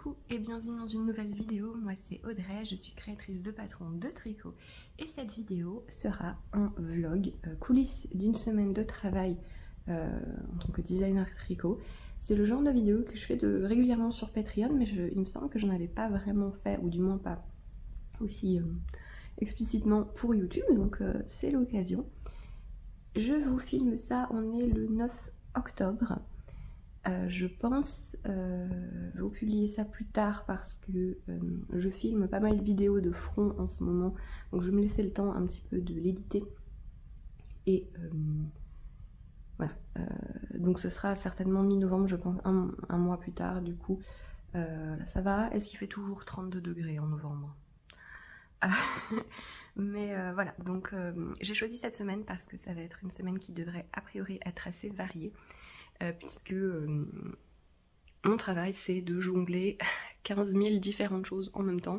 Coucou et bienvenue dans une nouvelle vidéo, moi c'est Audrey, je suis créatrice de patron de tricot et cette vidéo sera un vlog coulisses d'une semaine de travail en tant que designer tricot. C'est le genre de vidéo que je fais régulièrement sur Patreon, mais il me semble que j'en avais pas vraiment fait, ou du moins pas aussi explicitement pour YouTube, donc c'est l'occasion. Je vous filme ça, on est le 9 octobre. Je pense vous publier ça plus tard parce que je filme pas mal de vidéos de front en ce moment, donc je vais me laisser le temps un petit peu de l'éditer et voilà, donc ce sera certainement mi-novembre, je pense un mois plus tard. Du coup là, ça va. Est-ce qu'il fait toujours 32 degrés en novembre? Mais voilà, donc j'ai choisi cette semaine parce que ça va être une semaine qui devrait a priori être assez variée. Puisque mon travail c'est de jongler 15 000 différentes choses en même temps.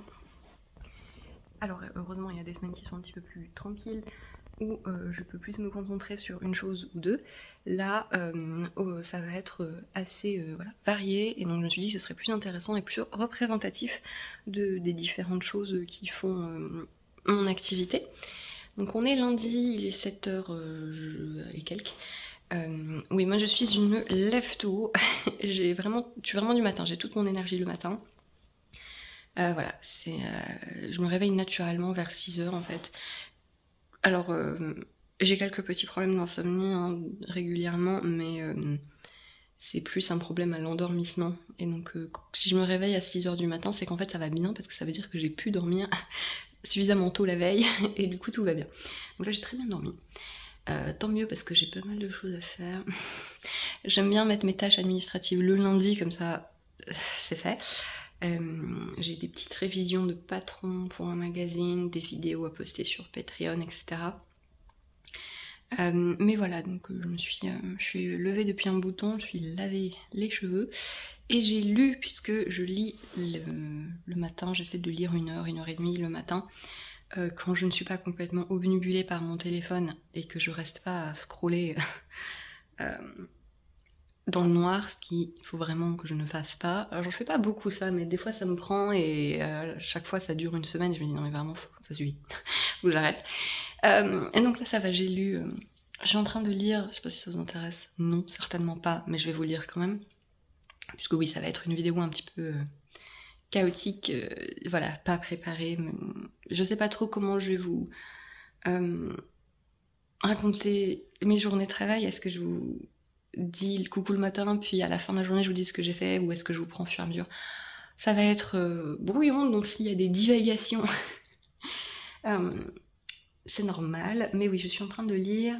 Alors heureusement il y a des semaines qui sont un petit peu plus tranquilles où je peux plus me concentrer sur une chose ou deux. Là ça va être assez voilà, varié, et donc je me suis dit que ce serait plus intéressant et plus représentatif des différentes choses qui font mon activité. Donc on est lundi, il est 7h et quelques. Oui, moi je suis une lève-tôt. Je suis vraiment du matin, j'ai toute mon énergie le matin. Voilà, je me réveille naturellement vers 6h en fait. Alors, j'ai quelques petits problèmes d'insomnie hein, régulièrement, mais c'est plus un problème à l'endormissement. Et donc, si je me réveille à 6h du matin, c'est qu'en fait ça va bien, parce que ça veut dire que j'ai pu dormir suffisamment tôt la veille, et du coup tout va bien. Donc là j'ai très bien dormi. Tant mieux parce que j'ai pas mal de choses à faire. J'aime bien mettre mes tâches administratives le lundi, comme ça c'est fait. J'ai des petites révisions de patron pour un magazine, des vidéos à poster sur Patreon, etc. Mais voilà, donc je suis levée depuis un bout de temps, je suis lavé les cheveux et j'ai lu, puisque je lis le matin, j'essaie de lire 1h et demie le matin. Quand je ne suis pas complètement obnubilée par mon téléphone et que je reste pas à scroller dans le noir, ce qu'il faut vraiment que je ne fasse pas. Alors j'en fais pas beaucoup ça, mais des fois ça me prend, et chaque fois ça dure une semaine et je me dis non mais vraiment ça suffit, faut que j'arrête. Et donc là ça va, j'ai lu, je suis en train de lire, je sais pas si ça vous intéresse, non certainement pas, mais je vais vous lire quand même, puisque oui ça va être une vidéo un petit peu chaotique, voilà, pas préparée. Je sais pas trop comment je vais vous raconter mes journées de travail. Est-ce que je vous dis le coucou le matin, puis à la fin de la journée je vous dis ce que j'ai fait, ou est-ce que je vous prends au fur et à mesure? Ça va être brouillon, donc s'il y a des divagations, c'est normal. Mais oui, je suis en train de lire...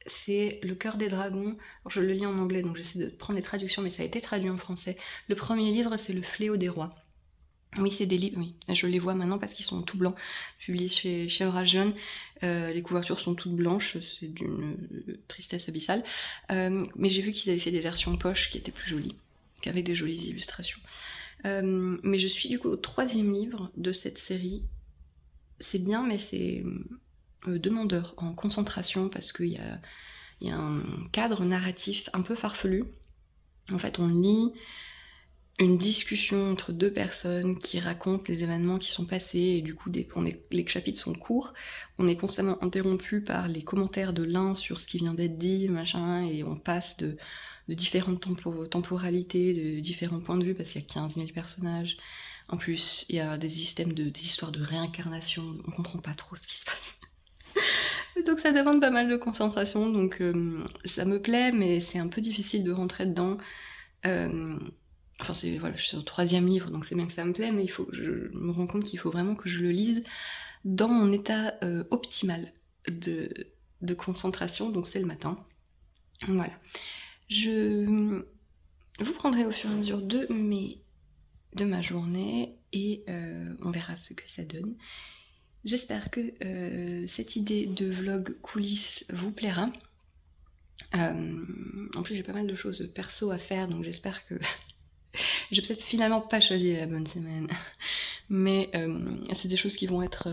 c'est Le Cœur des Dragons. Alors je le lis en anglais, donc j'essaie de prendre les traductions, mais ça a été traduit en français. Le premier livre, c'est Le Fléau des Rois. Oui, c'est des livres, oui, je les vois maintenant parce qu'ils sont tout blancs, publiés chez Orage Jeune. Les couvertures sont toutes blanches, c'est d'une tristesse abyssale. Mais j'ai vu qu'ils avaient fait des versions poche qui étaient plus jolies, avec des jolies illustrations. Mais je suis du coup au 3e livre de cette série. C'est bien, mais c'est... demandeur en concentration, parce qu'il y a un cadre narratif un peu farfelu. En fait, on lit une discussion entre deux personnes qui racontent les événements qui sont passés, et du coup les chapitres sont courts, on est constamment interrompu par les commentaires de l'un sur ce qui vient d'être dit, machin, et on passe de différentes temporalités, de différents points de vue, parce qu'il y a 15 000 personnages. En plus, il y a des systèmes des histoires de réincarnation, on comprend pas trop ce qui se passe. Donc ça demande pas mal de concentration, donc ça me plaît, mais c'est un peu difficile de rentrer dedans. Enfin, voilà, je suis au 3e livre, donc c'est bien que ça me plaît, mais je me rends compte qu'il faut vraiment que je le lise dans mon état optimal de concentration, donc c'est le matin. Voilà. Je vous prendrai au fur et à mesure de ma journée, et on verra ce que ça donne. J'espère que cette idée de vlog coulisses vous plaira. En plus j'ai pas mal de choses perso à faire, donc j'espère que j'ai peut-être finalement pas choisi la bonne semaine, mais c'est des choses qui vont être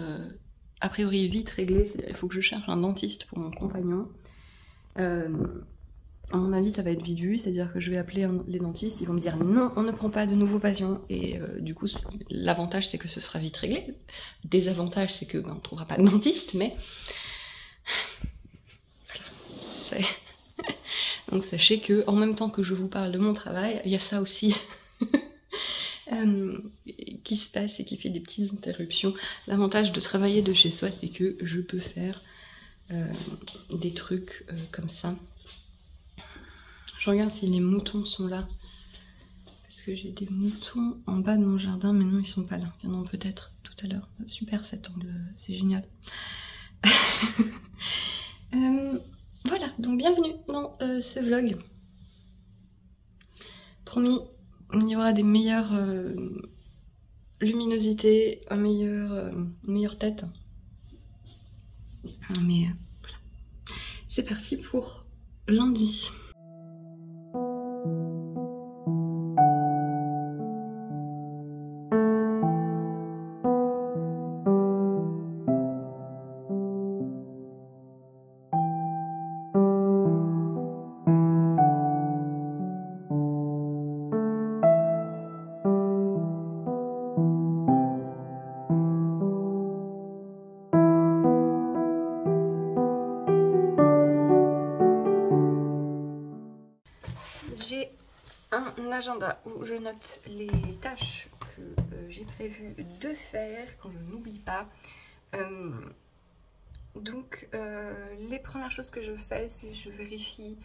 a priori vite réglées. Il faut que je cherche un dentiste pour mon compagnon. À mon avis, ça va être vite vu, c'est-à-dire que je vais appeler les dentistes, ils vont me dire non, on ne prend pas de nouveaux patients, et du coup, l'avantage c'est que ce sera vite réglé. Désavantage, c'est que on ne trouvera pas de dentiste, mais voilà. Donc sachez que en même temps que je vous parle de mon travail, il y a ça aussi qui se passe et qui fait des petites interruptions. L'avantage de travailler de chez soi, c'est que je peux faire des trucs comme ça. Je regarde si les moutons sont là. Parce que j'ai des moutons en bas de mon jardin, mais non, ils sont pas là. Il y en a peut-être tout à l'heure. Super cet angle, c'est génial. Voilà, donc bienvenue dans ce vlog. Promis, il y aura des meilleures luminosités, une meilleure tête. Mais voilà. C'est parti pour lundi. J'ai un agenda où je note les tâches que j'ai prévu de faire quand je n'oublie pas. Donc les premières choses que je fais, c'est je vérifie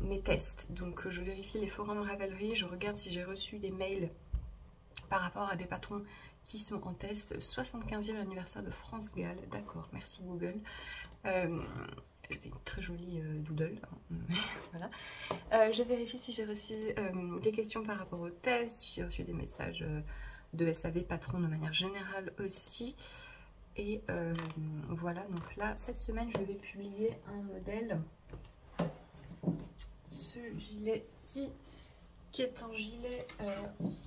mes tests. Donc je vérifie les forums Ravelry, je regarde si j'ai reçu des mails par rapport à des patrons qui sont en test. 75e anniversaire de France Gall, d'accord, merci Google. Une très jolie doodle, hein. Voilà. Je vérifie si j'ai reçu des questions par rapport au test, si j'ai reçu des messages de SAV patron de manière générale aussi. Et voilà, donc là, cette semaine, je vais publier un modèle. Ce gilet-ci, qui est un gilet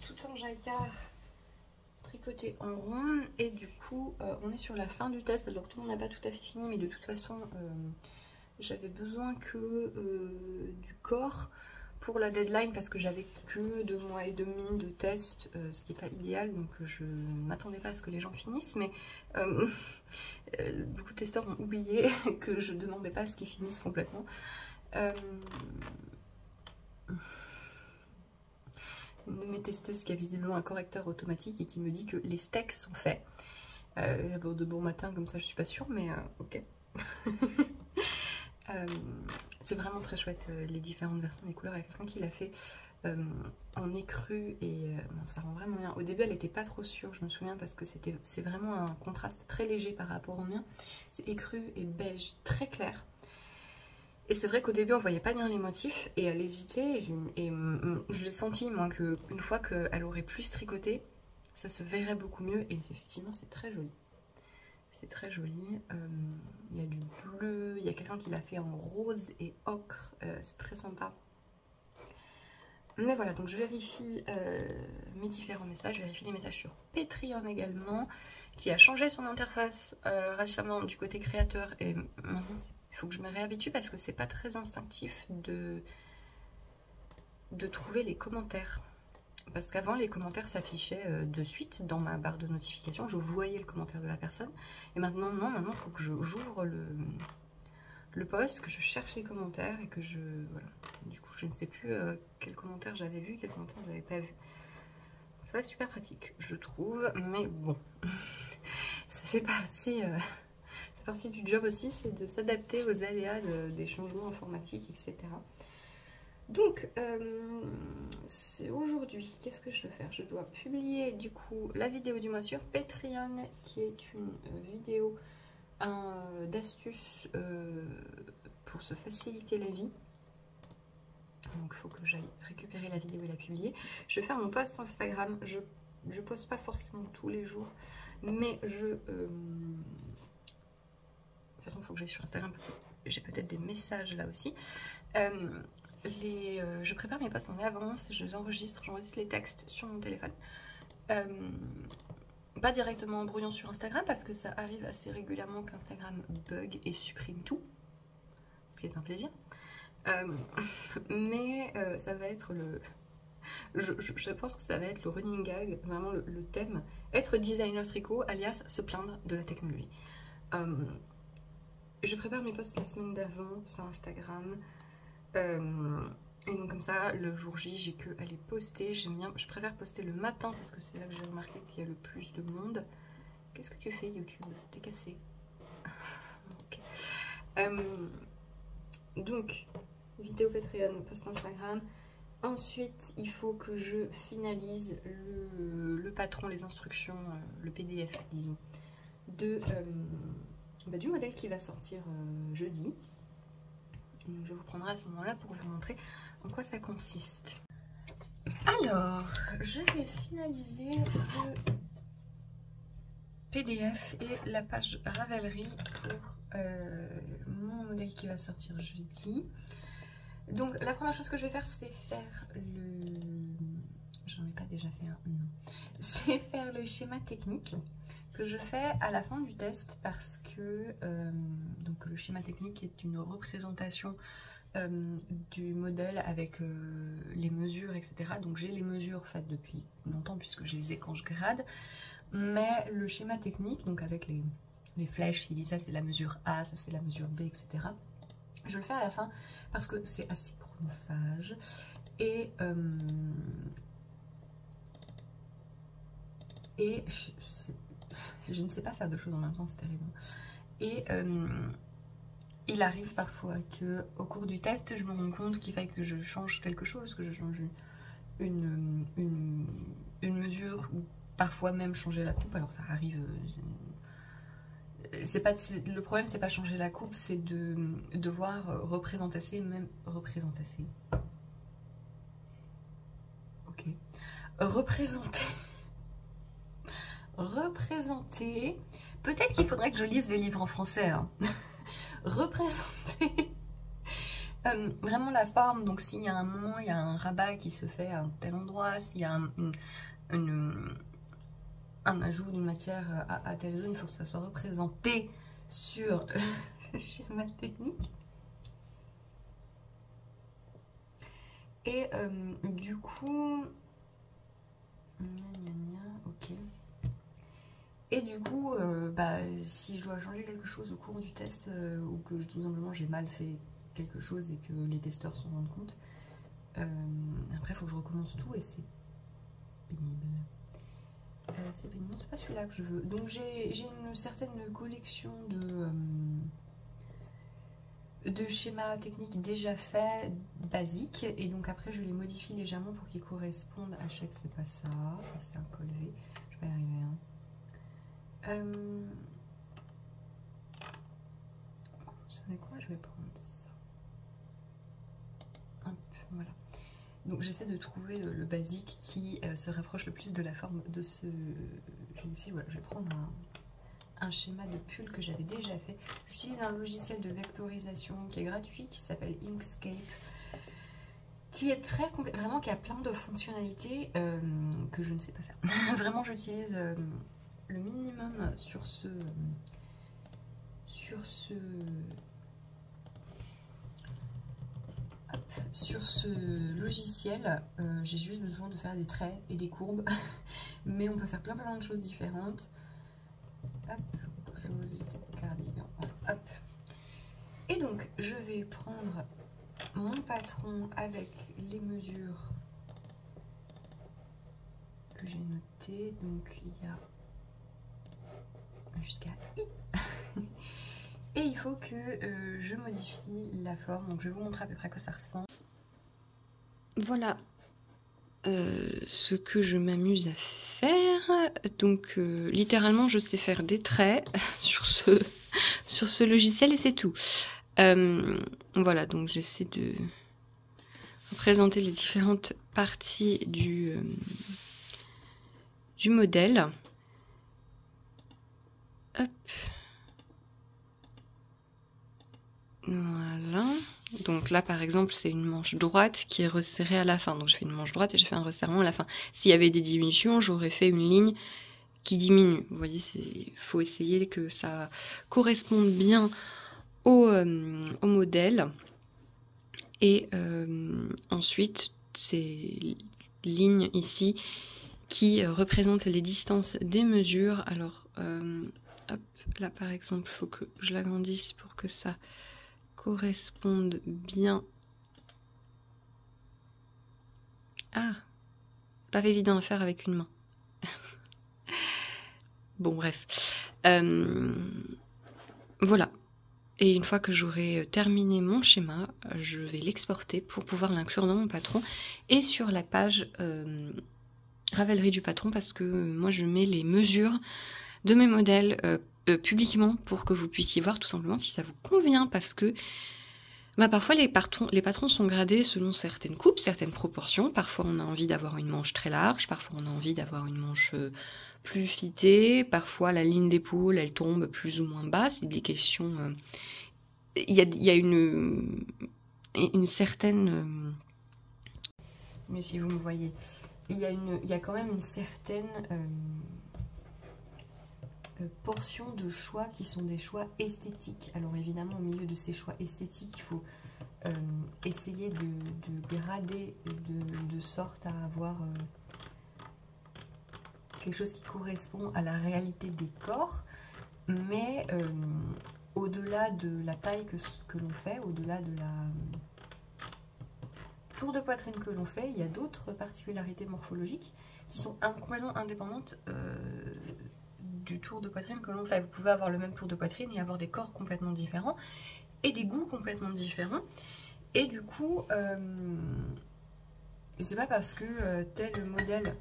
tout en jacquard, tricoté en rond. Et du coup, on est sur la fin du test. Alors, tout le monde n'a pas tout à fait fini, mais de toute façon, j'avais besoin que du corps pour la deadline parce que j'avais que 2 mois et demi de test, ce qui n'est pas idéal, donc je ne m'attendais pas à ce que les gens finissent, mais beaucoup de testeurs ont oublié que je ne demandais pas à ce qu'ils finissent complètement. Une de mes testeuses qui a visiblement un correcteur automatique et qui me dit que les steaks sont faits. De bon matin comme ça je suis pas sûre, mais ok. C'est vraiment très chouette les différentes versions des couleurs. Il y a quelqu'un qui l'a fait en écru et bon, ça rend vraiment bien. Au début elle était pas trop sûre, je me souviens, parce que c'est vraiment un contraste très léger par rapport au mien. C'est écru et beige très clair. Et c'est vrai qu'au début on voyait pas bien les motifs et elle hésitait et je l'ai senti moi qu'une fois qu'elle aurait plus tricoté, ça se verrait beaucoup mieux et effectivement c'est très joli. C'est très joli. Il y a du bleu, il y a quelqu'un qui l'a fait en rose et ocre, c'est très sympa. Mais voilà, donc je vérifie mes différents messages, je vérifie les messages sur Patreon également, qui a changé son interface récemment du côté créateur et maintenant il faut que je me réhabitue parce que c'est pas très instinctif de trouver les commentaires. Parce qu'avant les commentaires s'affichaient de suite dans ma barre de notification, je voyais le commentaire de la personne. Et maintenant non, maintenant il faut que j'ouvre le post, que je cherche les commentaires et que je... Voilà. Du coup je ne sais plus quel commentaire j'avais vu, quel commentaire j'avais pas vu. C'est pas super pratique je trouve, mais bon. Ça fait partie... c'est partie du job aussi, c'est de s'adapter aux aléas des changements informatiques, etc. Donc, aujourd'hui, qu'est-ce que je dois faire? Je dois publier du coup la vidéo du mois sur Patreon, qui est une vidéo d'astuces pour se faciliter la vie. Donc, il faut que j'aille récupérer la vidéo et la publier. Je vais faire mon post Instagram. Je poste pas forcément tous les jours, mais de toute façon, il faut que j'aille sur Instagram parce que j'ai peut-être des messages là aussi. Je prépare mes posts en avance, j'enregistre les textes sur mon téléphone. Pas directement en brouillon sur Instagram parce que ça arrive assez régulièrement qu'Instagram bug et supprime tout, ce qui est un plaisir. Ça va être le... Je pense que ça va être le running gag, vraiment le thème. Être designer tricot, alias se plaindre de la technologie. Je prépare mes posts la semaine d'avant sur Instagram. Et donc comme ça, le jour J, j'ai que à les poster. J'aime bien, je préfère poster le matin parce que c'est là que j'ai remarqué qu'il y a le plus de monde. Qu'est-ce que tu fais YouTube? T'es cassé. Okay. Donc, vidéo Patreon, post Instagram. Ensuite, il faut que je finalise le patron, les instructions, le PDF, disons, du modèle qui va sortir jeudi. Et donc, je vous prendrai à ce moment-là pour vous montrer en quoi ça consiste. Alors, je vais finaliser le PDF et la page Ravelry pour mon modèle qui va sortir jeudi. Donc la première chose que je vais faire, c'est faire le... J'en ai pas déjà fait un? Non. C'est faire le schéma technique que je fais à la fin du test parce que donc le schéma technique est une représentation du modèle avec les mesures, etc. Donc j'ai les mesures faites depuis longtemps puisque je les ai quand je grade. Mais le schéma technique, donc avec les flèches qui disent ça c'est la mesure A, ça c'est la mesure B, etc. Je le fais à la fin parce que c'est assez chronophage et je ne sais pas faire deux choses en même temps, c'est terrible. Et il arrive parfois que au cours du test, je me rends compte qu'il faille que je change quelque chose, que je change une mesure ou parfois même changer la coupe. Alors ça arrive. Le problème c'est pas changer la coupe, c'est de devoir représenter même ok, représenter, peut-être qu'il faudrait que je lise des livres en français, hein. Représenter vraiment la forme. Donc s'il y a un moment, il y a un rabat qui se fait à un tel endroit, s'il y a un ajout d'une matière à telle zone, il faut que ça soit représenté sur le schéma technique. Et du coup, ok. Et du coup, si je dois changer quelque chose au cours du test ou que tout simplement j'ai mal fait quelque chose et que les testeurs s'en rendent compte, après il faut que je recommence tout et c'est pénible. C'est pénible, c'est pas celui-là que je veux. Donc j'ai une certaine collection de schémas techniques déjà faits, basiques, et donc après je les modifie légèrement pour qu'ils correspondent à chaque... C'est pas ça, ça c'est un col V, je vais y arriver, hein. Vous savez quoi, je vais prendre ça. Hop, voilà. Donc j'essaie de trouver le basique qui se rapproche le plus de la forme de ce... Ici, voilà, je vais prendre un schéma de pull que j'avais déjà fait. J'utilise un logiciel de vectorisation qui est gratuit, qui s'appelle Inkscape, qui est très complet, vraiment qui a plein de fonctionnalités que je ne sais pas faire. Vraiment j'utilise le minimum sur ce logiciel. J'ai juste besoin de faire des traits et des courbes, mais on peut faire plein de choses différentes. Hop, closed cardigan, hop. Et donc je vais prendre mon patron avec les mesures que j'ai notées. Donc il y a jusqu'à I. Et il faut que je modifie la forme. Donc je vais vous montrer à peu près à quoi ça ressemble. Voilà ce que je m'amuse à faire. Donc littéralement je sais faire des traits sur ce logiciel et c'est tout. Voilà, donc j'essaie de représenter les différentes parties du modèle. Hop. Voilà. Donc là par exemple c'est une manche droite qui est resserrée à la fin. Donc j'ai fait une manche droite et j'ai fait un resserrement à la fin. S'il y avait des diminutions, j'aurais fait une ligne qui diminue. Vous voyez, il faut essayer que ça corresponde bien au modèle. Et ensuite, ces lignes ici qui représentent les distances des mesures. Alors, hop, là par exemple, il faut que je l'agrandisse pour que ça corresponde bien. Ah, pas évident à faire avec une main. Bon, bref. Voilà. Et une fois que j'aurai terminé mon schéma, je vais l'exporter pour pouvoir l'inclure dans mon patron et sur la page Ravelry du patron, parce que moi je mets les mesures de mes modèles publiquement pour que vous puissiez voir tout simplement si ça vous convient, parce que parfois les patrons sont gradés selon certaines coupes, certaines proportions. Parfois on a envie d'avoir une manche très large, parfois on a envie d'avoir une manche plus fitée, parfois la ligne d'épaule elle tombe plus ou moins bas, c'est des questions... Il y a une certaine... mais si vous me voyez, il y a quand même une certaine portion de choix qui sont des choix esthétiques. Alors évidemment, au milieu de ces choix esthétiques, il faut essayer de grader de sorte à avoir quelque chose qui correspond à la réalité des corps, mais au-delà de la taille que l'on fait, au-delà de la tour de poitrine que l'on fait, il y a d'autres particularités morphologiques qui sont complètement indépendantes du tour de poitrine que l'on fait. Vous pouvez avoir le même tour de poitrine et avoir des corps complètement différents et des goûts complètement différents. Et du coup, c'est pas parce que tel modèle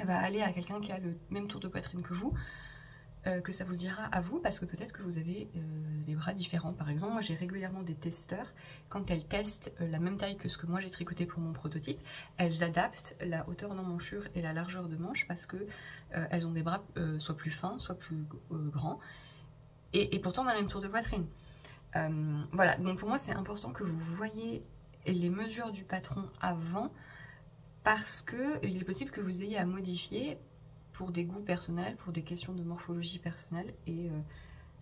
va aller à quelqu'un qui a le même tour de poitrine que vous que ça vous ira à vous, parce que peut-être que vous avez des bras différents. Par exemple, moi j'ai régulièrement des testeurs, quand elles testent la même taille que ce que moi j'ai tricoté pour mon prototype, elles adaptent la hauteur d'emmanchure et la largeur de manche parce que elles ont des bras soit plus fins, soit plus grands, et pourtant on a le même tour de poitrine. Voilà, donc pour moi c'est important que vous voyez les mesures du patron avant, parce que il est possible que vous ayez à modifier pour des goûts personnels, pour des questions de morphologie personnelle. Et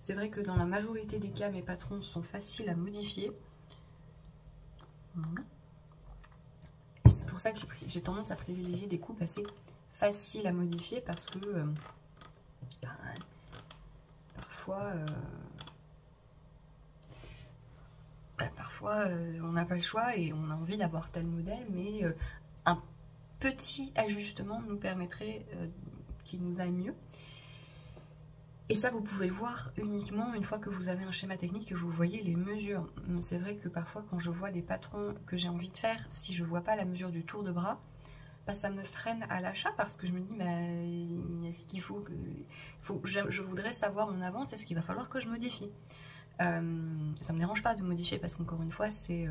c'est vrai que dans la majorité des cas, mes patrons sont faciles à modifier. C'est pour ça que j'ai tendance à privilégier des coupes assez faciles à modifier, parce que parfois on n'a pas le choix et on a envie d'avoir tel modèle, mais un petit ajustement nous permettrait qu'il nous aille mieux. Et ça, vous pouvez le voir uniquement une fois que vous avez un schéma technique, que vous voyez les mesures. C'est vrai que parfois, quand je vois les patrons que j'ai envie de faire, si je vois pas la mesure du tour de bras, ça me freine à l'achat, parce que je me dis, est-ce qu'il faut que... je voudrais savoir en avance, est-ce qu'il va falloir que je modifie. Ça me dérange pas de modifier, parce qu'encore une fois, c'est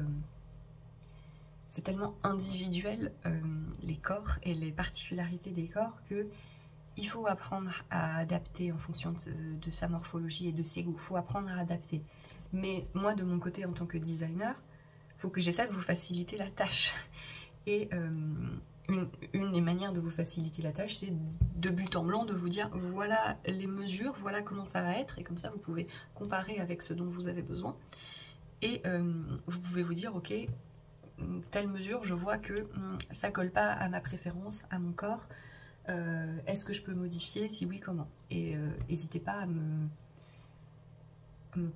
tellement individuel, les corps et les particularités des corps, que il faut apprendre à adapter en fonction de sa morphologie et de ses goûts. Il faut apprendre à adapter. Mais moi, de mon côté, en tant que designer, il faut que j'essaie de vous faciliter la tâche. Et une des manières de vous faciliter la tâche, c'est de but en blanc de vous dire, voilà les mesures, voilà comment ça va être. Et comme ça, vous pouvez comparer avec ce dont vous avez besoin. Et vous pouvez vous dire, ok, telle mesure, je vois que ça colle pas à ma préférence, à mon corps. Est-ce que je peux modifier? Si oui, comment? Et n'hésitez pas à me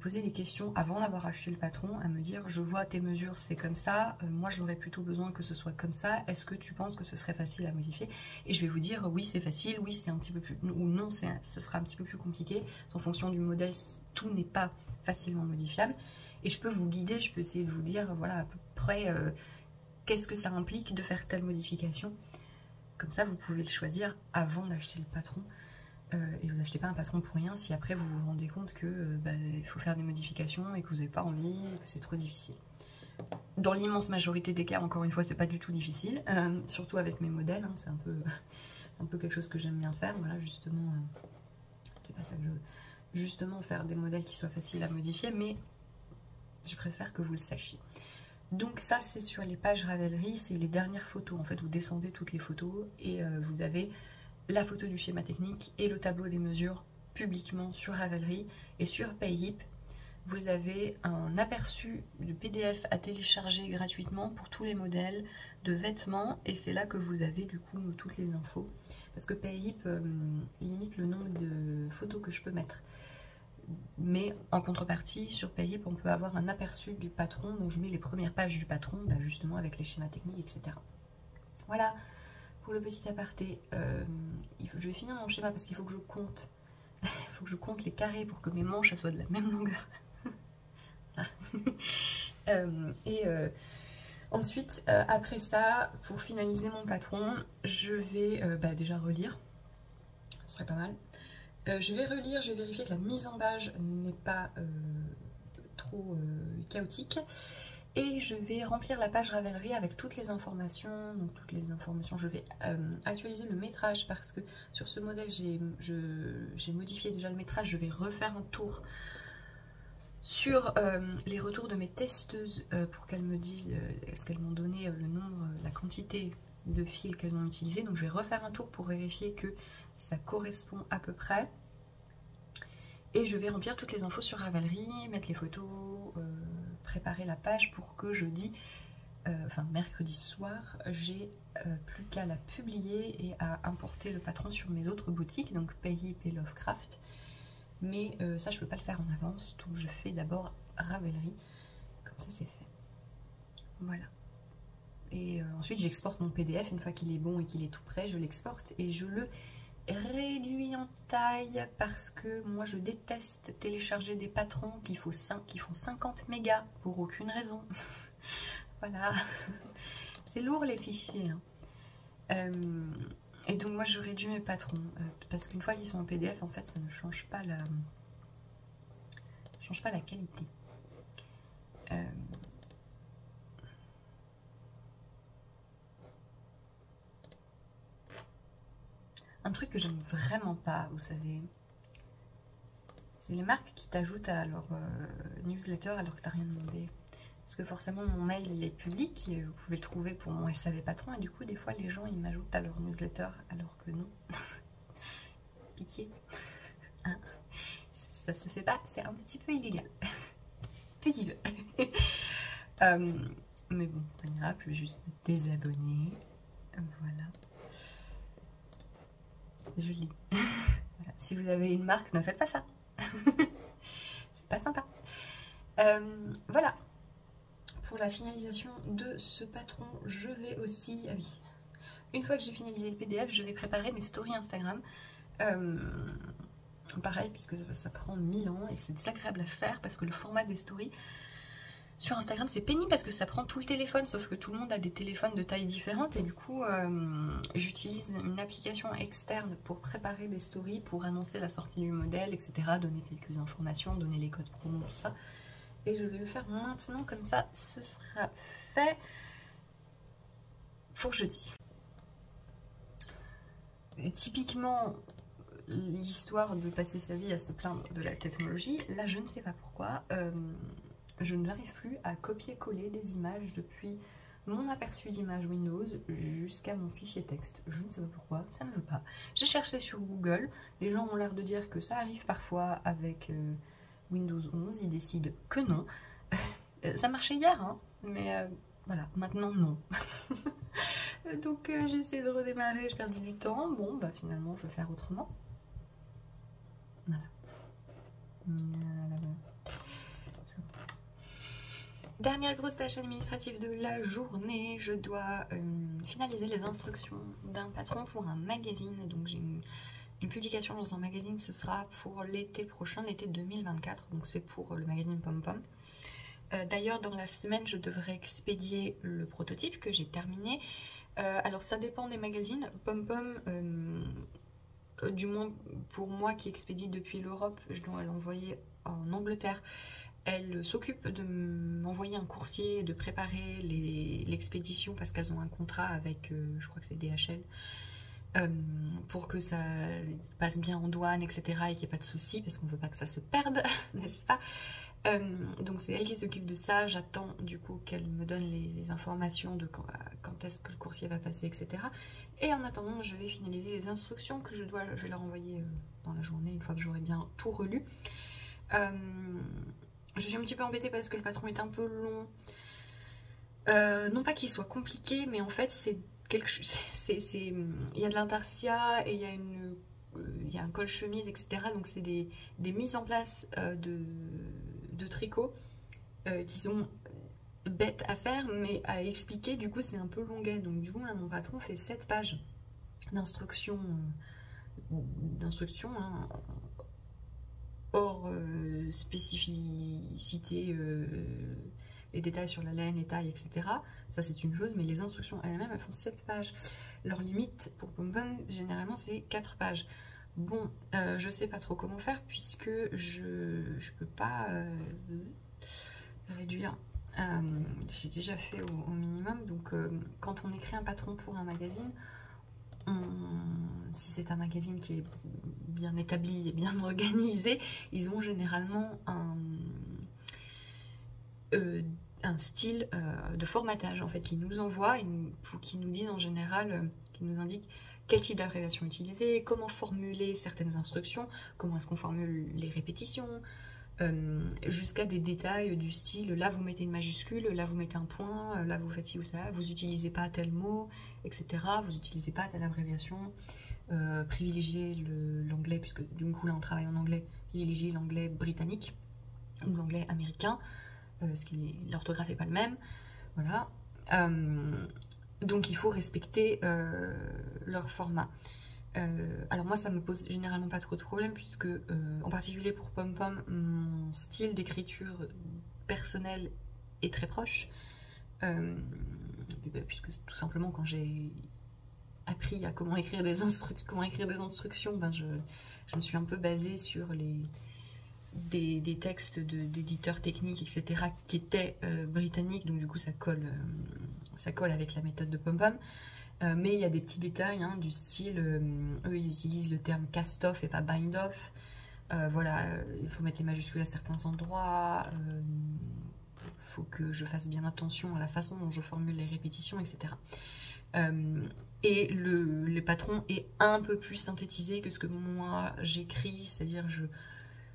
poser les questions avant d'avoir acheté le patron, à me dire, je vois tes mesures, c'est comme ça, moi j'aurais plutôt besoin que ce soit comme ça, est-ce que tu penses que ce serait facile à modifier? Et je vais vous dire, oui c'est facile, oui c'est un petit peu plus, ou non ce sera un petit peu plus compliqué, en fonction du modèle, tout n'est pas facilement modifiable. Et je peux vous guider, je peux essayer de vous dire, voilà à peu près qu'est-ce que ça implique de faire telle modification. Comme ça, vous pouvez le choisir avant d'acheter le patron. Et vous n'achetez pas un patron pour rien si après vous vous rendez compte que il faut faire des modifications et que vous n'avez pas envie, que c'est trop difficile. Dans l'immense majorité des cas, encore une fois, c'est pas du tout difficile, surtout avec mes modèles, hein, c'est un peu quelque chose que j'aime bien faire. Voilà, justement, c'est pas ça que je veux. Justement, faire des modèles qui soient faciles à modifier, mais je préfère que vous le sachiez. Donc ça, c'est sur les pages Ravelry, c'est les dernières photos. En fait, vous descendez toutes les photos et vous avez la photo du schéma technique et le tableau des mesures publiquement sur Ravelry et sur Payhip. vous avez un aperçu de PDF à télécharger gratuitement pour tous les modèles de vêtements, et c'est là que vous avez du coup toutes les infos, parce que Payhip limite le nombre de photos que je peux mettre. Mais en contrepartie, sur Payhip, on peut avoir un aperçu du patron, donc je mets les premières pages du patron, bah justement avec les schémas techniques, etc. Voilà pour le petit aparté. Je vais finir mon schéma parce qu'il faut que je compte. Il faut que je compte les carrés pour que mes manches soient de la même longueur. Ensuite, après ça, pour finaliser mon patron, je vais déjà relire. Ce serait pas mal. Je vais relire, je vais vérifier que la mise en page n'est pas trop chaotique. Et je vais remplir la page Ravelry avec toutes les informations. Donc toutes les informations, je vais actualiser le métrage parce que sur ce modèle, j'ai modifié déjà le métrage. Je vais refaire un tour sur les retours de mes testeuses pour qu'elles me disent ce qu'elles m'ont donné, le nombre, la quantité de fils qu'elles ont utilisé. Donc je vais refaire un tour pour vérifier que ça correspond à peu près. Et je vais remplir toutes les infos sur Ravelry, mettre les photos, préparer la page pour que jeudi, mercredi soir, j'ai plus qu'à la publier et à importer le patron sur mes autres boutiques, donc Payhip et Lovecraft. Mais ça, je peux pas le faire en avance, donc je fais d'abord Ravelry, comme ça c'est fait. Voilà. Et ensuite, j'exporte mon PDF, une fois qu'il est bon et qu'il est tout prêt, je l'exporte et je le réduit en taille parce que moi je déteste télécharger des patrons qui font 50 mégas pour aucune raison. Voilà, c'est lourd les fichiers. Et donc moi je réduis mes patrons parce qu'une fois qu'ils sont en PDF, en fait ça ne change pas la qualité. Un truc que j'aime vraiment pas, vous savez, c'est les marques qui t'ajoutent à leur newsletter alors que t'as rien demandé. Parce que forcément mon mail il est public, et vous pouvez le trouver pour mon SAV patron, et du coup des fois les gens ils m'ajoutent à leur newsletter alors que non. Pitié. Hein, ça se fait pas, c'est un petit peu illégal. Petit peu. Mais bon, c'est pas grave, je vais juste me désabonner. Voilà. Je lis. Voilà. Si vous avez une marque, ne faites pas ça. C'est pas sympa. Voilà. Pour la finalisation de ce patron, je vais aussi... Ah oui. Une fois que j'ai finalisé le PDF, je vais préparer mes stories Instagram. Pareil, puisque ça prend 1000 ans et c'est désagréable à faire parce que le format des stories sur Instagram c'est pénible parce que ça prend tout le téléphone, sauf que tout le monde a des téléphones de taille différente et du coup j'utilise une application externe pour préparer des stories, pour annoncer la sortie du modèle, etc. Donner quelques informations, donner les codes promo, tout ça. Et je vais le faire maintenant, comme ça ce sera fait pour jeudi. Et typiquement, l'histoire de passer sa vie à se plaindre de la technologie, là je ne sais pas pourquoi, je n'arrive plus à copier-coller des images depuis mon aperçu d'image Windows jusqu'à mon fichier texte. Je ne sais pas pourquoi, ça ne veut pas. J'ai cherché sur Google, les gens ont l'air de dire que ça arrive parfois avec Windows 11, ils décident que non. Ça marchait hier, hein, mais voilà, maintenant non. Donc j'essaie de redémarrer, j'ai perdu du temps. Bon, bah finalement je vais faire autrement. Voilà. Dernière grosse tâche administrative de la journée, je dois finaliser les instructions d'un patron pour un magazine. Donc j'ai une publication dans un magazine, ce sera pour l'été prochain, l'été 2024. Donc c'est pour le magazine Pom Pom. D'ailleurs dans la semaine je devrais expédier le prototype que j'ai terminé. Alors ça dépend des magazines. Pom Pom, du moins pour moi qui expédie depuis l'Europe, je dois l'envoyer en Angleterre. Elle s'occupe de m'envoyer un coursier, de préparer l'expédition parce qu'elles ont un contrat avec, je crois que c'est DHL, pour que ça passe bien en douane, etc. et qu'il n'y ait pas de soucis parce qu'on ne veut pas que ça se perde, n'est-ce pas? Donc c'est elle qui s'occupe de ça. J'attends du coup qu'elle me donne les informations de quand est-ce que le coursier va passer, etc. Et en attendant, je vais finaliser les instructions que je vais leur envoyer dans la journée une fois que j'aurai bien tout relu. Je suis un petit peu embêtée parce que le patron est un peu long. Non pas qu'il soit compliqué, mais en fait c'est quelque chose. Il y a de l'intarsia et il y a un col-chemise, etc. Donc c'est des mises en place de tricot qui sont bêtes à faire, mais à expliquer. Du coup, c'est un peu longuet. Donc du coup, là, mon patron fait 7 pages d'instructions, hein, hors spécificité, les détails sur la laine, les tailles, etc. Ça, c'est une chose, mais les instructions elles-mêmes, elles font 7 pages. Leur limite pour Pom Pom, généralement, c'est 4 pages. Bon, je sais pas trop comment faire, puisque je peux pas réduire. J'ai déjà fait au minimum, donc quand on écrit un patron pour un magazine, si c'est un magazine qui est bien établi et bien organisé, ils ont généralement un style de formatage en fait qui nous envoie, qui nous dit en général, qui nous indique quel type d'abréviation utiliser, comment formuler certaines instructions, comment est-ce qu'on formule les répétitions, jusqu'à des détails du style là vous mettez une majuscule, là vous mettez un point, là vous faites ci ou ça, vous n'utilisez pas tel mot, etc. Vous n'utilisez pas telle abréviation, privilégiez l'anglais, puisque du coup là on travaille en anglais, privilégiez l'anglais britannique ou l'anglais américain, parce que l'orthographe n'est pas le même, voilà. Donc il faut respecter leur format. Alors moi ça me pose généralement pas trop de problèmes, puisque en particulier pour Pom Pom, mon style d'écriture personnel est très proche, puisque tout simplement quand j'ai appris à comment écrire des instructions, ben je me suis un peu basée sur des textes d'éditeurs techniques, etc., qui étaient britanniques, donc du coup ça colle avec la méthode de Pom Pom. Mais il y a des petits détails, hein, du style, eux ils utilisent le terme cast off et pas bind off. Voilà, il faut mettre les majuscules à certains endroits, il faut que je fasse bien attention à la façon dont je formule les répétitions, etc. Et le patron est un peu plus synthétisé que ce que moi j'écris, c'est-à-dire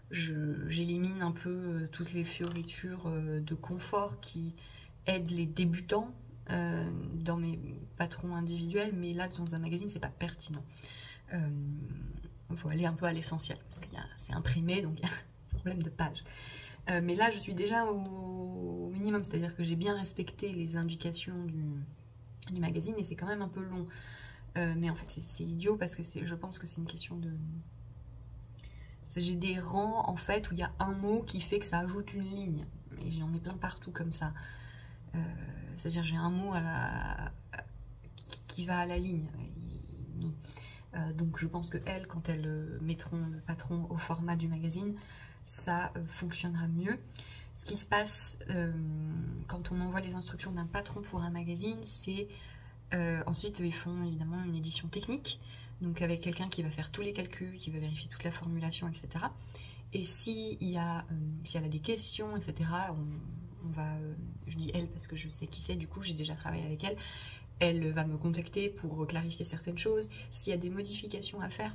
j'élimine un peu toutes les fioritures de confort qui aident les débutants dans mes patrons individuels, mais là dans un magazine c'est pas pertinent. Il faut aller un peu à l'essentiel, parce que c'est imprimé, donc il y a un problème de page. Mais là je suis déjà au minimum, c'est-à-dire que j'ai bien respecté les indications du magazine, et c'est quand même un peu long. Mais en fait c'est idiot, parce que je pense que c'est une question de... J'ai des rangs en fait où il y a un mot qui fait que ça ajoute une ligne, et j'en ai plein partout comme ça. C'est-à-dire j'ai un mot qui va à la ligne. Donc je pense que elles, quand elles mettront le patron au format du magazine, ça fonctionnera mieux. Ce qui se passe quand on envoie les instructions d'un patron pour un magazine, c'est ensuite ils font évidemment une édition technique, donc avec quelqu'un qui va faire tous les calculs, qui va vérifier toute la formulation, etc. Et si elle a des questions, etc., on va, je dis elle parce que je sais qui c'est, du coup j'ai déjà travaillé avec elle, elle va me contacter pour clarifier certaines choses. S'il y a des modifications à faire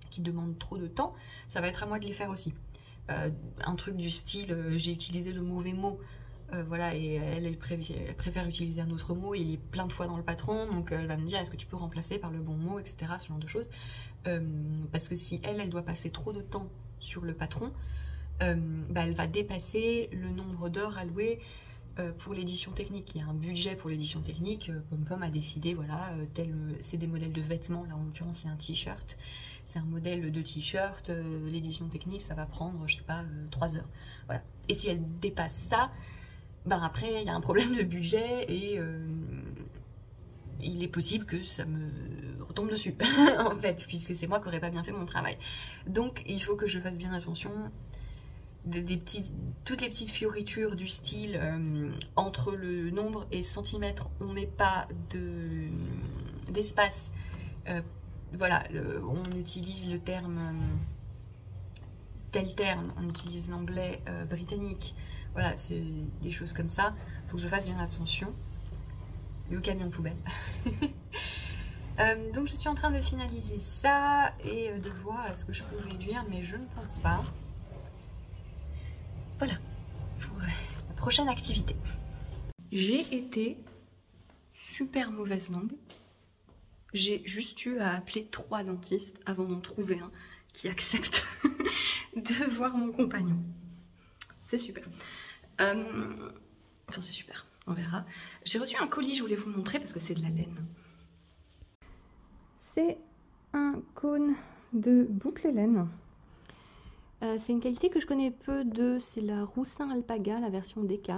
qui demandent trop de temps, ça va être à moi de les faire aussi. Un truc du style, j'ai utilisé le mauvais mot, voilà, et elle préfère utiliser un autre mot, il est plein de fois dans le patron, donc elle va me dire est-ce que tu peux remplacer par le bon mot, etc., ce genre de choses. Parce que si elle doit passer trop de temps sur le patron, elle va dépasser le nombre d'heures allouées pour l'édition technique. Il y a un budget pour l'édition technique. Pom Pom a décidé, voilà, c'est des modèles de vêtements, là en l'occurrence c'est un t-shirt, c'est un modèle de t-shirt, l'édition technique ça va prendre, je sais pas, 3 heures. Voilà. Et si elle dépasse ça, après il y a un problème de budget, et il est possible que ça me retombe dessus, en fait, puisque c'est moi qui n'aurais pas bien fait mon travail. Donc il faut que je fasse bien attention. Toutes les petites fioritures du style entre le nombre et centimètres, on met pas d'espace. Voilà, on utilise le terme, tel terme, on utilise l'anglais britannique. Voilà, c'est des choses comme ça. Il faut que je fasse bien attention. Le camion poubelle. Donc je suis en train de finaliser ça et de voir est-ce que je peux réduire, mais je ne pense pas. Voilà, prochaine activité. J'ai été super mauvaise langue. J'ai juste eu à appeler 3 dentistes avant d'en trouver un qui accepte de voir mon compagnon. C'est super. Enfin c'est super, on verra. J'ai reçu un colis, je voulais vous le montrer parce que c'est de la laine. C'est un cône de boucle laine. C'est une qualité que je connais peu de, c'est la Roussin Alpaga, la version DK.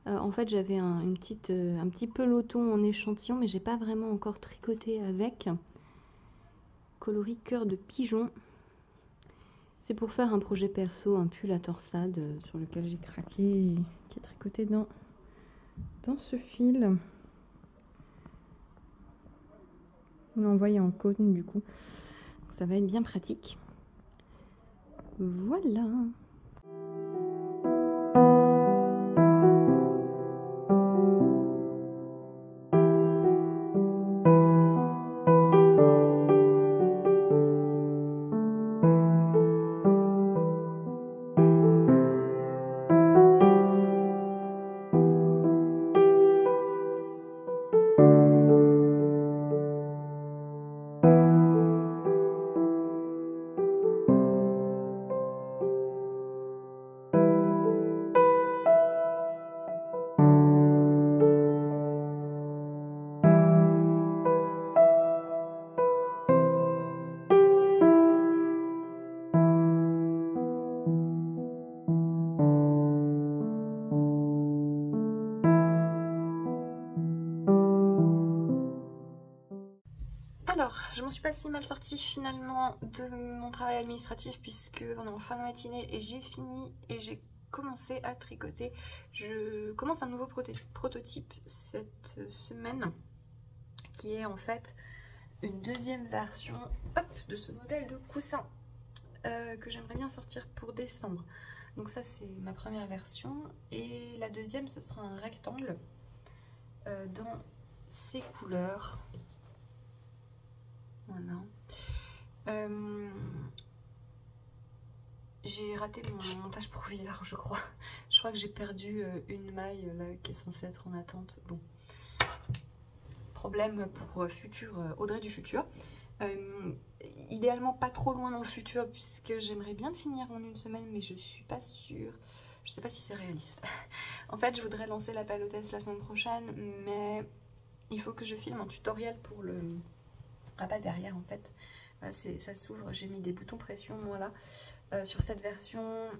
En fait j'avais un petit peloton en échantillon mais j'ai pas vraiment encore tricoté avec. Coloris cœur de pigeon. C'est pour faire un projet perso, un pull à torsade sur lequel j'ai craqué, qui est tricoté dans ce fil. On l'a envoyé en cône du coup, ça va être bien pratique. Voilà. Alors, je m'en suis pas si mal sortie finalement de mon travail administratif puisque on est en fin de matinée et j'ai fini et j'ai commencé à tricoter. Je commence un nouveau prototype cette semaine qui est en fait une deuxième version de ce modèle de coussin que j'aimerais bien sortir pour décembre. Donc ça c'est ma première version et la deuxième ce sera un rectangle dans ces couleurs. Voilà. J'ai raté mon montage provisoire je crois. Je crois que j'ai perdu une maille là qui est censée être en attente. Bon. Problème pour Audrey du futur. Idéalement pas trop loin dans le futur puisque j'aimerais bien le finir en une semaine mais je suis pas sûre. Je sais pas si c'est réaliste. En fait je voudrais lancer l'appel hôtesse la semaine prochaine mais il faut que je filme un tutoriel pour le rabat derrière en fait. Ça s'ouvre, j'ai mis des boutons pression moi là. Sur cette version,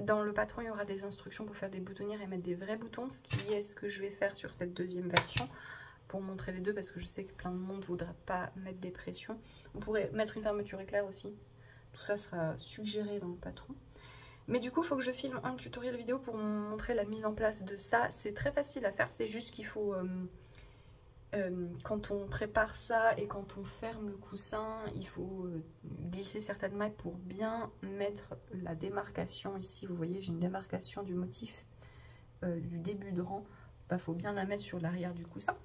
dans le patron il y aura des instructions pour faire des boutonnières et mettre des vrais boutons, ce qui est ce que je vais faire sur cette deuxième version pour montrer les deux parce que je sais que plein de monde ne voudra pas mettre des pressions. On pourrait mettre une fermeture éclair aussi, tout ça sera suggéré dans le patron. Mais du coup il faut que je filme un tutoriel vidéo pour montrer la mise en place de ça. C'est très facile à faire, c'est juste qu'il faut... quand on prépare ça et quand on ferme le coussin, il faut glisser certaines mailles pour bien mettre la démarcation. Ici vous voyez j'ai une démarcation du motif du début de rang, il faut bien la mettre sur l'arrière du coussin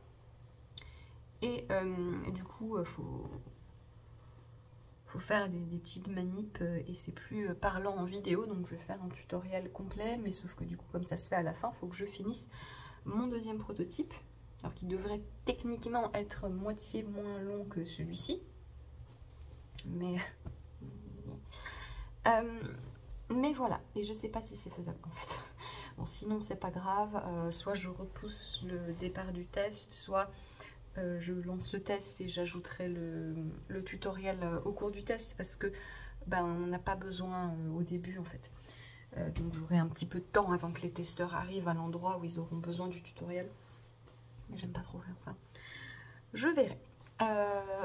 et du coup faut faire des petites manips et c'est plus parlant en vidéo, donc je vais faire un tutoriel complet mais sauf que du coup comme ça se fait à la fin, il faut que je finisse mon deuxième prototype. Alors qu'il devrait techniquement être moitié moins long que celui-ci. Mais voilà. Et je sais pas si c'est faisable en fait. Bon sinon c'est pas grave. Soit je repousse le départ du test, soit je lance le test et j'ajouterai le tutoriel au cours du test. Parce que on n'a pas besoin au début en fait. Donc j'aurai un petit peu de temps avant que les testeurs arrivent à l'endroit où ils auront besoin du tutoriel. Mais j'aime pas trop faire ça. Je verrai.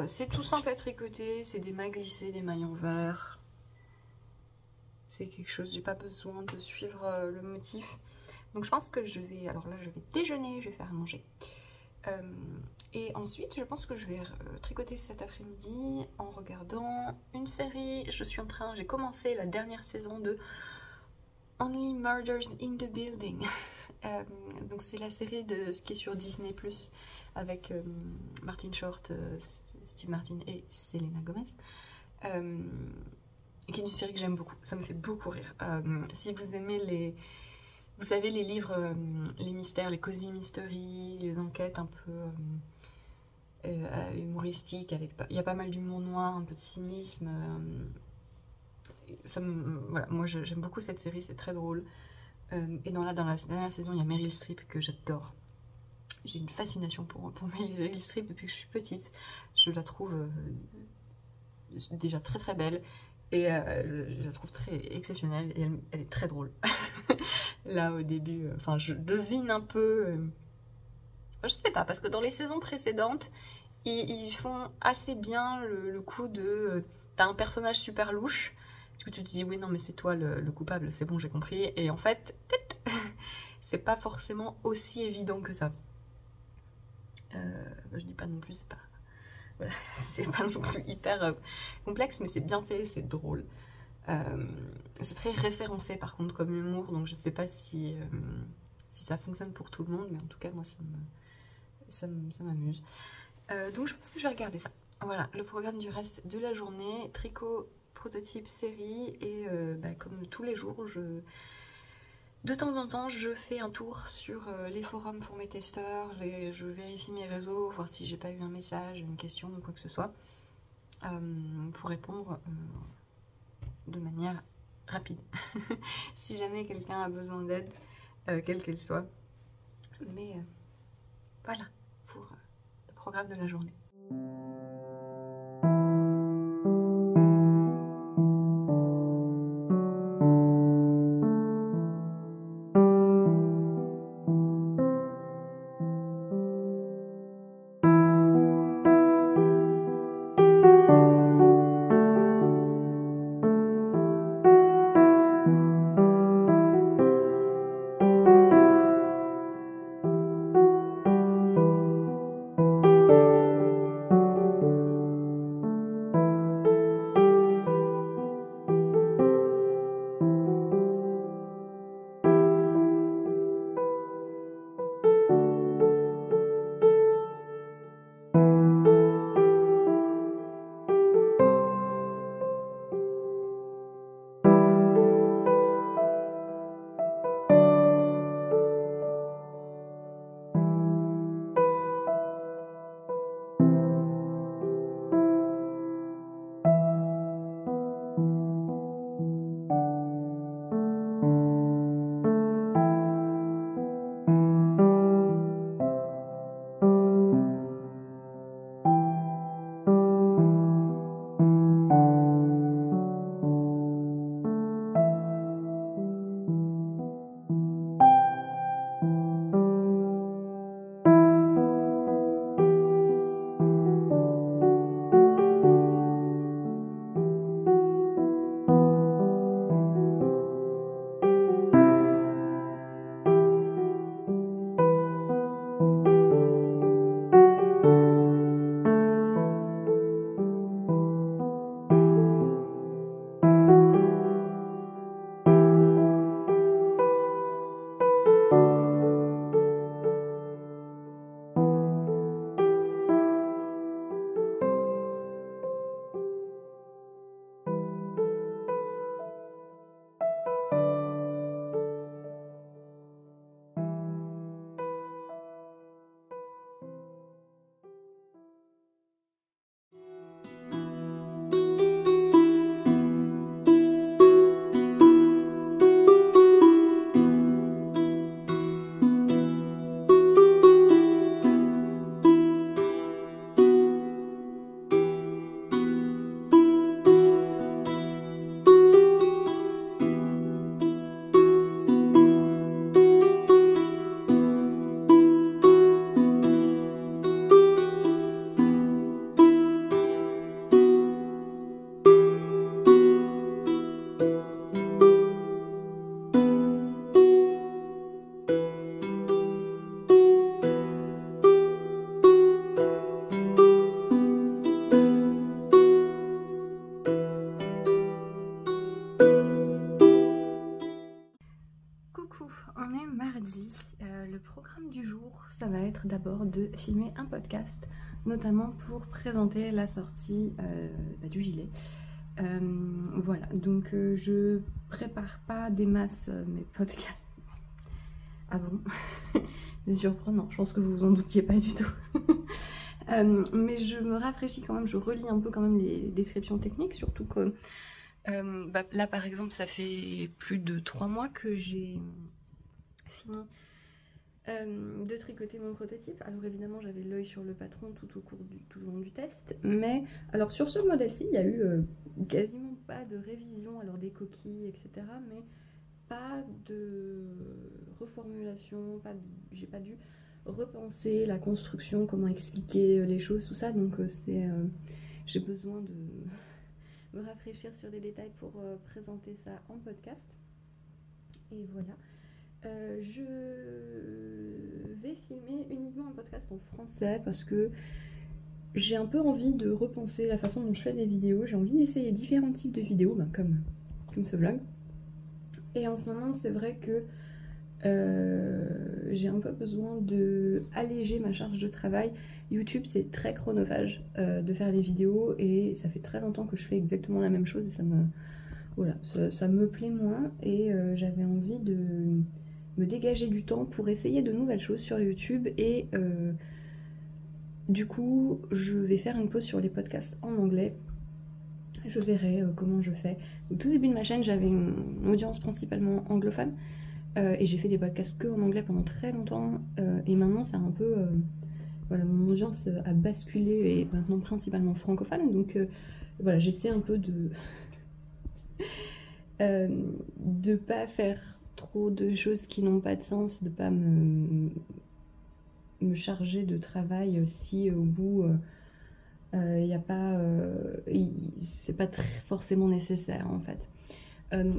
C'est tout simple à tricoter, c'est des mailles glissées, des mailles en vert. C'est quelque chose, j'ai pas besoin de suivre le motif. Donc je pense que je vais, alors là je vais déjeuner, je vais faire à manger. Et ensuite je pense que je vais tricoter cet après-midi en regardant une série. J'ai commencé la dernière saison de Only Murders in the Building. Donc c'est la série qui est sur Disney Plus avec Martin Short, Steve Martin et Selena Gomez, qui est une série que j'aime beaucoup, ça me fait beaucoup rire. Si vous aimez Vous savez, les livres, les mystères, les cozy mystery, les enquêtes un peu humoristiques, il y a pas mal d'humour noir, un peu de cynisme. Voilà, moi j'aime beaucoup cette série, c'est très drôle. Et dans la dernière saison, il y a Meryl Streep que j'adore. J'ai une fascination pour Meryl Streep depuis que je suis petite. Je la trouve déjà très très belle. Et je la trouve très exceptionnelle et elle est très drôle. Là au début, enfin je devine un peu... je sais pas, parce que dans les saisons précédentes, ils font assez bien le coup de... t'as un personnage super louche, du coup tu te dis oui non mais c'est toi le coupable, c'est bon j'ai compris. Et en fait, c'est pas forcément aussi évident que ça. Je dis pas non plus, c'est pas... Voilà, c'est pas non plus hyper complexe, mais c'est bien fait, c'est drôle. C'est très référencé par contre comme humour, donc je sais pas si ça fonctionne pour tout le monde, mais en tout cas moi ça m'amuse. Donc je pense que je vais regarder ça. Voilà, le programme du reste de la journée, tricot, prototype, série, et comme tous les jours, de temps en temps, je fais un tour sur les forums pour mes testeurs, je vérifie mes réseaux, voir si j'ai pas eu un message, une question ou quoi que ce soit, pour répondre de manière rapide, si jamais quelqu'un a besoin d'aide, quelle qu'elle soit. Mais voilà, pour le programme de la journée. Le programme du jour, ça va être d'abord de filmer un podcast, notamment pour présenter la sortie du gilet. Voilà, donc je prépare pas des masses mes podcasts. Ah bon? C'est surprenant, je pense que vous vous en doutiez pas du tout. Mais je me rafraîchis quand même, je relis un peu quand même les descriptions techniques, surtout que là par exemple ça fait plus de 3 mois que j'ai fini de tricoter mon prototype. Alors évidemment j'avais l'œil sur le patron tout au long du test, mais alors sur ce modèle-ci il y a eu quasiment pas de révision, alors des coquilles etc, mais pas de reformulation, j'ai pas dû repenser la construction, comment expliquer les choses, tout ça, donc j'ai besoin de me rafraîchir sur des détails pour présenter ça en podcast. Et voilà. Je vais filmer uniquement un podcast en français parce que j'ai un peu envie de repenser la façon dont je fais des vidéos. J'ai envie d'essayer différents types de vidéos, comme ce vlog. Et en ce moment, c'est vrai que j'ai un peu besoin de alléger ma charge de travail. YouTube, c'est très chronophage de faire des vidéos et ça fait très longtemps que je fais exactement la même chose et ça me plaît moins et j'avais envie de me dégager du temps pour essayer de nouvelles choses sur YouTube et du coup, je vais faire une pause sur les podcasts en anglais. Je verrai comment je fais. Au tout début de ma chaîne, j'avais une audience principalement anglophone et j'ai fait des podcasts que en anglais pendant très longtemps et maintenant c'est un peu voilà, mon audience a basculé et est maintenant principalement francophone, donc voilà, j'essaie un peu de pas faire trop de choses qui n'ont pas de sens, de pas me charger de travail si au bout il n'y a pas c'est pas forcément nécessaire en fait.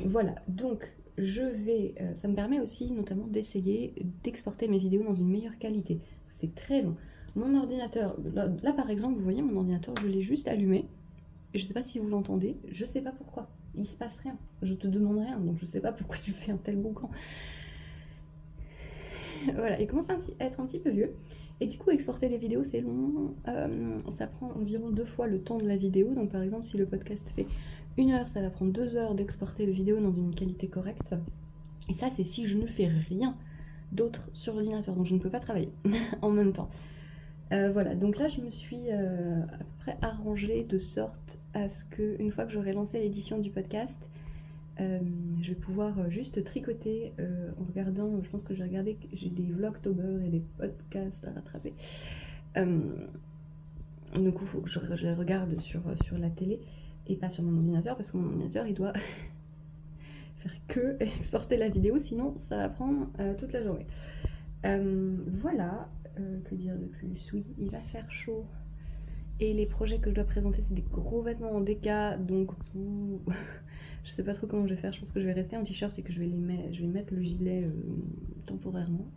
Voilà, donc ça me permet aussi notamment d'essayer d'exporter mes vidéos dans une meilleure qualité. C'est très long. Mon ordinateur, là par exemple, vous voyez mon ordinateur, je l'ai juste allumé. Je sais pas si vous l'entendez, je sais pas pourquoi. Il se passe rien, je te demande rien, donc je sais pas pourquoi tu fais un tel boucan. Voilà, il commence à être un petit peu vieux. Et du coup, exporter les vidéos, c'est long. Ça prend environ 2 fois le temps de la vidéo. Donc par exemple, si le podcast fait 1 heure, ça va prendre 2 heures d'exporter la vidéo dans une qualité correcte. Et ça, c'est si je ne fais rien d'autre sur l'ordinateur. Donc je ne peux pas travailler en même temps. Voilà, donc là, je me suis à peu près arrangée de sorte à ce que, une fois que j'aurai lancé l'édition du podcast, je vais pouvoir juste tricoter en regardant, je pense que j'ai regardé, j'ai des vlogtober et des podcasts à rattraper. Du coup, il faut que je les regarde sur la télé et pas sur mon ordinateur parce que mon ordinateur il doit faire que exporter la vidéo, sinon ça va prendre toute la journée. Voilà, que dire de plus? Oui, il va faire chaud. Et les projets que je dois présenter, c'est des gros vêtements en déca, donc je sais pas trop comment je vais faire. Je pense que je vais rester en t-shirt et que je vais mettre le gilet temporairement.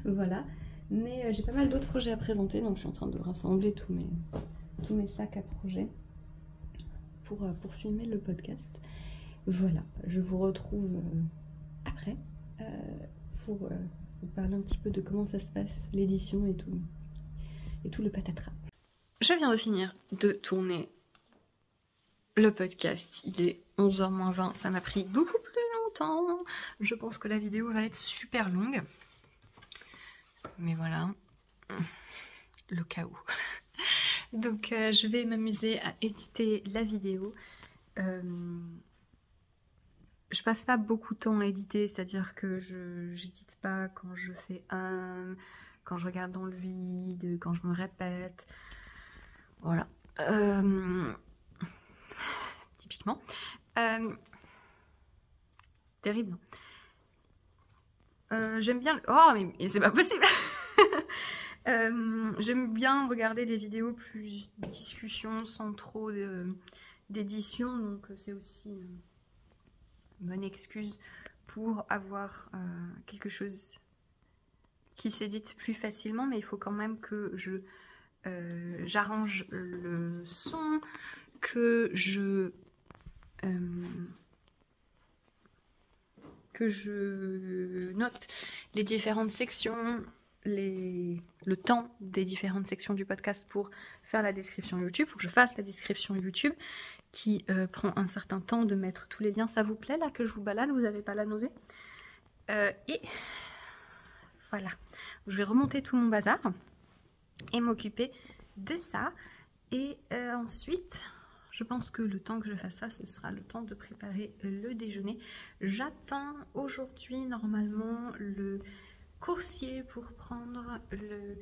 Voilà. Mais j'ai pas mal d'autres projets à présenter, donc je suis en train de rassembler tous mes sacs à projets pour filmer le podcast. Voilà, je vous retrouve après pour vous parler un petit peu de comment ça se passe, l'édition et tout le patatras. Je viens de finir de tourner le podcast, il est 11h moins 20, ça m'a pris beaucoup plus longtemps. Je pense que la vidéo va être super longue. Mais voilà, le chaos. Donc je vais m'amuser à éditer la vidéo. Je passe pas beaucoup de temps à éditer, c'est-à-dire que j'édite pas quand je fais quand je regarde dans le vide, quand je me répète. Voilà. Typiquement. Terrible. J'aime bien... Oh, mais c'est pas possible. J'aime bien regarder les vidéos plus discussion, sans trop d'édition. Donc c'est aussi une bonne excuse pour avoir quelque chose qui s'édite plus facilement. Mais il faut quand même que j'arrange le son, que je note les différentes sections, le temps des différentes sections du podcast pour faire la description YouTube. Il faut que je fasse la description YouTube qui prend un certain temps de mettre tous les liens. Ça vous plaît là que je vous balade? Vous n'avez pas la nausée? Et Voilà, je vais remonter tout mon bazar et m'occuper de ça. Et ensuite, je pense que le temps que je fasse ça, ce sera le temps de préparer le déjeuner. J'attends aujourd'hui normalement le coursier pour prendre le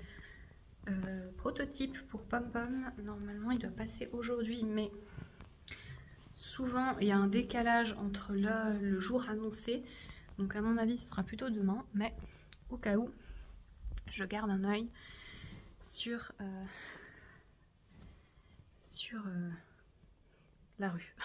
prototype pour Pom Pom. Normalement, il doit passer aujourd'hui, mais souvent il y a un décalage entre le jour annoncé. Donc à mon avis, ce sera plutôt demain, mais au cas où, je garde un œil sur la rue.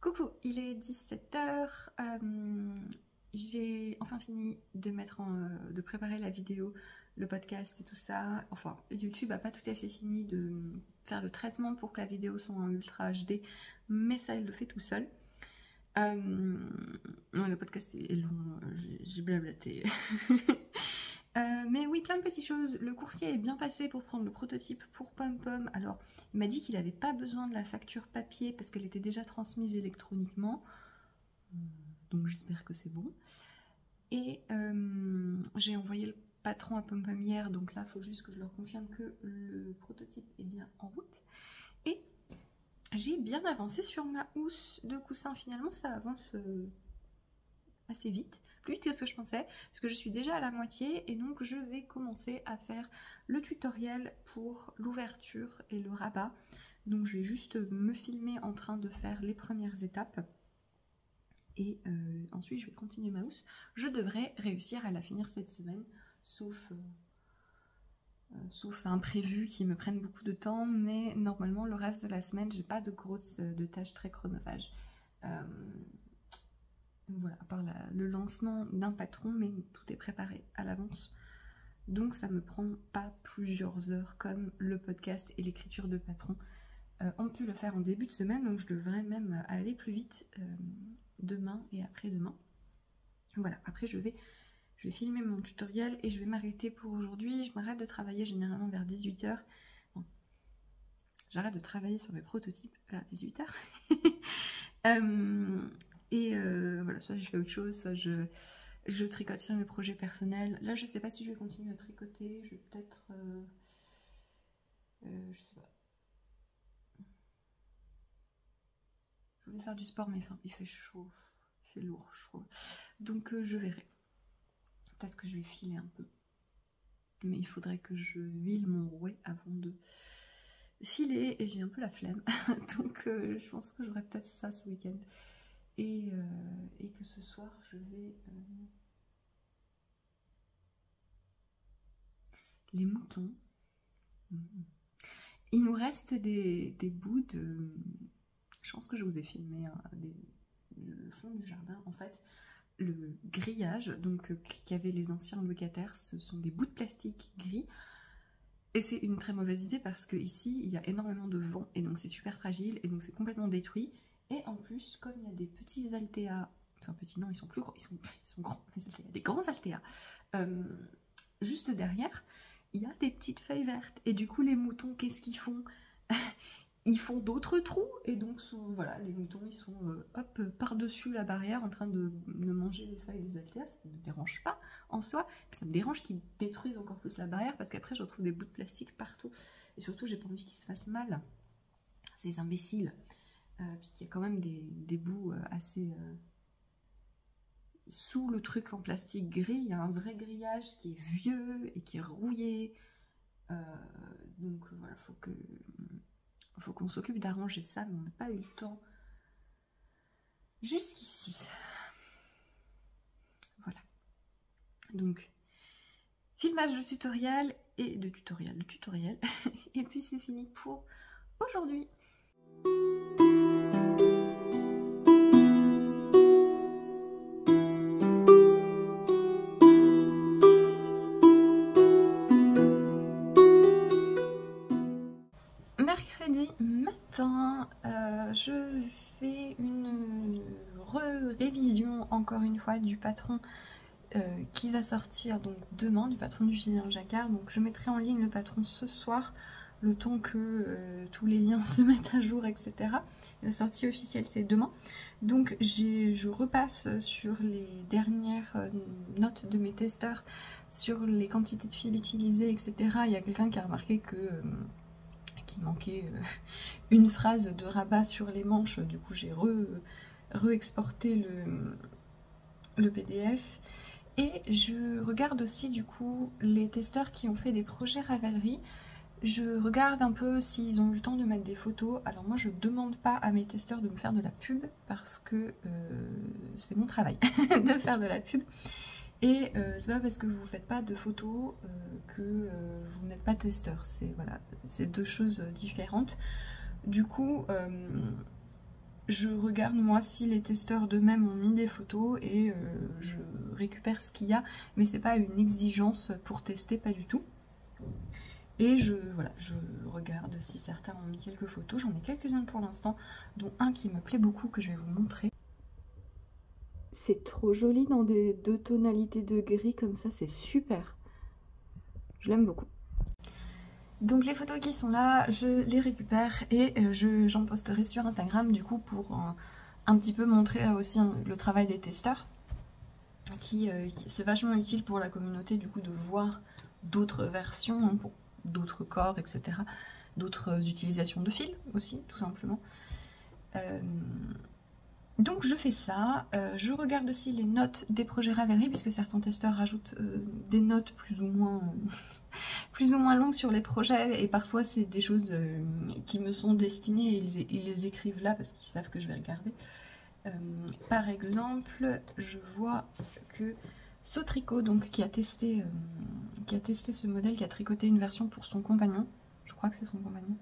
Coucou, il est 17h, j'ai enfin fini de de préparer la vidéo, le podcast et tout ça. Enfin, YouTube a pas tout à fait fini de faire le traitement pour que la vidéo soit en Ultra HD, mais ça il le fait tout seul. Non, le podcast est long, j'ai blablaté. Mais oui, plein de petites choses. Le coursier est bien passé pour prendre le prototype pour Pom Pom. Alors, il m'a dit qu'il n'avait pas besoin de la facture papier parce qu'elle était déjà transmise électroniquement. Donc j'espère que c'est bon. Et j'ai envoyé le patron à Pom Pom hier, donc là, il faut juste que je leur confirme que le prototype est bien en route. Et j'ai bien avancé sur ma housse de coussin. Finalement, ça avance assez vite. Plus vite que ce que je pensais, parce que je suis déjà à la moitié et donc je vais commencer à faire le tutoriel pour l'ouverture et le rabat. Donc je vais juste me filmer en train de faire les premières étapes et ensuite je vais continuer ma housse. Je devrais réussir à la finir cette semaine, sauf imprévus qui me prennent beaucoup de temps, mais normalement le reste de la semaine j'ai pas de tâches très chronophages. Voilà, à part le lancement d'un patron, mais tout est préparé à l'avance. Donc ça me prend pas plusieurs heures comme le podcast et l'écriture de patron. On peut le faire en début de semaine, donc je devrais même aller plus vite demain et après-demain. Voilà, après je vais filmer mon tutoriel et je vais m'arrêter pour aujourd'hui. Je m'arrête de travailler généralement vers 18h. Bon, j'arrête de travailler sur mes prototypes vers 18h. Et voilà, soit je fais autre chose, soit je tricote sur mes projets personnels. Là, je sais pas si je vais continuer à tricoter. Je vais peut-être... je sais pas. Je voulais faire du sport, mais enfin, il fait chaud. Il fait lourd, je trouve. Donc, je verrai. Peut-être que je vais filer un peu. Mais il faudrait que je huile mon rouet avant de filer. Et j'ai un peu la flemme. Donc, je pense que j'aurai peut-être ça ce week-end. Et que ce soir je vais... Les moutons. Il nous reste des bouts de... Je pense que je vous ai filmé le fond du jardin. En fait, le grillage donc qu'avaient les anciens locataires, ce sont des bouts de plastique gris. Et c'est une très mauvaise idée parce que ici il y a énormément de vent et donc c'est super fragile et donc c'est complètement détruit. Et en plus, comme il y a des petits altéas, enfin petits non, ils sont plus gros, ils sont grands, les altéas, des grands altéas, juste derrière, il y a des petites feuilles vertes. Et du coup, les moutons, qu'est-ce qu'ils font? Ils font d'autres trous. Et donc, voilà, les moutons, ils sont hop, par-dessus la barrière en train de manger les feuilles des altéas. Ça ne me dérange pas en soi. Ça me dérange qu'ils détruisent encore plus la barrière parce qu'après, je retrouve des bouts de plastique partout. Et surtout, j'ai pas envie qu'ils se fassent mal. Ces imbéciles. Puisqu'il y a quand même des bouts assez... Sous le truc en plastique gris, il y a un vrai grillage qui est vieux et qui est rouillé. Donc voilà, faut qu'on s'occupe d'arranger ça, mais on n'a pas eu le temps jusqu'ici. Voilà. Donc, filmage de tutoriel et de tutoriel, et puis c'est fini pour aujourd'hui. Mercredi matin, je fais une révision encore une fois du patron qui va sortir donc demain, du patron du Julien Jacquard. Donc je mettrai en ligne le patron ce soir, le temps que tous les liens se mettent à jour, etc. La sortie officielle c'est demain. Donc je repasse sur les dernières notes de mes testeurs, sur les quantités de fil utilisées, etc. Il y a quelqu'un qui a remarqué que qu'il manquait une phrase de rabat sur les manches, du coup j'ai re-exporté le PDF. Et je regarde aussi du coup les testeurs qui ont fait des projets Ravelry. Je regarde un peu s'ils ont eu le temps de mettre des photos. Alors moi je demande pas à mes testeurs de me faire de la pub parce que c'est mon travail de faire de la pub. Et c'est pas parce que vous faites pas de photos que vous n'êtes pas testeur. C'est voilà, c'est deux choses différentes. Du coup, je regarde moi si les testeurs d'eux-mêmes ont mis des photos et je récupère ce qu'il y a, mais c'est pas une exigence pour tester, pas du tout. Et voilà, je regarde si certains ont mis quelques photos. J'en ai quelques-unes pour l'instant, dont un qui me plaît beaucoup que je vais vous montrer. C'est trop joli dans des deux tonalités de gris comme ça, c'est super. Je l'aime beaucoup. Donc les photos qui sont là, je les récupère et j'en posterai sur Instagram du coup pour un petit peu montrer aussi le travail des testeurs. C'est vachement utile pour la communauté du coup de voir d'autres versions, hein, pour d'autres corps, etc. D'autres utilisations de fils aussi, tout simplement. Donc je fais ça, je regarde aussi les notes des projets Ravelry puisque certains testeurs rajoutent des notes plus ou moins longues sur les projets et parfois c'est des choses qui me sont destinées et ils les écrivent là parce qu'ils savent que je vais regarder. Par exemple, je vois que Sotricot, donc qui a testé ce modèle, qui a tricoté une version pour son compagnon, je crois que c'est son compagnon,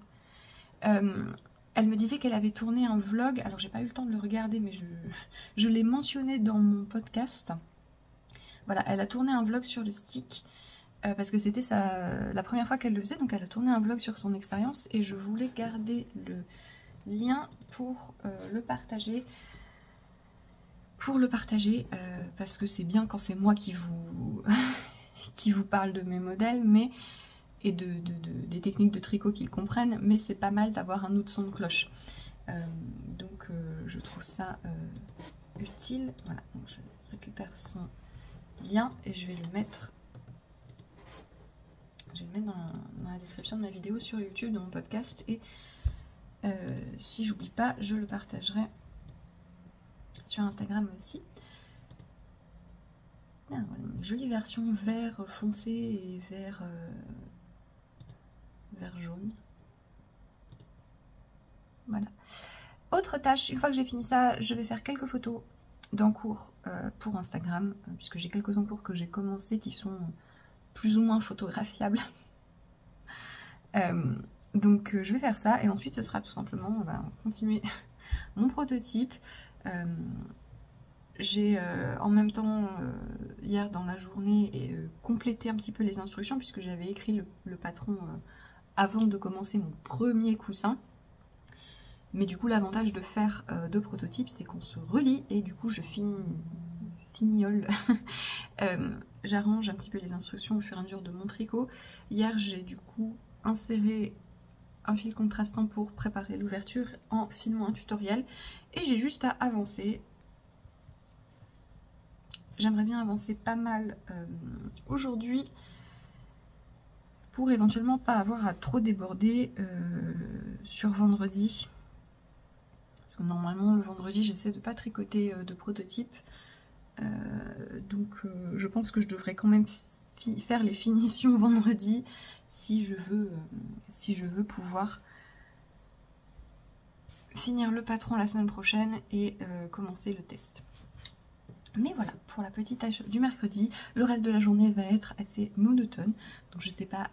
elle me disait qu'elle avait tourné un vlog, alors j'ai pas eu le temps de le regarder mais je l'ai mentionné dans mon podcast. Voilà, elle a tourné un vlog sur le stick parce que c'était la première fois qu'elle le faisait, donc elle a tourné un vlog sur son expérience et je voulais garder le lien pour le partager. Parce que c'est bien quand c'est moi qui vous, qui vous parle de mes modèles, mais et des techniques de tricot qu'ils comprennent, mais c'est pas mal d'avoir un autre son de cloche. Donc je trouve ça utile. Voilà, donc je récupère son lien et je vais le mettre dans la description de ma vidéo sur YouTube, de mon podcast, et si j'oublie pas, je le partagerai sur Instagram aussi. Ah, voilà, une jolie version vert foncé et vert jaune. Voilà. Autre tâche, une fois que j'ai fini ça, je vais faire quelques photos d'encours pour Instagram, puisque j'ai quelques encours que j'ai commencé qui sont plus ou moins photographiables. Donc je vais faire ça et ensuite ce sera tout simplement, on va continuer mon prototype. J'ai en même temps hier dans la journée complété un petit peu les instructions puisque j'avais écrit le patron avant de commencer mon premier coussin. Mais du coup l'avantage de faire deux prototypes c'est qu'on se relie et du coup je fignole. J'arrange un petit peu les instructions au fur et à mesure de mon tricot. Hier j'ai du coup inséré un fil contrastant pour préparer l'ouverture en filmant un tutoriel et j'ai juste à avancer. J'aimerais bien avancer pas mal aujourd'hui pour éventuellement pas avoir à trop déborder sur vendredi. Parce que normalement le vendredi j'essaie de pas tricoter de prototype. Donc je pense que je devrais quand même faire les finitions vendredi si je veux pouvoir finir le patron la semaine prochaine et commencer le test. Mais voilà, pour la petite tâche du mercredi, le reste de la journée va être assez monotone. Donc je sais pas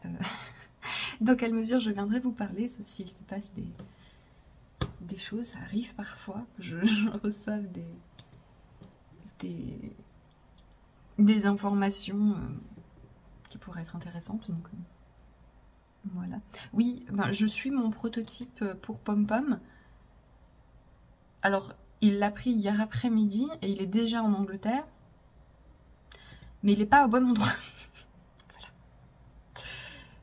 dans quelle mesure je viendrai vous parler, sauf s'il se passe des choses, ça arrive parfois que je reçoive des informations qui pourraient être intéressantes. Donc voilà. Oui, ben, je suis mon prototype pour Pom Pom. Alors, il l'a pris hier après-midi et il est déjà en Angleterre. Mais il n'est pas au bon endroit. Voilà.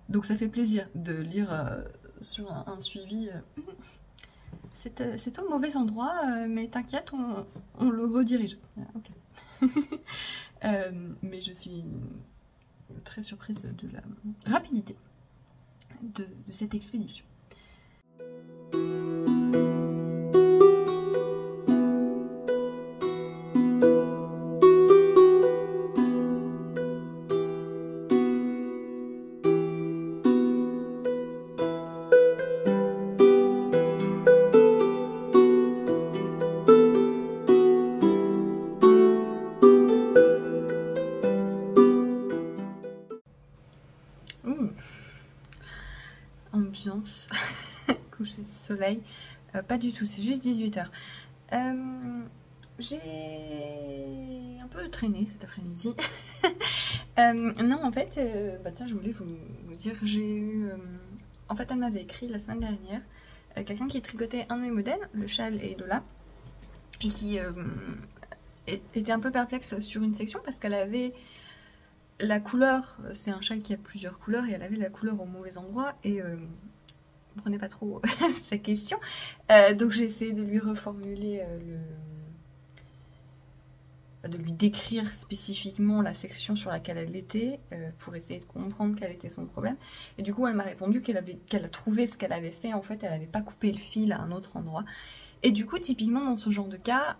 Donc ça fait plaisir de lire sur un suivi. C'est au mauvais endroit, mais t'inquiète, on le redirige. Okay. Mais je suis très surprise de la rapidité de cette expédition. Ambiance, coucher de soleil, pas du tout, c'est juste 18 h. J'ai un peu traîné cet après-midi. Non, en fait, bah tiens, je voulais vous dire, j'ai eu... en fait, elle m'avait écrit la semaine dernière, quelqu'un qui tricotait un de mes modèles, le châle et Dola, et qui était un peu perplexe sur une section parce qu'elle avait la couleur, c'est un châle qui a plusieurs couleurs, et elle avait la couleur au mauvais endroit, et ne prenez pas trop sa question. Donc j'ai essayé de lui reformuler de lui décrire spécifiquement la section sur laquelle elle était pour essayer de comprendre quel était son problème. Et du coup elle m'a répondu qu'elle a trouvé ce qu'elle avait fait. En fait elle n'avait pas coupé le fil à un autre endroit. Et du coup typiquement dans ce genre de cas,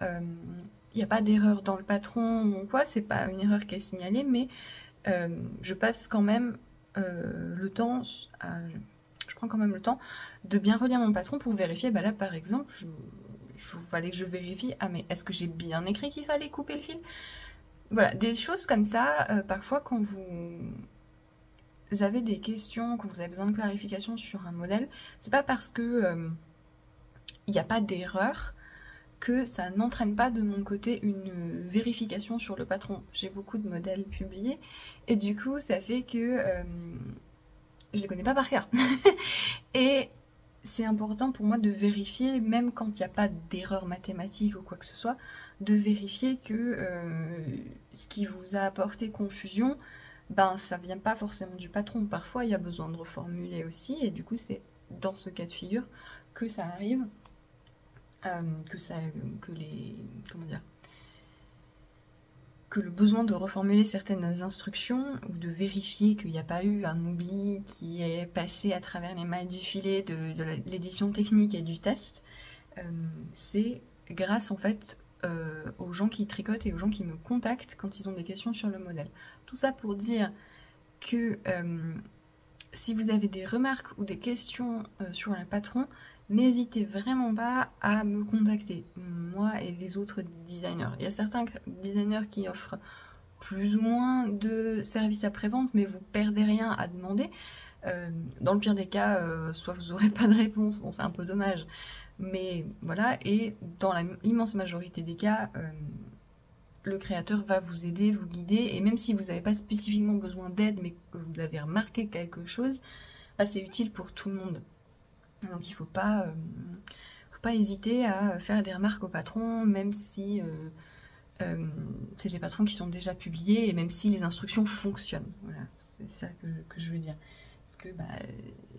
il n'y a pas d'erreur dans le patron ou quoi, c'est pas une erreur qui est signalée, mais je passe quand même le temps je prends quand même le temps de bien relire mon patron pour vérifier. Bah là par exemple il fallait que je vérifie, ah mais est-ce que j'ai bien écrit qu'il fallait couper le fil? Voilà, des choses comme ça. Parfois quand vous avez des questions, quand vous avez besoin de clarification sur un modèle, c'est pas parce que il n'y a pas d'erreur que ça n'entraîne pas de mon côté une vérification sur le patron. J'ai beaucoup de modèles publiés et du coup ça fait que je les connais pas par cœur. Et c'est important pour moi de vérifier, même quand il n'y a pas d'erreur mathématique ou quoi que ce soit, de vérifier que ce qui vous a apporté confusion, ben ça vient pas forcément du patron. Parfois il y a besoin de reformuler aussi, et du coup c'est dans ce cas de figure que ça arrive, que le besoin de reformuler certaines instructions ou de vérifier qu'il n'y a pas eu un oubli qui est passé à travers les mailles du filet de l'édition technique et du test, c'est grâce en fait aux gens qui tricotent et aux gens qui me contactent quand ils ont des questions sur le modèle. Tout ça pour dire que si vous avez des remarques ou des questions sur un patron, n'hésitez vraiment pas à me contacter, moi et les autres designers. Il y a certains designers qui offrent plus ou moins de services après-vente, mais vous perdez rien à demander. Dans le pire des cas, soit vous n'aurez pas de réponse, bon c'est un peu dommage, mais voilà, et dans l'immense majorité des cas, le créateur va vous aider, vous guider, et même si vous n'avez pas spécifiquement besoin d'aide, mais que vous avez remarqué quelque chose, bah, c'est utile pour tout le monde. Donc il faut pas hésiter à faire des remarques au patron, même si c'est des patrons qui sont déjà publiés, et même si les instructions fonctionnent. Voilà, c'est ça que je veux dire. Parce que bah,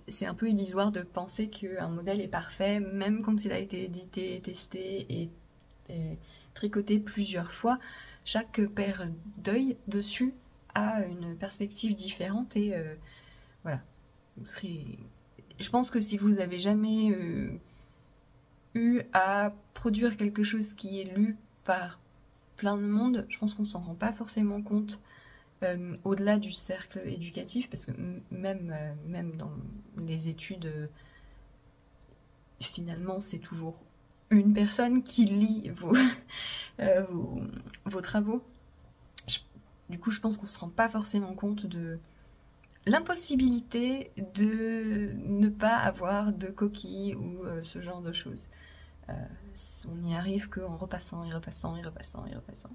c'est un peu illusoire de penser qu'un modèle est parfait, même quand il a été édité, testé et tricoté plusieurs fois. Chaque paire d'œils dessus a une perspective différente, et voilà. Vous serez... Je pense que si vous n'avez jamais eu à produire quelque chose qui est lu par plein de monde, je pense qu'on s'en rend pas forcément compte au-delà du cercle éducatif, parce que même dans les études, finalement c'est toujours une personne qui lit vos travaux. Du coup, je pense qu'on ne se rend pas forcément compte de l'impossibilité de ne pas avoir de coquilles ou ce genre de choses. On n'y arrive qu'en repassant et repassant et repassant et repassant.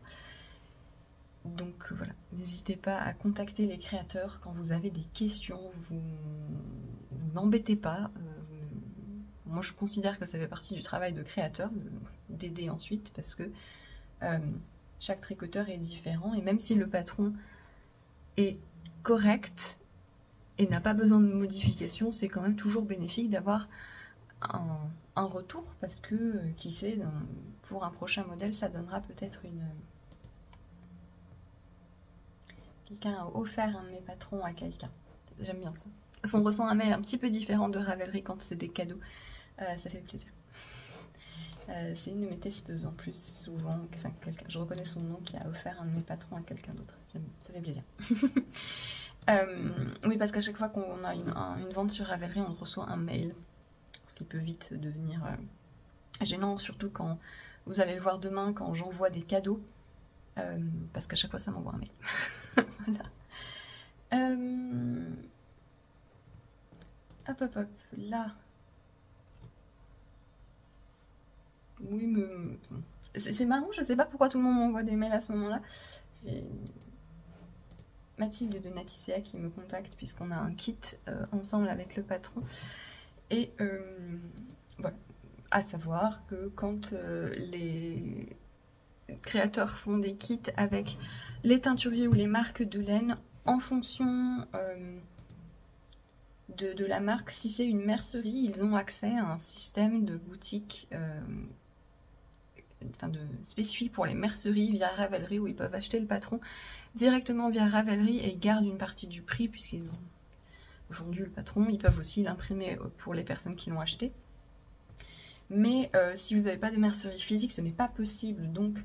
Donc voilà, n'hésitez pas à contacter les créateurs quand vous avez des questions, vous n'embêtez pas. Moi je considère que ça fait partie du travail de créateur, d'aider ensuite, parce que chaque tricoteur est différent, et même si le patron est correct et n'a pas besoin de modification, c'est quand même toujours bénéfique d'avoir un retour, parce que qui sait, pour un prochain modèle, ça donnera peut-être une... Quelqu'un a offert un de mes patrons à quelqu'un. J'aime bien ça. Parce qu'on ressent un mail un petit peu différent de Ravelry quand c'est des cadeaux. Ça fait plaisir. C'est une de mes testeuses en plus, souvent. Enfin, je reconnais son nom, qui a offert un de mes patrons à quelqu'un d'autre. Ça fait plaisir. Oui, parce qu'à chaque fois qu'on a une vente sur Ravelry, on reçoit un mail. Ce qui peut vite devenir gênant, surtout quand vous allez le voir demain, quand j'envoie des cadeaux. Parce qu'à chaque fois, ça m'envoie un mail. Voilà. Hop, hop, hop. Là. Oui, mais... C'est marrant, je sais pas pourquoi tout le monde m'envoie des mails à ce moment-là. J'ai Mathilde de Naticea qui me contacte puisqu'on a un kit ensemble avec le patron. Et voilà. À savoir que quand les créateurs font des kits avec les teinturiers ou les marques de laine, en fonction de la marque, si c'est une mercerie, ils ont accès à un système de boutique spécifique pour les merceries via Ravelry, où ils peuvent acheter le patron directement via Ravelry et ils gardent une partie du prix puisqu'ils ont vendu le patron. Ils peuvent aussi l'imprimer pour les personnes qui l'ont acheté. Mais si vous n'avez pas de mercerie physique, ce n'est pas possible. Donc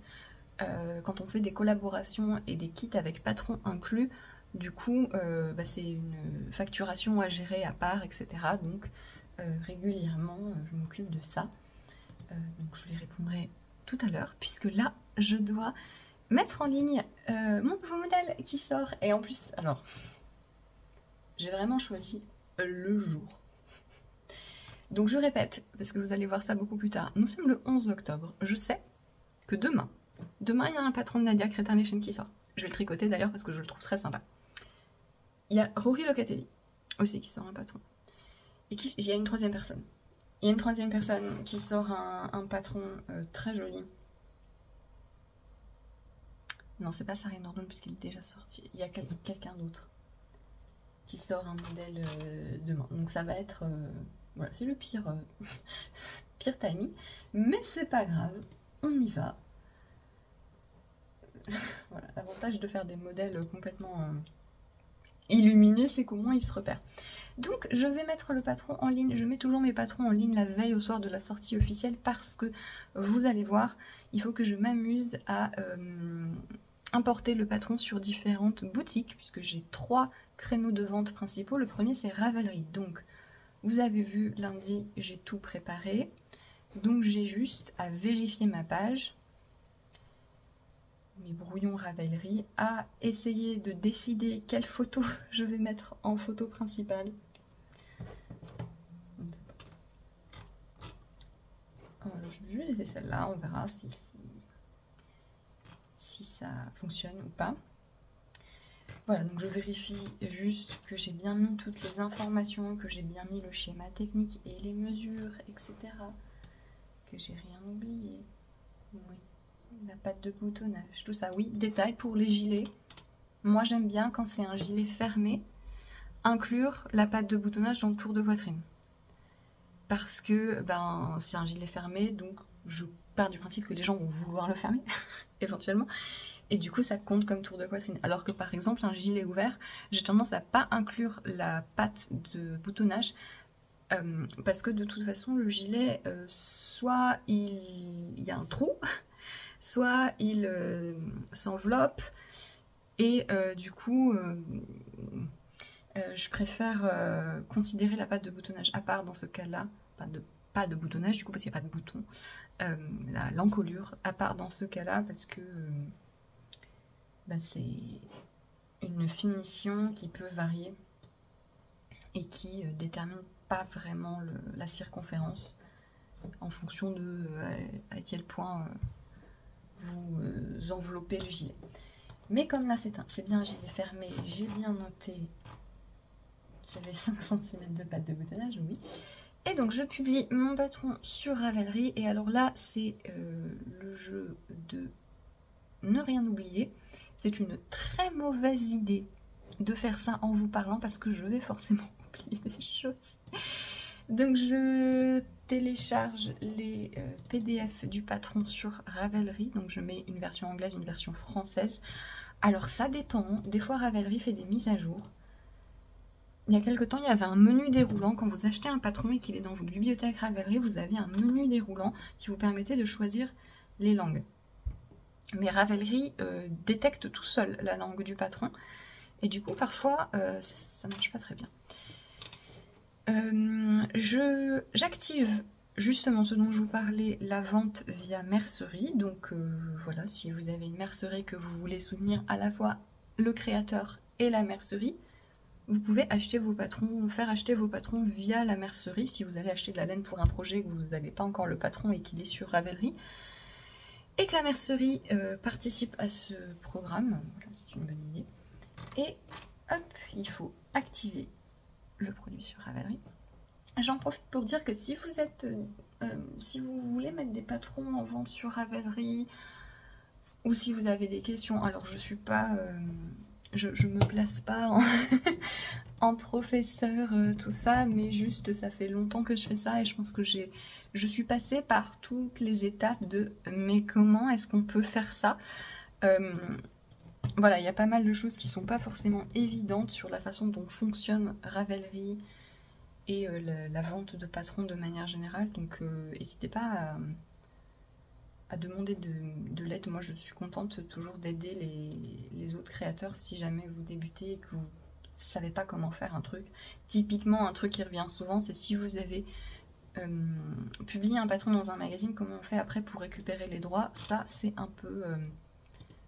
quand on fait des collaborations et des kits avec patron inclus, du coup c'est une facturation à gérer à part, etc. Donc régulièrement je m'occupe de ça. Donc je lui répondrai tout à l'heure, puisque là je dois mettre en ligne mon nouveau modèle qui sort. Et en plus, alors j'ai vraiment choisi le jour. Donc je répète, parce que vous allez voir ça beaucoup plus tard, nous sommes le 11 octobre. Je sais que demain il y a un patron de Nadia Crétin-Nation qui sort. Je vais le tricoter d'ailleurs parce que je le trouve très sympa. Il y a Rory Locatelli aussi qui sort un patron. Et il y a une troisième personne. Il y a une troisième personne qui sort un patron très joli. Non, c'est pas Sarah Nordon puisqu'il est déjà sorti. Il y a quelqu'un d'autre qui sort un modèle demain. Donc ça va être... voilà, c'est le pire, pire timing. Mais c'est pas grave, on y va. Voilà, l'avantage de faire des modèles complètement illuminés, c'est qu'au moins ils se repèrent. Donc je vais mettre le patron en ligne. Je mets toujours mes patrons en ligne la veille au soir de la sortie officielle parce que vous allez voir, il faut que je m'amuse à importer le patron sur différentes boutiques puisque j'ai 3 créneaux de vente principaux. Le premier c'est Ravelry. Donc vous avez vu, lundi j'ai tout préparé. Donc j'ai juste à vérifier ma page, mes brouillons Ravelry, à essayer de décider quelle photo je vais mettre en photo principale. Je vais laisser celle-là, on verra si ça fonctionne ou pas. Voilà, donc je vérifie juste que j'ai bien mis toutes les informations, que j'ai bien mis le schéma technique et les mesures, etc. Que j'ai rien oublié. Oui. La patte de boutonnage, tout ça, oui. Détail pour les gilets. Moi, j'aime bien quand c'est un gilet fermé, inclure la patte de boutonnage dans le tour de poitrine. Parce que, c'est un gilet fermé, donc je pars du principe que les gens vont vouloir le fermer, éventuellement. Et du coup, ça compte comme tour de poitrine. Alors que, par exemple, un gilet ouvert, j'ai tendance à pas inclure la patte de boutonnage, parce que de toute façon, le gilet, soit il y a un trou, soit il s'enveloppe, et du coup je préfère considérer la patte de boutonnage à part dans ce cas-là, pas de pas de boutonnage du coup parce qu'il n'y a pas de bouton, l'encolure, à part dans ce cas-là parce que c'est une finition qui peut varier et qui détermine pas vraiment la circonférence en fonction de à quel point vous enveloppez le gilet. Mais comme là c'est bien un gilet fermé, j'ai bien noté qu'il y avait 5 cm de patte de boutonnage, oui. Et donc je publie mon patron sur Ravelry, et alors là c'est le jeu de ne rien oublier. C'est une très mauvaise idée de faire ça en vous parlant parce que je vais forcément oublier des choses. Donc je télécharge les PDF du patron sur Ravelry, donc je mets une version anglaise, une version française. Alors ça dépend, des fois Ravelry fait des mises à jour. Il y a quelque temps, il y avait un menu déroulant. Quand vous achetez un patron et qu'il est dans votre bibliothèque Ravelry, vous avez un menu déroulant qui vous permettait de choisir les langues. Mais Ravelry détecte tout seul la langue du patron. Et du coup, parfois, ça marche pas très bien. J'active justement ce dont je vous parlais, la vente via mercerie. Donc voilà, si vous avez une mercerie que vous voulez soutenir à la fois le créateur et la mercerie, vous pouvez acheter vos patrons, faire acheter vos patrons via la mercerie. Si vous allez acheter de la laine pour un projet que vous n'avez pas encore le patron et qu'il est sur Ravelry, et que la mercerie participe à ce programme, c'est une bonne idée. Et hop, il faut activer le produit sur Ravelry. J'en profite pour dire que si vous êtes, si vous voulez mettre des patrons en vente sur Ravelry, ou si vous avez des questions, alors je suis pas, je me place pas en, en professeur, tout ça, mais juste ça fait longtemps que je fais ça et je pense que je suis passée par toutes les étapes de mais comment est-ce qu'on peut faire ça. Voilà, il y a pas mal de choses qui sont pas forcément évidentes sur la façon dont fonctionne Ravelry et la vente de patrons de manière générale, donc n'hésitez pas à demander de l'aide. Moi je suis contente toujours d'aider les autres créateurs si jamais vous débutez et que vous savez pas comment faire un truc. Typiquement un truc qui revient souvent, c'est si vous avez publié un patron dans un magazine, comment on fait après pour récupérer les droits. Ça c'est un peu...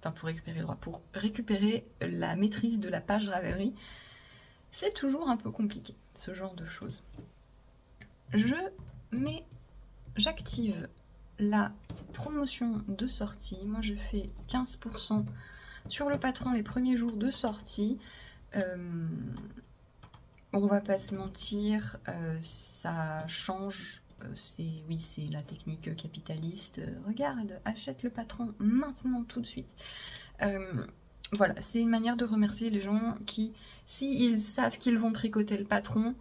Enfin pour récupérer les droits, pour récupérer la maîtrise de la page Ravelry, c'est toujours un peu compliqué, ce genre de choses. J'active la promotion de sortie. Moi je fais 15% sur le patron les premiers jours de sortie. On va pas se mentir, ça change, oui, c'est la technique capitaliste. Regarde, achète le patron maintenant tout de suite. Voilà, c'est une manière de remercier les gens qui, s'ils savent qu'ils vont tricoter le patron,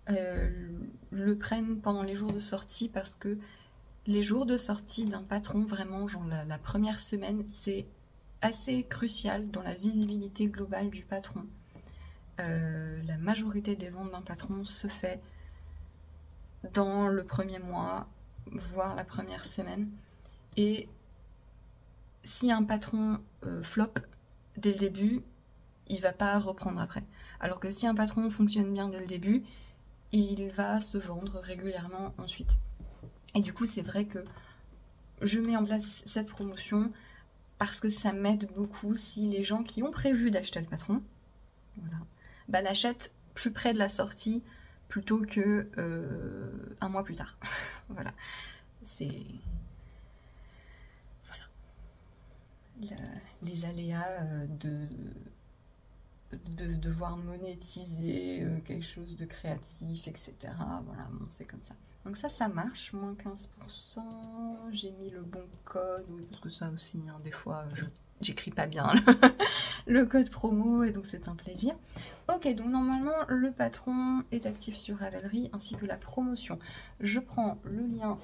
le prennent pendant les jours de sortie, parce que les jours de sortie d'un patron, vraiment, genre la première semaine, c'est assez crucial dans la visibilité globale du patron. La majorité des ventes d'un patron se fait dans le premier mois, voire la première semaine. Et si un patron flop dès le début, il va pas reprendre après. Alors que si un patron fonctionne bien dès le début, il va se vendre régulièrement ensuite. Et du coup, c'est vrai que je mets en place cette promotion parce que ça m'aide beaucoup si les gens qui ont prévu d'acheter le patron, voilà, bah, l'achètent plus près de la sortie plutôt que un mois plus tard. Voilà, c'est... Voilà. Les aléas de devoir monétiser quelque chose de créatif, etc. Voilà, bon, c'est comme ça. Donc ça marche, moins 15%, j'ai mis le bon code, oui, parce que ça aussi, hein, des fois, j'écris pas bien le code promo, et donc c'est un plaisir. Ok, donc normalement, le patron est actif sur Ravelry, ainsi que la promotion. Je prends le lien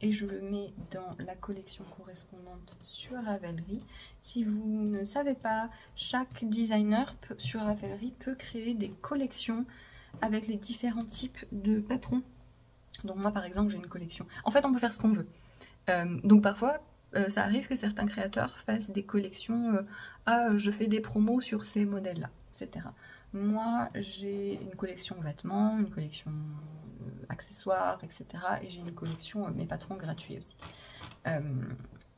et je le mets dans la collection correspondante sur Ravelry. Si vous ne savez pas, chaque designer sur Ravelry peut créer des collections avec les différents types de patrons. Donc moi par exemple j'ai une collection. En fait on peut faire ce qu'on veut. Donc parfois ça arrive que certains créateurs fassent des collections je fais des promos sur ces modèles là, etc. Moi, j'ai une collection vêtements, une collection accessoires, etc. Et j'ai une collection mes patrons gratuits aussi.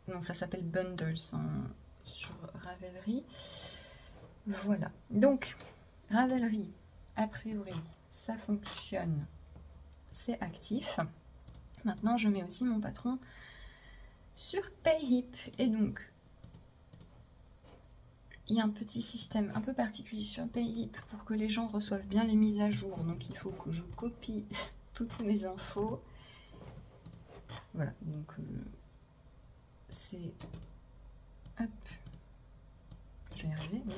Donc ça s'appelle Bundles sur Ravelry. Voilà. Donc, Ravelry, a priori, ça fonctionne. C'est actif. Maintenant, je mets aussi mon patron sur Payhip. Et donc, il y a un petit système un peu particulier sur Payhip pour que les gens reçoivent bien les mises à jour. Donc, il faut que je copie toutes mes infos. Voilà. Donc, c'est... Hop. Je vais y arriver. Oui.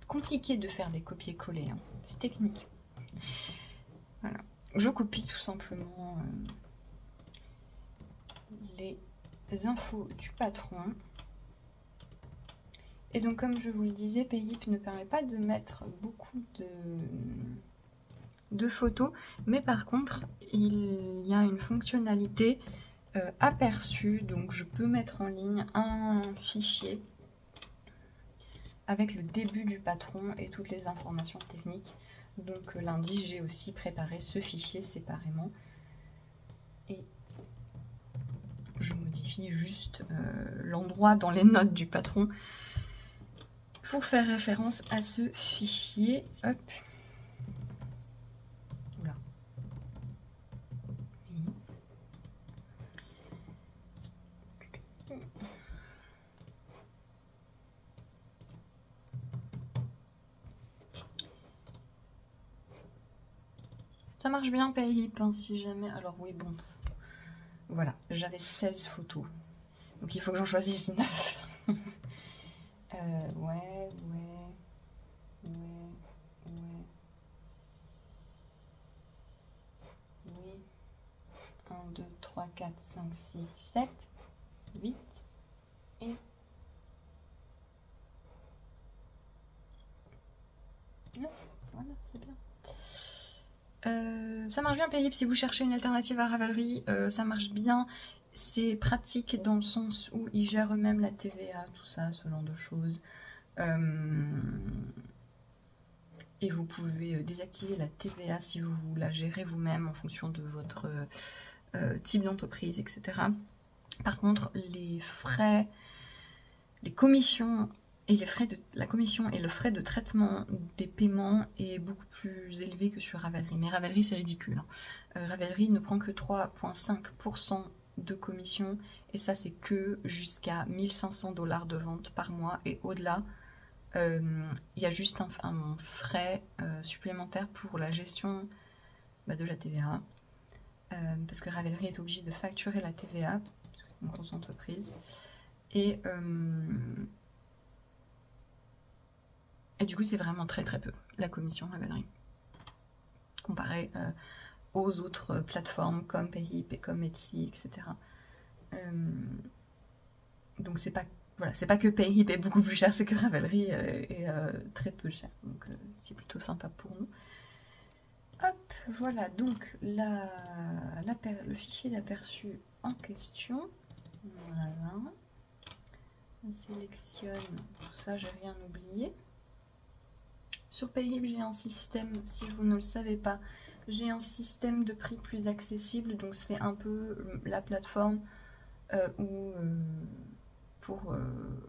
Compliqué de faire des copier-coller. Hein. C'est technique. Voilà. Je copie tout simplement les infos du patron. Et donc, comme je vous le disais, Payhip ne permet pas de mettre beaucoup de photos, mais par contre, il y a une fonctionnalité aperçue. Donc, je peux mettre en ligne un fichier avec le début du patron et toutes les informations techniques. Donc lundi, j'ai aussi préparé ce fichier séparément. Et je modifie juste l'endroit dans les notes du patron pour faire référence à ce fichier. Hop. Oula. Oui. Ça marche bien Payhip, hein, si jamais. Alors oui, bon. Voilà, j'avais 16 photos. Donc il faut que j'en choisisse 9. Ouais. 1, 2, 3, 4, 5, 6, 7, 8 et 9. Voilà, c'est bien. Ça marche bien Payhip si vous cherchez une alternative à Ravelry, ça marche bien. C'est pratique dans le sens où ils gèrent eux-mêmes la TVA, tout ça, ce genre de choses. Et vous pouvez désactiver la TVA si vous la gérez vous-même en fonction de votre type d'entreprise, etc. Par contre, les frais, les commissions et les frais de la commission et le frais de traitement des paiements est beaucoup plus élevé que sur Ravelry. Mais Ravelry, c'est ridicule. Ravelry ne prend que 3,5% de commission et ça, c'est que jusqu'à 1500 $ de vente par mois. Et au-delà, il y a juste un frais supplémentaire pour la gestion de la TVA. Parce que Ravelry est obligé de facturer la TVA, parce que c'est une grosse entreprise. Et du coup, c'est vraiment très peu la commission Ravelry, comparé aux autres plateformes comme Payhip et comme Etsy, etc. Donc c'est pas, voilà, c'est pas que Payhip est beaucoup plus cher, c'est que Ravelry est très peu cher. Donc c'est plutôt sympa pour nous. Hop, voilà, donc le fichier d'aperçu en question. Voilà. On sélectionne tout ça, j'ai rien oublié. Sur Payhip, j'ai un système, si vous ne le savez pas, j'ai un système de prix plus accessible. Donc c'est un peu la plateforme pour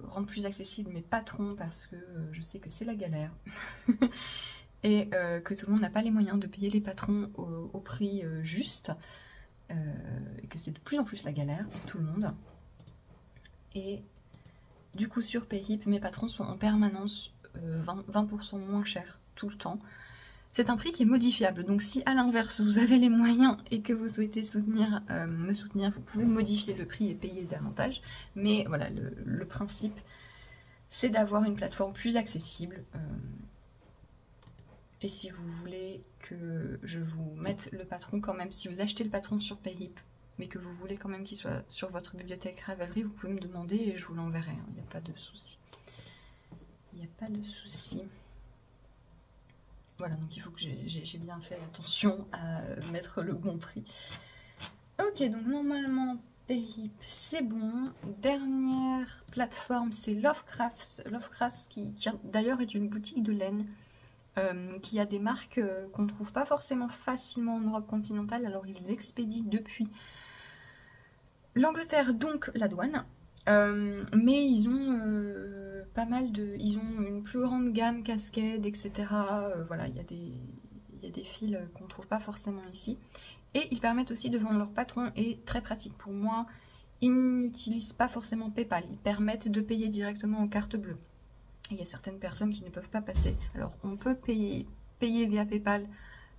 rendre plus accessible mes patrons, parce que je sais que c'est la galère. Et que tout le monde n'a pas les moyens de payer les patrons au prix juste. Et que c'est de plus en plus la galère pour tout le monde. Et du coup, sur Payhip, mes patrons sont en permanence 20% moins chers tout le temps. C'est un prix qui est modifiable. Donc si à l'inverse, vous avez les moyens et que vous souhaitez me soutenir, vous pouvez modifier le prix et payer davantage. Mais voilà, le principe, c'est d'avoir une plateforme plus accessible. Et si vous voulez que je vous mette le patron quand même, si vous achetez le patron sur Payhip, mais que vous voulez quand même qu'il soit sur votre bibliothèque Ravelry, vous pouvez me demander et je vous l'enverrai. Il n'y a pas de souci. Il n'y a pas de souci. Voilà, donc il faut que j'ai bien fait attention à mettre le bon prix. Ok, donc normalement Payhip c'est bon. Dernière plateforme, c'est Lovecraft. Lovecraft qui d'ailleurs est une boutique de laine qu'il y a des marques qu'on ne trouve pas forcément facilement en Europe continentale. Alors ils expédient depuis l'Angleterre, donc la douane. Mais ils ont pas mal de... Ils ont une plus grande gamme cascade, etc. Voilà, il y a des fils qu'on ne trouve pas forcément ici. Et ils permettent aussi de vendre leur patron, et très pratique pour moi, ils n'utilisent pas forcément PayPal. Ils permettent de payer directement en carte bleue. Il y a certaines personnes qui ne peuvent pas passer. Alors on peut payer via PayPal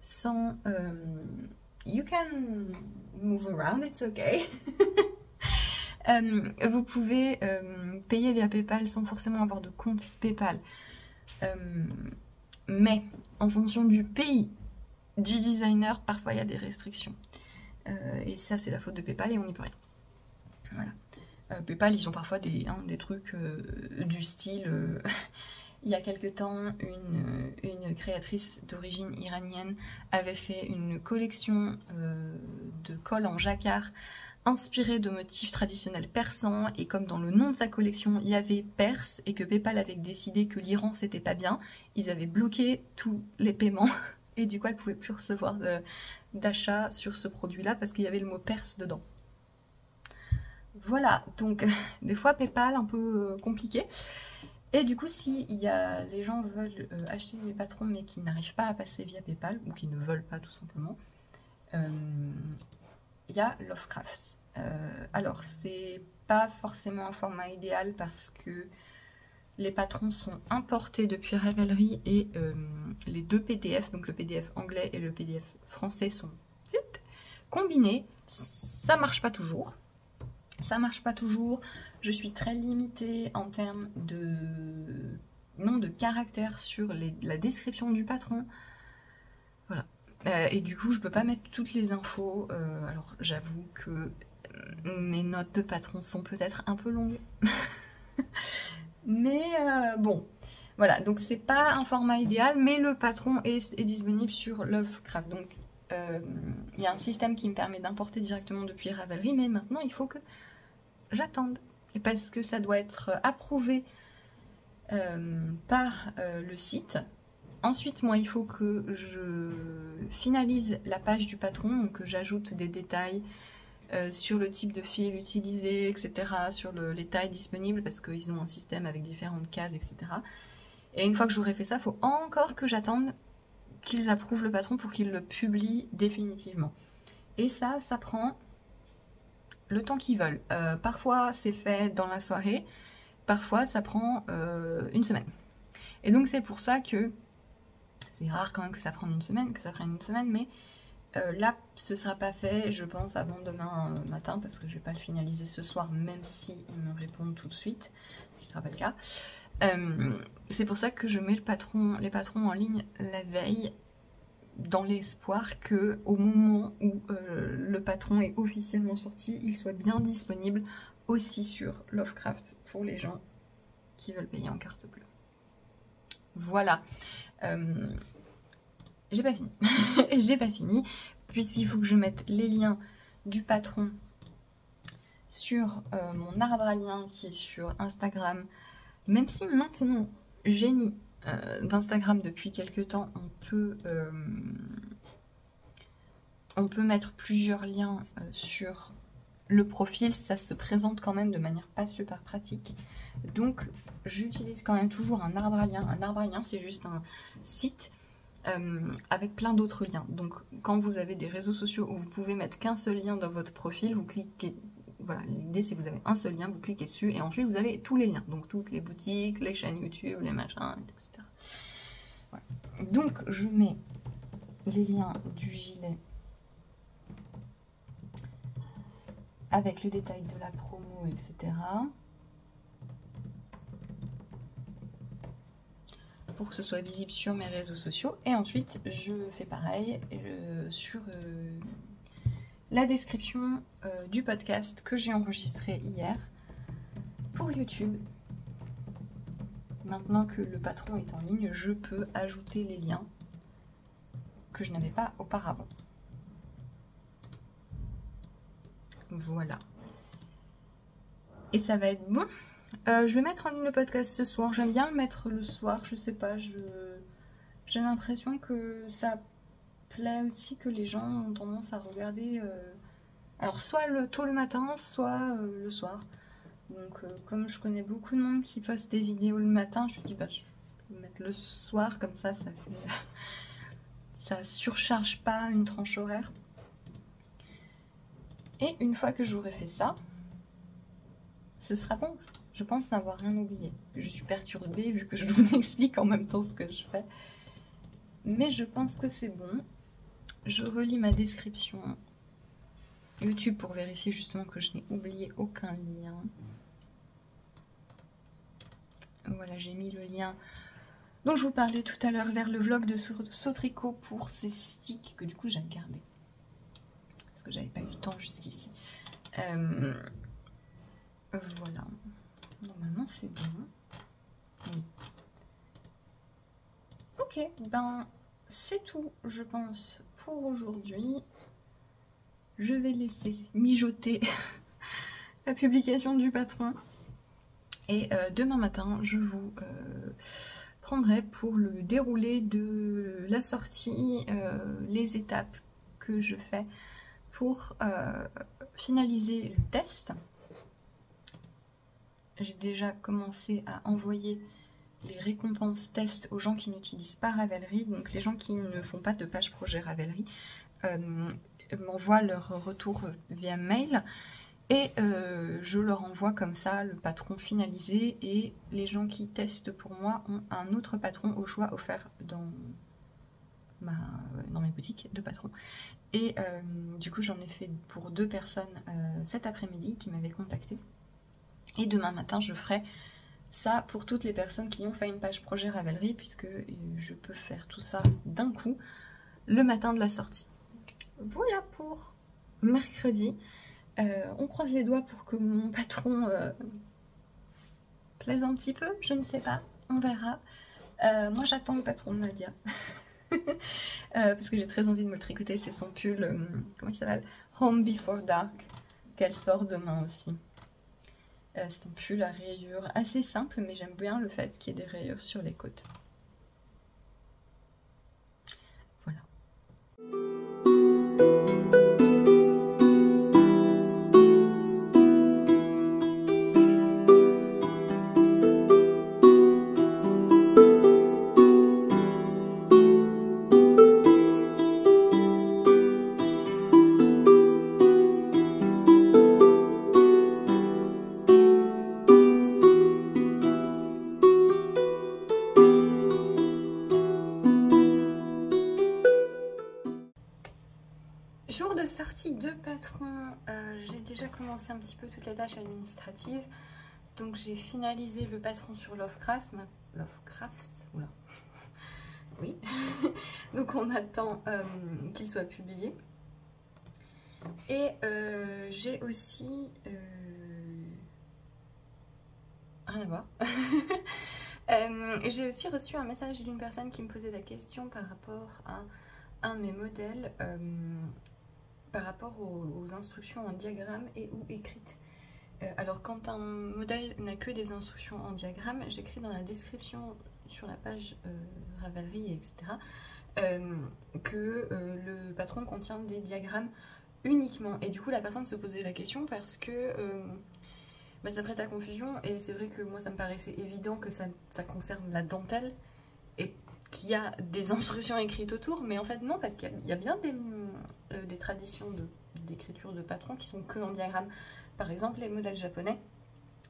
sans... you can move around, it's okay. Vous pouvez payer via PayPal sans forcément avoir de compte PayPal. Mais en fonction du pays, du designer, parfois il y a des restrictions. Et ça c'est la faute de PayPal et on n'y peut rien. Voilà. PayPal, ils ont parfois des trucs du style... il y a quelque temps, une créatrice d'origine iranienne avait fait une collection de colle en jacquard inspirée de motifs traditionnels persans, et comme dans le nom de sa collection il y avait Perse et que PayPal avait décidé que l'Iran c'était pas bien, ils avaient bloqué tous les paiements et du coup elle pouvait plus recevoir d'achat sur ce produit là parce qu'il y avait le mot Perse dedans. Voilà, donc des fois PayPal un peu compliqué. Et du coup, si les gens veulent acheter des patrons mais qui n'arrivent pas à passer via PayPal, ou qui ne veulent pas tout simplement, il y a Lovecraft. Alors, c'est pas forcément un format idéal parce que les patrons sont importés depuis Ravelry et les deux PDF, donc le PDF anglais et le PDF français, sont combinés. Ça marche pas toujours. Ça marche pas toujours, je suis très limitée en termes de nombre de caractères sur la description du patron. Voilà. Et du coup, je peux pas mettre toutes les infos. Alors, j'avoue que mes notes de patron sont peut-être un peu longues. Mais bon, voilà. Donc, c'est pas un format idéal, mais le patron est disponible sur Lovecraft. Donc, il y a un système qui me permet d'importer directement depuis Ravelry, mais maintenant, il faut que j'attende, parce que ça doit être approuvé par le site. Ensuite, moi, il faut que je finalise la page du patron, donc que j'ajoute des détails sur le type de fil utilisé, etc., sur les tailles disponibles, parce qu'ils ont un système avec différentes cases, etc. Et une fois que j'aurai fait ça, il faut encore que j'attende qu'ils approuvent le patron pour qu'ils le publient définitivement. Et ça prend le temps qu'ils veulent. Parfois c'est fait dans la soirée, parfois ça prend une semaine. Et donc c'est pour ça que c'est rare quand même que ça prenne une semaine, mais là ce sera pas fait, je pense, avant demain matin, parce que je vais pas le finaliser ce soir, même si ils me répondent tout de suite, ce qui sera pas le cas. C'est pour ça que je mets les patrons en ligne la veille, dans l'espoir que au moment où le patron est officiellement sorti, il soit bien disponible aussi sur Lovecraft pour les gens qui veulent payer en carte bleue. Voilà. J'ai pas fini. J'ai pas fini, puisqu'il faut que je mette les liens du patron sur mon arbre à liens qui est sur Instagram. Même si maintenant, génie d'Instagram depuis quelques temps, on peut mettre plusieurs liens sur le profil, ça se présente quand même de manière pas super pratique. Donc j'utilise quand même toujours un arbre à liens. Un arbre à liens, c'est juste un site avec plein d'autres liens. Donc quand vous avez des réseaux sociaux où vous pouvez mettre qu'un seul lien dans votre profil, vous cliquez. Voilà, l'idée c'est que vous avez un seul lien, vous cliquez dessus et ensuite vous avez tous les liens. Donc toutes les boutiques, les chaînes YouTube, les machins, etc. Voilà. Donc je mets les liens du gilet avec le détail de la promo, etc. Pour que ce soit visible sur mes réseaux sociaux. Et ensuite je fais pareil sur la description du podcast que j'ai enregistré hier pour YouTube. Maintenant que le patron est en ligne, je peux ajouter les liens que je n'avais pas auparavant. Voilà. Et ça va être bon. Je vais mettre en ligne le podcast ce soir. J'aime bien le mettre le soir, je sais pas, j'ai l'impression que ça plaît aussi, que les gens ont tendance à regarder alors soit tôt le matin, soit le soir. Donc comme je connais beaucoup de monde qui poste des vidéos le matin, je me dis bah je vais mettre le soir, comme ça fait ça surcharge pas une tranche horaire. Et une fois que j'aurai fait ça, ce sera bon. Je pense n'avoir rien oublié. Je suis perturbée vu que je vous explique en même temps ce que je fais. Mais je pense que c'est bon. Je relis ma description YouTube pour vérifier justement que je n'ai oublié aucun lien. Voilà, j'ai mis le lien dont je vous parlais tout à l'heure vers le vlog de Sautricot pour ces sticks que du coup j'ai gardé. Parce que j'avais pas eu le temps jusqu'ici. Voilà. Normalement c'est bon. Oui. Ok, ben c'est tout je pense pour aujourd'hui. Je vais laisser mijoter la publication du patron. Et demain matin, je vous prendrai pour le déroulé de la sortie, les étapes que je fais pour finaliser le test. J'ai déjà commencé à envoyer les récompenses test aux gens qui n'utilisent pas Ravelry. Donc les gens qui ne font pas de page projet Ravelry m'envoient leur retour via mail. Et je leur envoie comme ça le patron finalisé, et les gens qui testent pour moi ont un autre patron au choix offert dans mes boutiques de patrons. Et du coup j'en ai fait pour 2 personnes cet après-midi qui m'avaient contacté. Et demain matin je ferai ça pour toutes les personnes qui ont fait une page projet Ravelry, puisque je peux faire tout ça d'un coup le matin de la sortie. Voilà pour mercredi. On croise les doigts pour que mon patron plaise un petit peu, je ne sais pas, on verra. Moi j'attends le patron de Nadia, parce que j'ai très envie de me le tricoter, c'est son pull, comment il s'appelle, Home Before Dark, qu'elle sort demain aussi. C'est un pull à rayures assez simple, mais j'aime bien le fait qu'il y ait des rayures sur les côtes. Voilà. Jour de sortie de patron, j'ai déjà commencé un petit peu toutes les tâches administratives. Donc j'ai finalisé le patron sur Lovecraft, oula. Oui. Donc on attend qu'il soit publié. Et j'ai aussi... rien à voir. J'ai aussi reçu un message d'une personne qui me posait la question par rapport à un de mes modèles, par rapport aux instructions en diagramme et ou écrites. Alors quand un modèle n'a que des instructions en diagramme, j'écris dans la description sur la page Ravelry, etc. Que le patron contient des diagrammes uniquement. Et du coup la personne se posait la question parce que ça prête à confusion, et c'est vrai que moi ça me paraissait évident que ça concerne la dentelle et qu'il y a des instructions écrites autour, mais en fait non, parce qu'il y a bien des traditions d'écriture de patron qui sont que en diagramme. Par exemple les modèles japonais,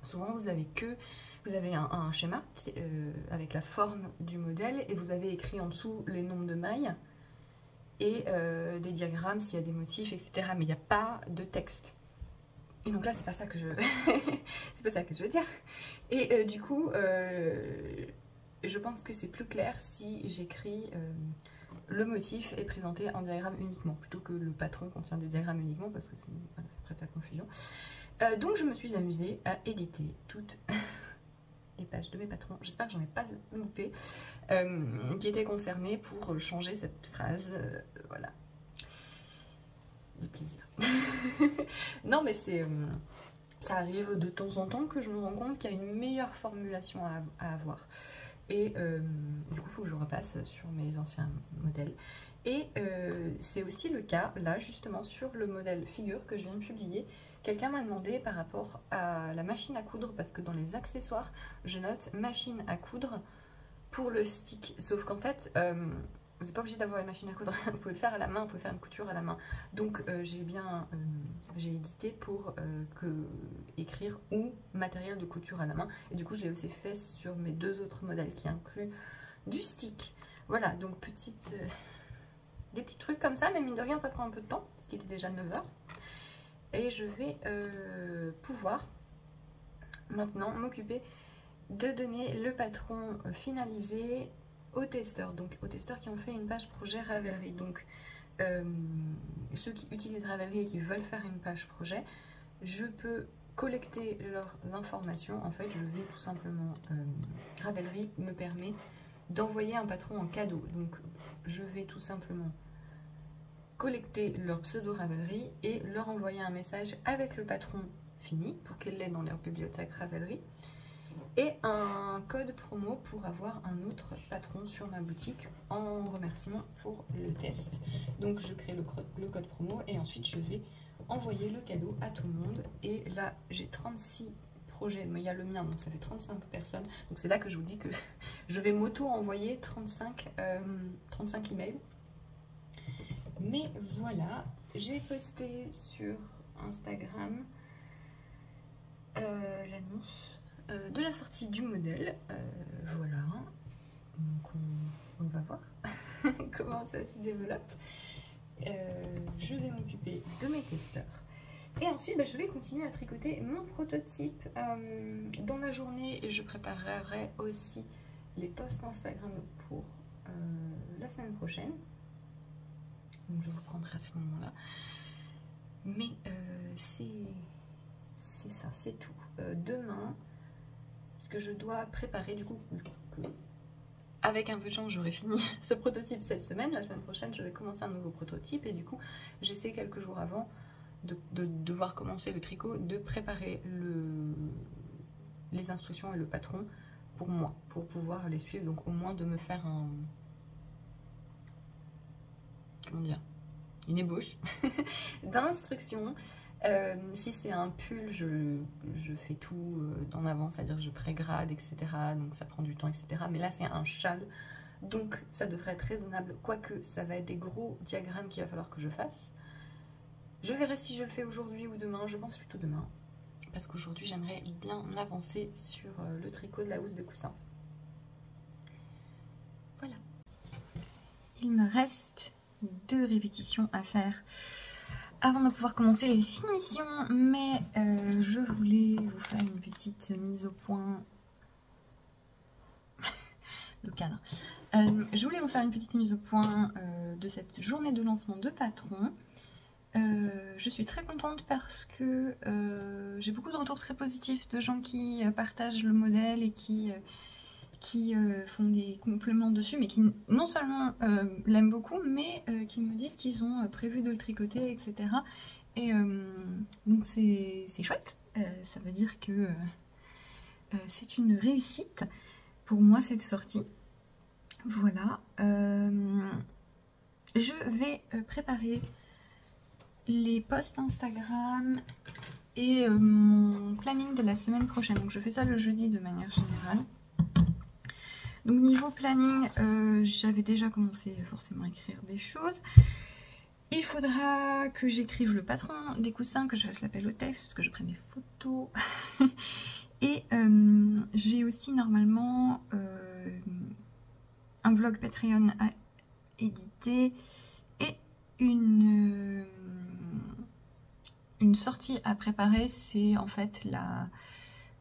souvent vous avez un schéma avec la forme du modèle, et vous avez écrit en dessous les nombres de mailles et des diagrammes s'il y a des motifs, etc. Mais il n'y a pas de texte. Et donc là c'est pas ça que je c'est pas ça que je veux dire. Et du coup je pense que c'est plus clair si j'écris le motif est présenté en diagramme uniquement, plutôt que le patron contient des diagrammes uniquement, parce que voilà, ça prête à confusion. Donc je me suis amusée à éditer toutes les pages de mes patrons, j'espère que j'en ai pas loupé, qui étaient concernées pour changer cette phrase, voilà. Du plaisir. Non mais ça arrive de temps en temps que je me rends compte qu'il y a une meilleure formulation à avoir. Et du coup, il faut que je repasse sur mes anciens modèles. Et c'est aussi le cas, là, justement, sur le modèle figure que je viens de publier. Quelqu'un m'a demandé par rapport à la machine à coudre, parce que dans les accessoires, je note machine à coudre pour le stick. Sauf qu'en fait, vous n'êtes pas obligé d'avoir une machine à coudre, vous pouvez le faire à la main, vous pouvez faire une couture à la main. Donc j'ai édité pour écrire ou matériel de couture à la main. Et du coup, je l'ai aussi fait sur mes 2 autres modèles qui incluent du stick. Voilà, donc des petits trucs comme ça, mais mine de rien, ça prend un peu de temps, parce qu'il est déjà 9 h. Et je vais pouvoir maintenant m'occuper de donner le patron finalisé aux testeurs, donc aux testeurs qui ont fait une page projet Ravelry. Donc ceux qui utilisent Ravelry et qui veulent faire une page projet, je peux collecter leurs informations. En fait, je vais tout simplement, Ravelry me permet d'envoyer un patron en cadeau. Donc je vais tout simplement collecter leur pseudo Ravelry et leur envoyer un message avec le patron fini pour qu'elle l'ait dans leur bibliothèque Ravelry et un code promo pour avoir un autre patron sur ma boutique en remerciement pour le test. Donc je crée le code promo et ensuite je vais envoyer le cadeau à tout le monde. Et là j'ai 36 projets, mais il y a le mien donc ça fait 35 personnes. Donc c'est là que je vous dis que je vais m'auto-envoyer 35 emails. Mais voilà, j'ai posté sur Instagram l'annonce de la sortie du modèle. Voilà, donc on va voir comment ça se développe. Je vais m'occuper de mes testeurs. Et ensuite, je vais continuer à tricoter mon prototype dans la journée. Et je préparerai aussi les posts Instagram pour la semaine prochaine. Donc je vous prendrai à ce moment-là. Mais c'est ça, c'est tout. Demain, ce que je dois préparer, du coup, avec un peu de chance, j'aurai fini ce prototype cette semaine. La semaine prochaine, je vais commencer un nouveau prototype. Et du coup, j'essaie quelques jours avant de devoir commencer le tricot, de préparer les instructions et le patron pour moi, pour pouvoir les suivre. Donc au moins de me faire un... comment dire, une ébauche d'instructions. Si c'est un pull, je fais tout en avance, c'est-à-dire je prégrade, etc. Donc ça prend du temps, etc. Mais là c'est un châle, donc ça devrait être raisonnable, quoique ça va être des gros diagrammes qu'il va falloir que je fasse. Je verrai si je le fais aujourd'hui ou demain, je pense plutôt demain. Parce qu'aujourd'hui j'aimerais bien avancer sur le tricot de la housse de coussin. Voilà. Il me reste 2 répétitions à faire avant de pouvoir commencer les finitions, mais je voulais vous faire une petite mise au point. Le cadre. Je voulais vous faire une petite mise au point de cette journée de lancement de patron. Je suis très contente parce que j'ai beaucoup de retours très positifs de gens qui partagent le modèle et qui font des compléments dessus, mais qui non seulement l'aiment beaucoup, mais qui me disent qu'ils ont prévu de le tricoter, etc. Et donc c'est chouette, ça veut dire que c'est une réussite pour moi cette sortie. Voilà, je vais préparer les posts Instagram et mon planning de la semaine prochaine. Donc je fais ça le jeudi de manière générale. Donc niveau planning, j'avais déjà commencé forcément à écrire des choses. Il faudra que j'écrive le patron des coussins, que je fasse l'appel au texte, que je prenne des photos. Et j'ai aussi normalement un vlog Patreon à éditer et une sortie à préparer. C'est en fait la...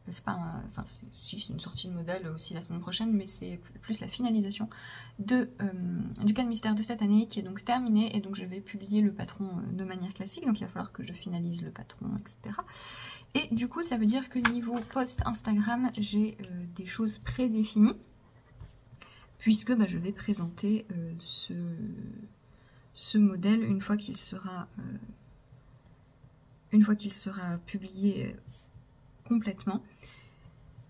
c'est pas un... enfin si, c'est une sortie de modèle aussi la semaine prochaine, mais c'est plus la finalisation du cas de mystère de cette année qui est donc terminé, et donc je vais publier le patron de manière classique, donc il va falloir que je finalise le patron, etc. Et du coup ça veut dire que niveau post Instagram j'ai des choses prédéfinies, puisque je vais présenter ce modèle une fois qu'il sera publié complètement.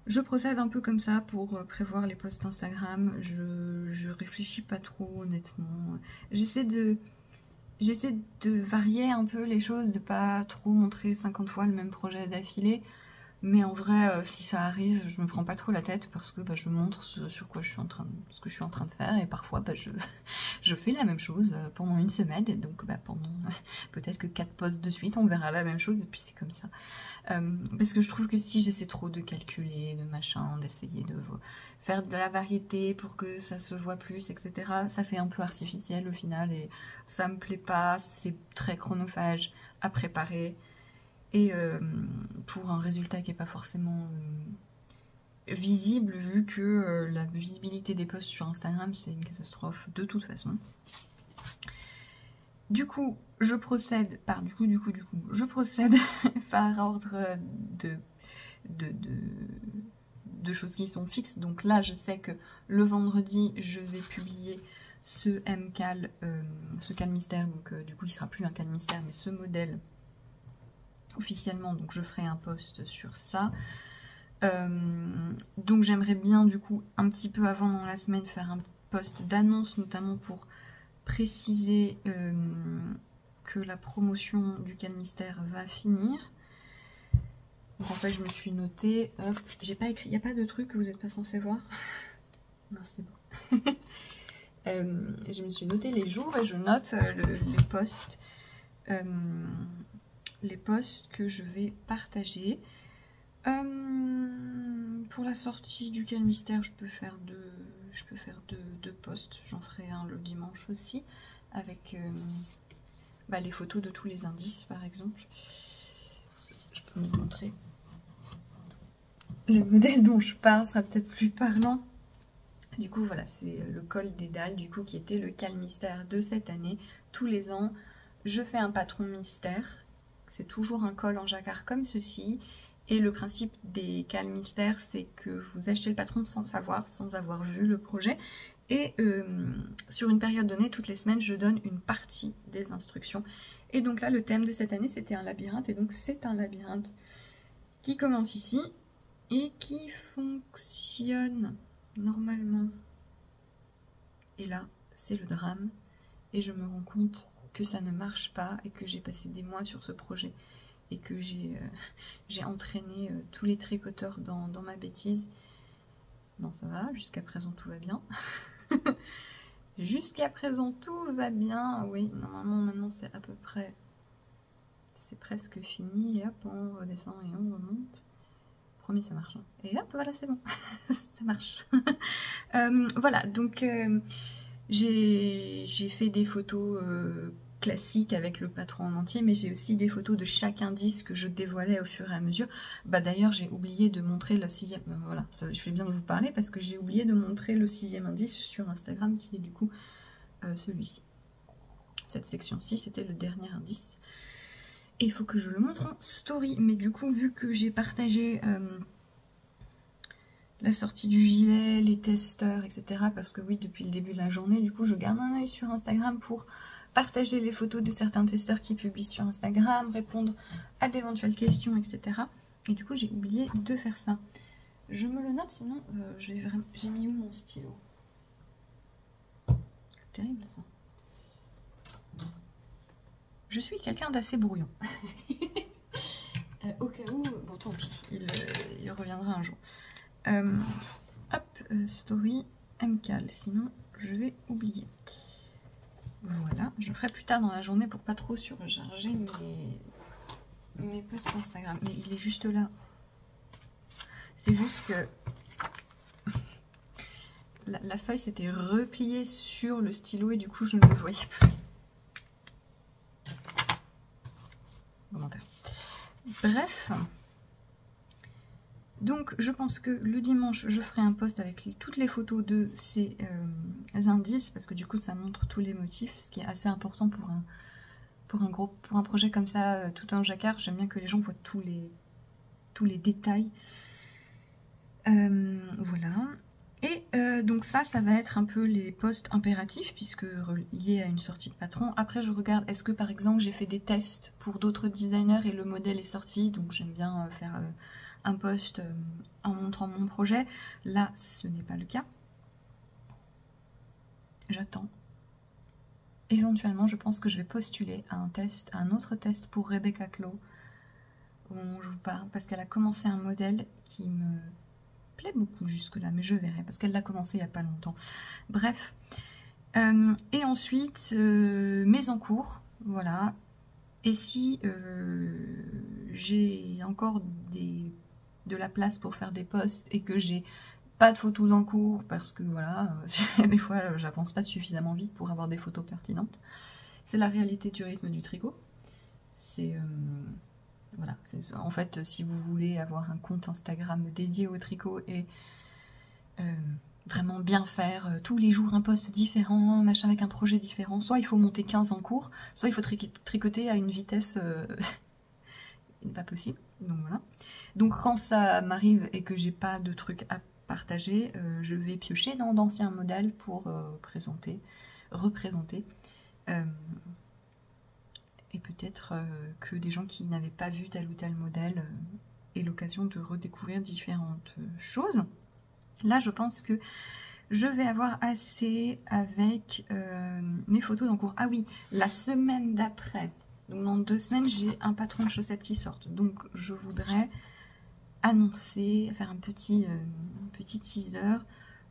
je procède un peu comme ça pour prévoir les posts Instagram. Je réfléchis pas trop honnêtement. J'essaie de varier un peu les choses, de pas trop montrer 50 fois le même projet d'affilée. Mais en vrai, si ça arrive, je me prends pas trop la tête parce que je montre sur quoi ce que je suis en train de faire, et parfois je fais la même chose pendant une semaine, et donc pendant peut-être que 4 posts de suite, on verra la même chose, et puis c'est comme ça. Parce que je trouve que si j'essaie trop de calculer, de machin, d'essayer de faire de la variété pour que ça se voit plus, etc., ça fait un peu artificiel au final, et ça me plaît pas, c'est très chronophage à préparer. Et pour un résultat qui n'est pas forcément visible, vu que la visibilité des posts sur Instagram, c'est une catastrophe de toute façon. Du coup, je procède par je procède par ordre de choses qui sont fixes. Donc là, je sais que le vendredi, je vais publier ce MCAL, ce cal mystère. Donc du coup, il sera plus un cal mystère, mais ce modèle officiellement, donc je ferai un post sur ça. Donc j'aimerais bien du coup un petit peu avant dans la semaine faire un post d'annonce, notamment pour préciser que la promotion du cal mystère va finir. Donc en fait je me suis notée, hop, j'ai pas écrit, il n'y a pas de truc que vous n'êtes pas censé voir. Non, c'est bon. Je me suis noté les jours et je note les posts que je vais partager. Pour la sortie du cal mystère, je peux faire deux posts. J'en ferai un le dimanche aussi, avec les photos de tous les indices par exemple. Je peux vous montrer. Le modèle dont je parle sera peut-être plus parlant. Du coup voilà, c'est le col des dalles du coup qui était le cal mystère de cette année. Tous les ans, je fais un patron mystère. C'est toujours un col en jacquard comme ceci. Et le principe des cals mystères, c'est que vous achetez le patron sans savoir, sans avoir vu le projet. Et sur une période donnée, toutes les semaines, je donne une partie des instructions. Et donc là, le thème de cette année, c'était un labyrinthe. Et donc c'est un labyrinthe qui commence ici et qui fonctionne normalement. Et là, c'est le drame. Et je me rends compte que ça ne marche pas et que j'ai passé des mois sur ce projet. Et que j'ai entraîné tous les tricoteurs dans ma bêtise. Non, ça va, jusqu'à présent tout va bien. Jusqu'à présent tout va bien. Oui, normalement maintenant c'est à peu près... C'est presque fini. Et hop, on redescend et on remonte. Promis, ça marche. Et hop, voilà, c'est bon. Ça marche. Voilà, donc j'ai fait des photos... classique avec le patron en entier, mais j'ai aussi des photos de chaque indice que je dévoilais au fur et à mesure. D'ailleurs j'ai oublié de montrer le 6e, voilà, ça, je fais bien de vous parler parce que j'ai oublié de montrer le 6e indice sur Instagram qui est du coup celui-ci. Cette section-ci c'était le dernier indice. Et il faut que je le montre en story, mais du coup vu que j'ai partagé la sortie du gilet, les testeurs, etc. parce que oui, depuis le début de la journée, du coup je garde un œil sur Instagram pour partager les photos de certains testeurs qui publient sur Instagram, répondre à d'éventuelles questions, etc. Et du coup, j'ai oublié de faire ça. Je me le note, sinon, j'ai mis où mon stylo? Terrible, ça. Je suis quelqu'un d'assez brouillon. Au cas où, bon, tant pis, il reviendra un jour. Hop, story, MCAL, sinon, je vais oublier. Voilà, je ferai plus tard dans la journée pour pas trop surcharger mes posts Instagram. Mais il est juste là. C'est juste que la feuille s'était repliée sur le stylo et du coup je ne le voyais plus. Commentaire. Bref. Donc je pense que le dimanche je ferai un post avec toutes les photos de ces indices parce que du coup ça montre tous les motifs, ce qui est assez important pour un projet comme ça tout en jacquard. J'aime bien que les gens voient tous les détails. Voilà. Et donc ça va être un peu les posts impératifs puisque reliés à une sortie de patron. Après je regarde, est-ce que par exemple j'ai fait des tests pour d'autres designers et le modèle est sorti, donc j'aime bien faire un post en montrant mon projet. Là, ce n'est pas le cas. J'attends. Éventuellement, je pense que je vais postuler à un autre test pour Rebecca Clow, où je vous parle, parce qu'elle a commencé un modèle qui me plaît beaucoup jusque-là, mais je verrai, parce qu'elle l'a commencé il n'y a pas longtemps. Bref. Et ensuite, mes encours, voilà. Et si j'ai encore de la place pour faire des posts et que j'ai pas de photos d'encours, parce que voilà, des fois j'avance pas suffisamment vite pour avoir des photos pertinentes. C'est la réalité du rythme du tricot. C'est voilà, en fait, si vous voulez avoir un compte Instagram dédié au tricot et vraiment bien faire tous les jours un post différent, machin, avec un projet différent, soit il faut monter 15 en cours, soit il faut tricoter à une vitesse pas possible. Donc voilà. Donc quand ça m'arrive et que j'ai pas de trucs à partager, je vais piocher dans d'anciens modèles pour représenter. Et peut-être que des gens qui n'avaient pas vu tel ou tel modèle aient l'occasion de redécouvrir différentes choses. Là, je pense que je vais avoir assez avec mes photos d'encours. Ah oui, la semaine d'après, donc dans 2 semaines, j'ai un patron de chaussettes qui sort. Donc je voudrais annoncer, faire un petit teaser.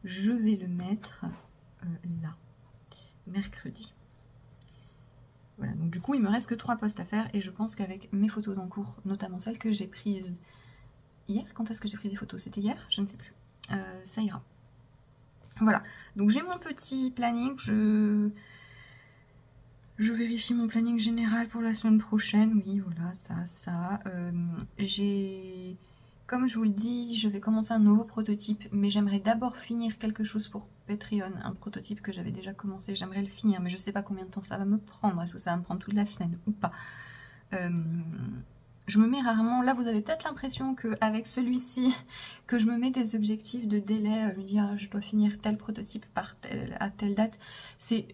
Je vais le mettre là, mercredi. Voilà, donc du coup, il me reste que 3 posts à faire et je pense qu'avec mes photos d'encours, notamment celles que j'ai prises hier, quand est-ce que j'ai pris des photos? C'était hier? Je ne sais plus. Ça ira. Voilà, donc j'ai mon petit planning, je vérifie mon planning général pour la semaine prochaine. Oui, voilà, ça. J'ai, comme je vous le dis, je vais commencer un nouveau prototype, mais j'aimerais d'abord finir quelque chose pour Patreon, un prototype que j'avais déjà commencé, j'aimerais le finir, mais je sais pas combien de temps ça va me prendre, est-ce que ça va me prendre toute la semaine ou pas. Je me mets rarement, là vous avez peut-être l'impression qu'avec celui-ci, que je me mets des objectifs de délai, lui dire je dois finir tel prototype à telle date, c'est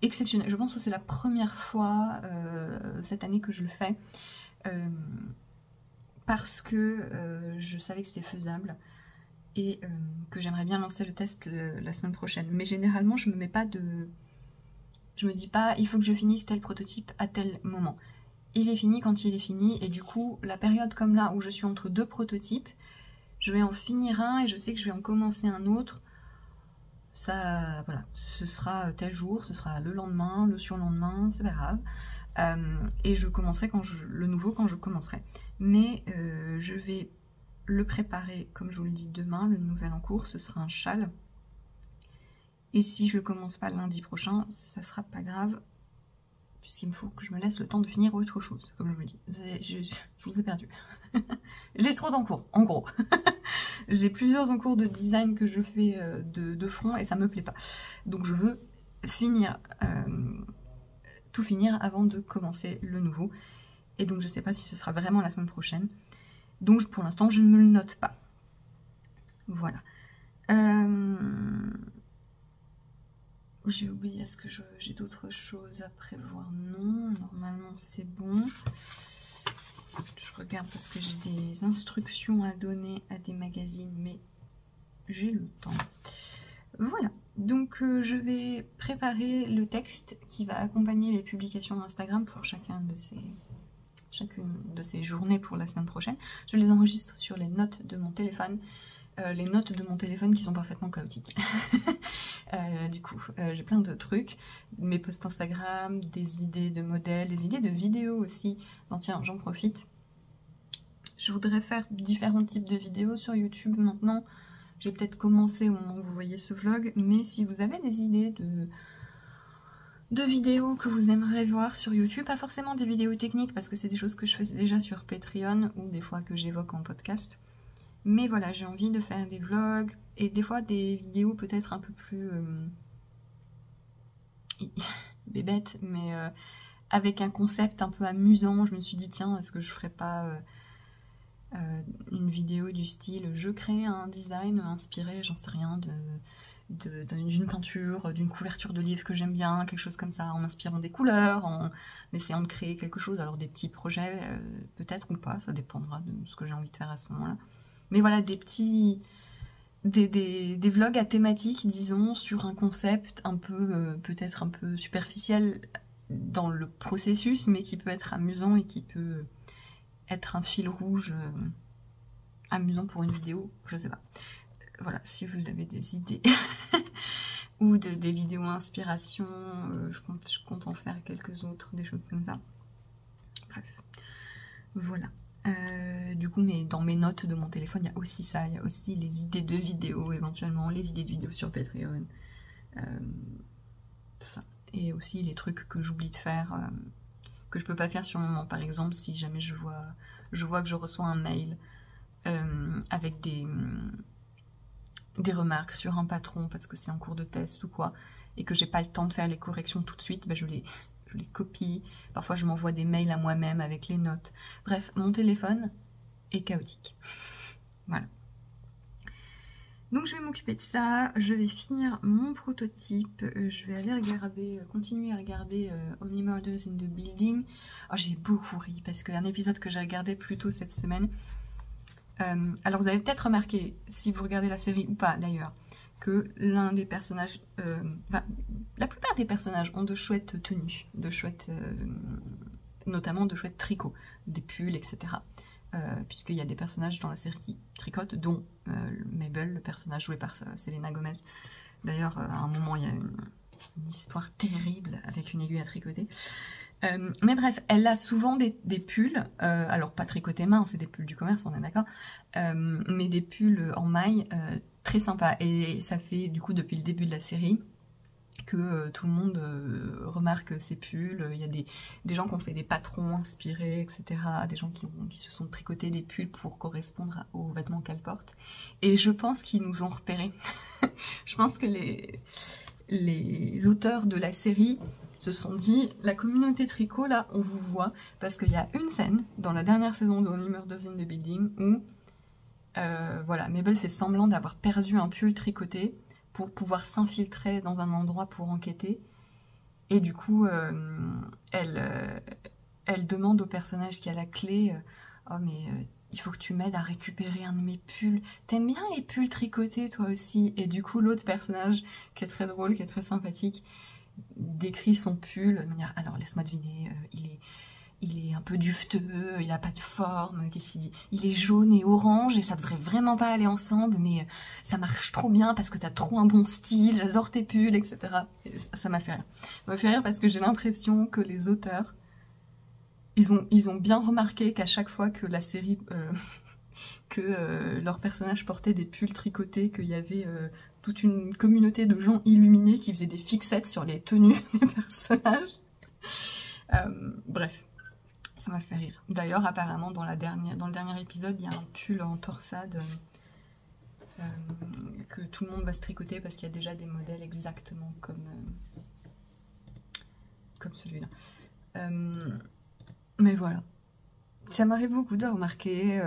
exceptionnel. Je pense que c'est la première fois cette année que je le fais, parce que je savais que c'était faisable et que j'aimerais bien lancer le test la semaine prochaine. Mais généralement je me mets pas de... Je me dis pas il faut que je finisse tel prototype à tel moment. Il est fini quand il est fini, et du coup, la période comme là où je suis entre 2 prototypes, je vais en finir un et je sais que je vais en commencer un autre. Ça, voilà, ce sera tel jour, ce sera le lendemain, le surlendemain, c'est pas grave. Et je commencerai le nouveau quand je commencerai. Mais je vais le préparer, comme je vous le dis, demain, le nouvel en cours, ce sera un châle. Et si je le commence pas lundi prochain, ça sera pas grave, puisqu'il me faut que je me laisse le temps de finir autre chose, comme je vous le dis. Je vous ai perdu. J'ai trop d'encours, en gros. J'ai plusieurs encours de design que je fais de front et ça me plaît pas. Donc je veux finir, tout finir avant de commencer le nouveau. Et donc je sais pas si ce sera vraiment la semaine prochaine. Donc pour l'instant je ne me le note pas. Voilà. J'ai oublié, est-ce que j'ai d'autres choses à prévoir? Non, normalement c'est bon. Je regarde parce que j'ai des instructions à donner à des magazines, mais j'ai le temps. Voilà, donc je vais préparer le texte qui va accompagner les publications Instagram pour chacune de ces journées pour la semaine prochaine. Je les enregistre sur les notes de mon téléphone. Les notes de mon téléphone qui sont parfaitement chaotiques. Du coup, j'ai plein de trucs, mes posts Instagram, des idées de modèles, des idées de vidéos aussi. Bon, tiens, j'en profite. Je voudrais faire différents types de vidéos sur YouTube maintenant. J'ai peut-être commencé au moment où vous voyez ce vlog, mais si vous avez des idées de vidéos que vous aimeriez voir sur YouTube, pas forcément des vidéos techniques parce que c'est des choses que je fais déjà sur Patreon ou des fois que j'évoque en podcast. Mais voilà, j'ai envie de faire des vlogs et des fois des vidéos peut-être un peu plus bébêtes, mais avec un concept un peu amusant. Je me suis dit tiens, est-ce que je ferais pas une vidéo du style je crée un design inspiré, j'en sais rien, d'une peinture, d'une couverture de livre que j'aime bien, quelque chose comme ça, en m'inspirant des couleurs, en essayant de créer quelque chose, alors des petits projets peut-être ou pas, ça dépendra de ce que j'ai envie de faire à ce moment-là. Mais voilà, des vlogs à thématique, disons, sur un concept un peu, peut-être un peu superficiel dans le processus, mais qui peut être amusant et qui peut être un fil rouge amusant pour une vidéo, je sais pas. Voilà, si vous avez des idées ou des vidéos inspiration, je compte en faire quelques autres, des choses comme ça. Bref, voilà. Du coup, dans mes notes de mon téléphone, il y a aussi ça, il y a aussi les idées de vidéos éventuellement, les idées de vidéos sur Patreon, tout ça. Et aussi les trucs que j'oublie de faire, que je peux pas faire sur le moment. Par exemple, si jamais je vois que je reçois un mail avec des remarques sur un patron parce que c'est en cours de test ou quoi, et que j'ai pas le temps de faire les corrections tout de suite, je les copie. Parfois je m'envoie des mails à moi-même avec les notes. Bref, mon téléphone est chaotique. Voilà. Donc je vais m'occuper de ça, je vais finir mon prototype, je vais aller regarder, continuer à regarder Only Murders in the Building. Oh, j'ai beaucoup ri parce qu'un épisode que j'ai regardé plus tôt cette semaine, alors vous avez peut-être remarqué, si vous regardez la série ou pas d'ailleurs, que l'un des personnages, la plupart des personnages ont de chouettes tenues, notamment de chouettes tricots, des pulls, etc. Puisqu'il y a des personnages dans la série qui tricotent, dont Mabel, le personnage joué par Selena Gomez. D'ailleurs, à un moment, il y a une histoire terrible avec une aiguille à tricoter. Mais bref, elle a souvent des pulls, alors pas tricotés main, c'est des pulls du commerce, on est d'accord, mais des pulls en maille très sympas. Et ça fait du coup depuis le début de la série que tout le monde remarque ces pulls. Il y a des gens qui ont fait des patrons inspirés, etc. Des gens qui se sont tricotés des pulls pour correspondre aux vêtements qu'elle porte. Et je pense qu'ils nous ont repérés. Je pense que les auteurs de la série se sont dit, la communauté tricot, là, on vous voit, parce qu'il y a une scène dans la dernière saison de Only Murders in the Building où, voilà, Mabel fait semblant d'avoir perdu un pull tricoté pour pouvoir s'infiltrer dans un endroit pour enquêter, et du coup, elle demande au personnage qui a la clé, oh mais il faut que tu m'aides à récupérer un de mes pulls. T'aimes bien les pulls tricotés toi aussi? Et du coup l'autre personnage, qui est très drôle, qui est très sympathique, décrit son pull de manière, alors laisse-moi deviner, il est un peu duveteux, il a pas de forme, qu'est-ce qu'il dit? Il est jaune et orange et ça devrait vraiment pas aller ensemble, mais ça marche trop bien parce que t'as trop un bon style, j'adore tes pulls, etc. Et ça m'a fait rire. Ça m'a fait rire parce que j'ai l'impression que les auteurs, ils ont bien remarqué qu'à chaque fois que la série, leurs personnages portaient des pulls tricotés, qu'il y avait toute une communauté de gens illuminés qui faisaient des fixettes sur les tenues des personnages. Bref, ça m'a fait rire. D'ailleurs, apparemment, dans le dernier épisode, il y a un pull en torsade que tout le monde va se tricoter parce qu'il y a déjà des modèles exactement comme celui-là. Mais voilà. Ça m'arrive beaucoup de remarquer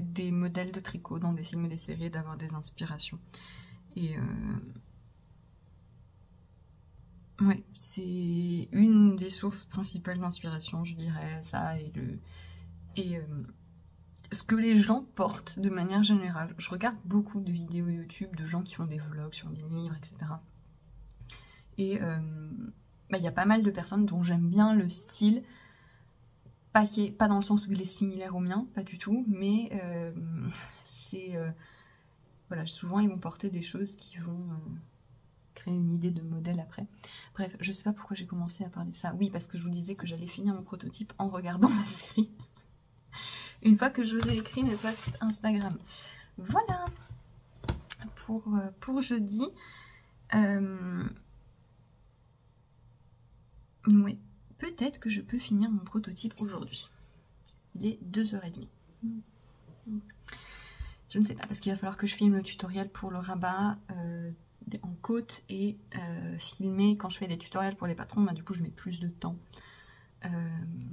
des modèles de tricot dans des films et des séries, d'avoir des inspirations. Et ouais, c'est une des sources principales d'inspiration, je dirais, ça, et ce que les gens portent de manière générale. Je regarde beaucoup de vidéos YouTube de gens qui font des vlogs sur des livres, etc. Et il y a pas mal de personnes dont j'aime bien le style, pas dans le sens où il est similaire au mien, pas du tout, mais voilà, souvent ils vont porter des choses qui vont créer une idée de modèle après. Bref, je sais pas pourquoi j'ai commencé à parler de ça. Oui, parce que je vous disais que j'allais finir mon prototype en regardant la série. Une fois que j'aurai écrit mes posts Instagram. Voilà pour jeudi. Oui, peut-être que je peux finir mon prototype aujourd'hui. Il est 2h30. Je ne sais pas, parce qu'il va falloir que je filme le tutoriel pour le rabat en côte et filmer quand je fais des tutoriels pour les patrons. Du coup, je mets plus de temps.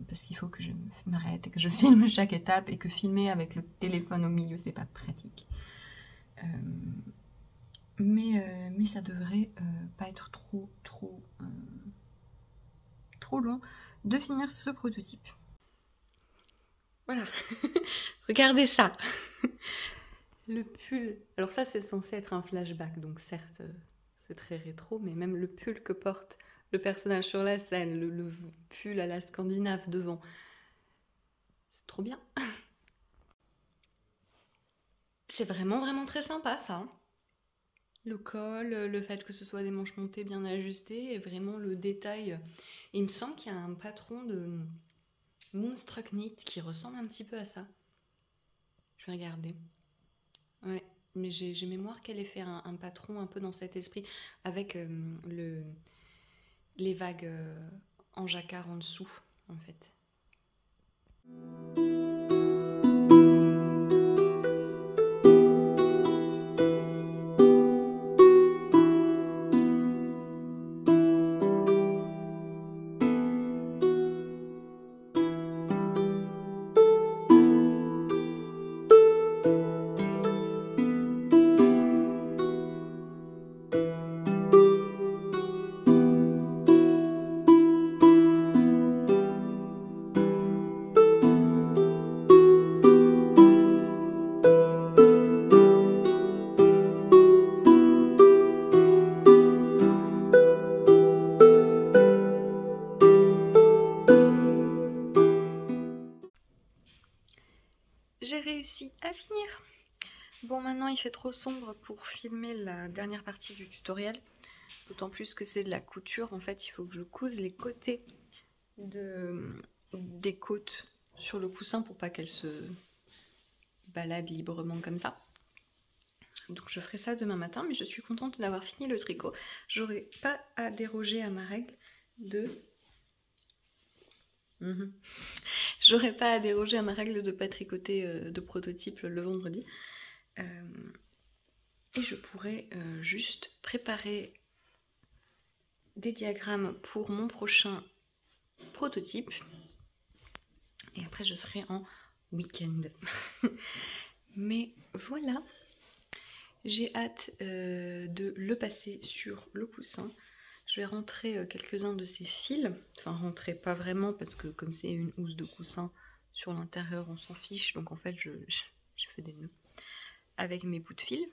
Parce qu'il faut que je m'arrête et que je filme chaque étape, et que filmer avec le téléphone au milieu, c'est pas pratique. mais ça devrait pas être trop long de finir ce prototype. Voilà, regardez ça. Le pull, alors ça c'est censé être un flashback, donc certes c'est très rétro, mais même le pull que porte le personnage sur la scène, le pull à la scandinave devant, c'est trop bien. C'est vraiment très sympa ça. Le col, le fait que ce soit des manches montées bien ajustées, et vraiment le détail. Il me semble qu'il y a un patron de Moonstruck Knit qui ressemble un petit peu à ça. Je vais regarder. Ouais, mais j'ai mémoire qu'elle ait fait un patron un peu dans cet esprit, avec les vagues en jacquard en dessous, en fait. J'ai réussi à finir. Bon, maintenant il fait trop sombre pour filmer la dernière partie du tutoriel. D'autant plus que c'est de la couture. En fait, il faut que je couse les côtés des côtes sur le coussin pour pas qu'elles se baladent librement comme ça. Donc je ferai ça demain matin, mais je suis contente d'avoir fini le tricot. J'aurai pas à déroger à ma règle de... J'aurais pas à déroger à ma règle de pas tricoter de prototype le vendredi. Et je pourrais juste préparer des diagrammes pour mon prochain prototype. Et après je serai en week-end. Mais voilà. J'ai hâte de le passer sur le coussin. Je vais rentrer quelques-uns de ces fils. Enfin, rentrer pas vraiment parce que comme c'est une housse de coussin sur l'intérieur, on s'en fiche. Donc en fait, je fais des nœuds avec mes bouts de fil.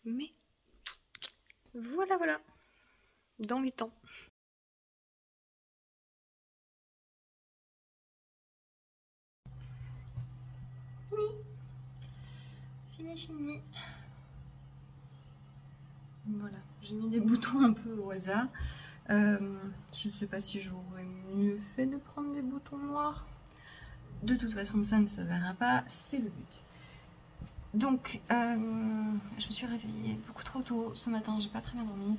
Mais voilà. Dans les temps. Fini. Voilà, j'ai mis des boutons un peu au hasard. Je ne sais pas si j'aurais mieux fait de prendre des boutons noirs. De toute façon, ça ne se verra pas, c'est le but. Donc, je me suis réveillée beaucoup trop tôt ce matin, j'ai pas très bien dormi.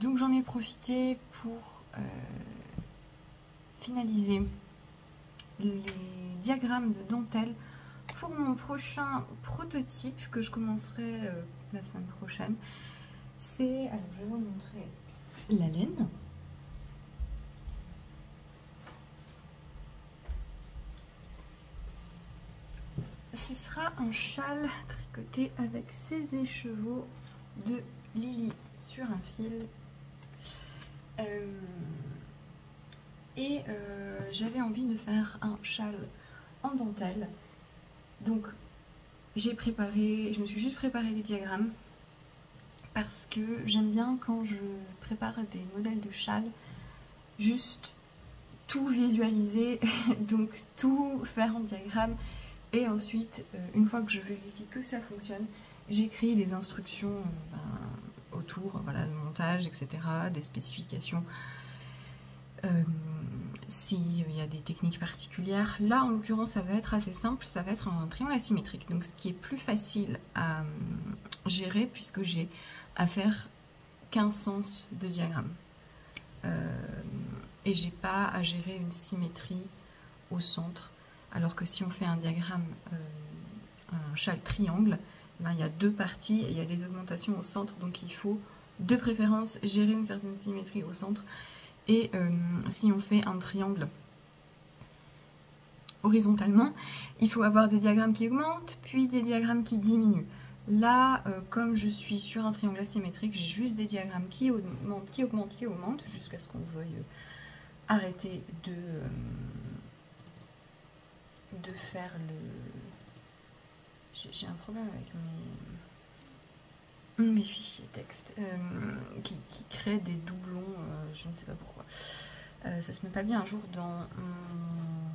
Donc j'en ai profité pour finaliser les diagrammes de dentelle pour mon prochain prototype que je commencerai la semaine prochaine. C'est, alors je vais vous montrer la laine. Ce sera un châle tricoté avec ses écheveaux de Lily sur un fil. J'avais envie de faire un châle en dentelle. Donc je me suis juste préparé les diagrammes parce que j'aime bien quand je prépare des modèles de châle, juste tout visualiser, donc tout faire en diagramme. Et ensuite, une fois que je vérifie que ça fonctionne, j'écris les instructions autour, voilà, le montage, etc., des spécifications, s'il y a des techniques particulières. Là, en l'occurrence, ça va être assez simple, ça va être un triangle asymétrique, donc ce qui est plus facile à gérer puisque j'ai à faire qu'un sens de diagramme. Et j'ai pas à gérer une symétrie au centre. Alors que si on fait un diagramme, un châle triangle, ben, il y a deux parties et il y a des augmentations au centre, donc il faut de préférence gérer une certaine symétrie au centre. Et si on fait un triangle horizontalement, il faut avoir des diagrammes qui augmentent, puis des diagrammes qui diminuent. Là, comme je suis sur un triangle asymétrique, j'ai juste des diagrammes qui augmentent, jusqu'à ce qu'on veuille arrêter de faire le... J'ai un problème avec mes fichiers texte qui créent des doublons, je ne sais pas pourquoi. Ça se met pas bien un jour dans mon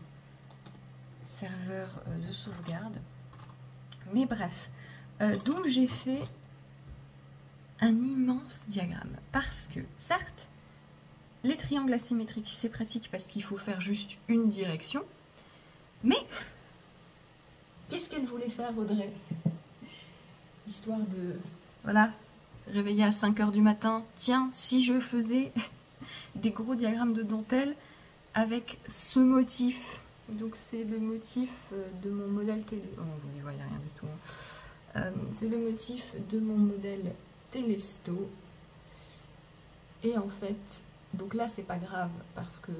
serveur de sauvegarde. Mais bref, donc j'ai fait un immense diagramme parce que, certes, les triangles asymétriques c'est pratique parce qu'il faut faire juste une direction, mais qu'est-ce qu'elle voulait faire, Audrey? Histoire de, voilà, réveiller à 5 h du matin. Tiens, si je faisais des gros diagrammes de dentelle avec ce motif. Donc c'est le motif de mon modèle télé... Oh, vous y voyez rien du tout. C'est le motif de mon modèle Telesto. Et en fait, donc là c'est pas grave parce que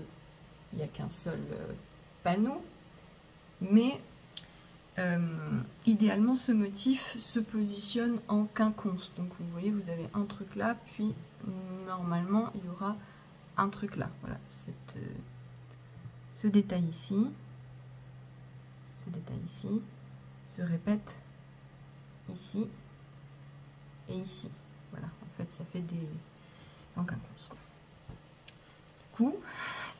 il n'y a qu'un seul panneau. Mais idéalement ce motif se positionne en quinconce. Donc vous voyez, vous avez un truc là, puis normalement il y aura un truc là. Voilà, ce détail ici, se répète ici et ici. Voilà, en fait ça fait des en quinconce, quoi. Du coup,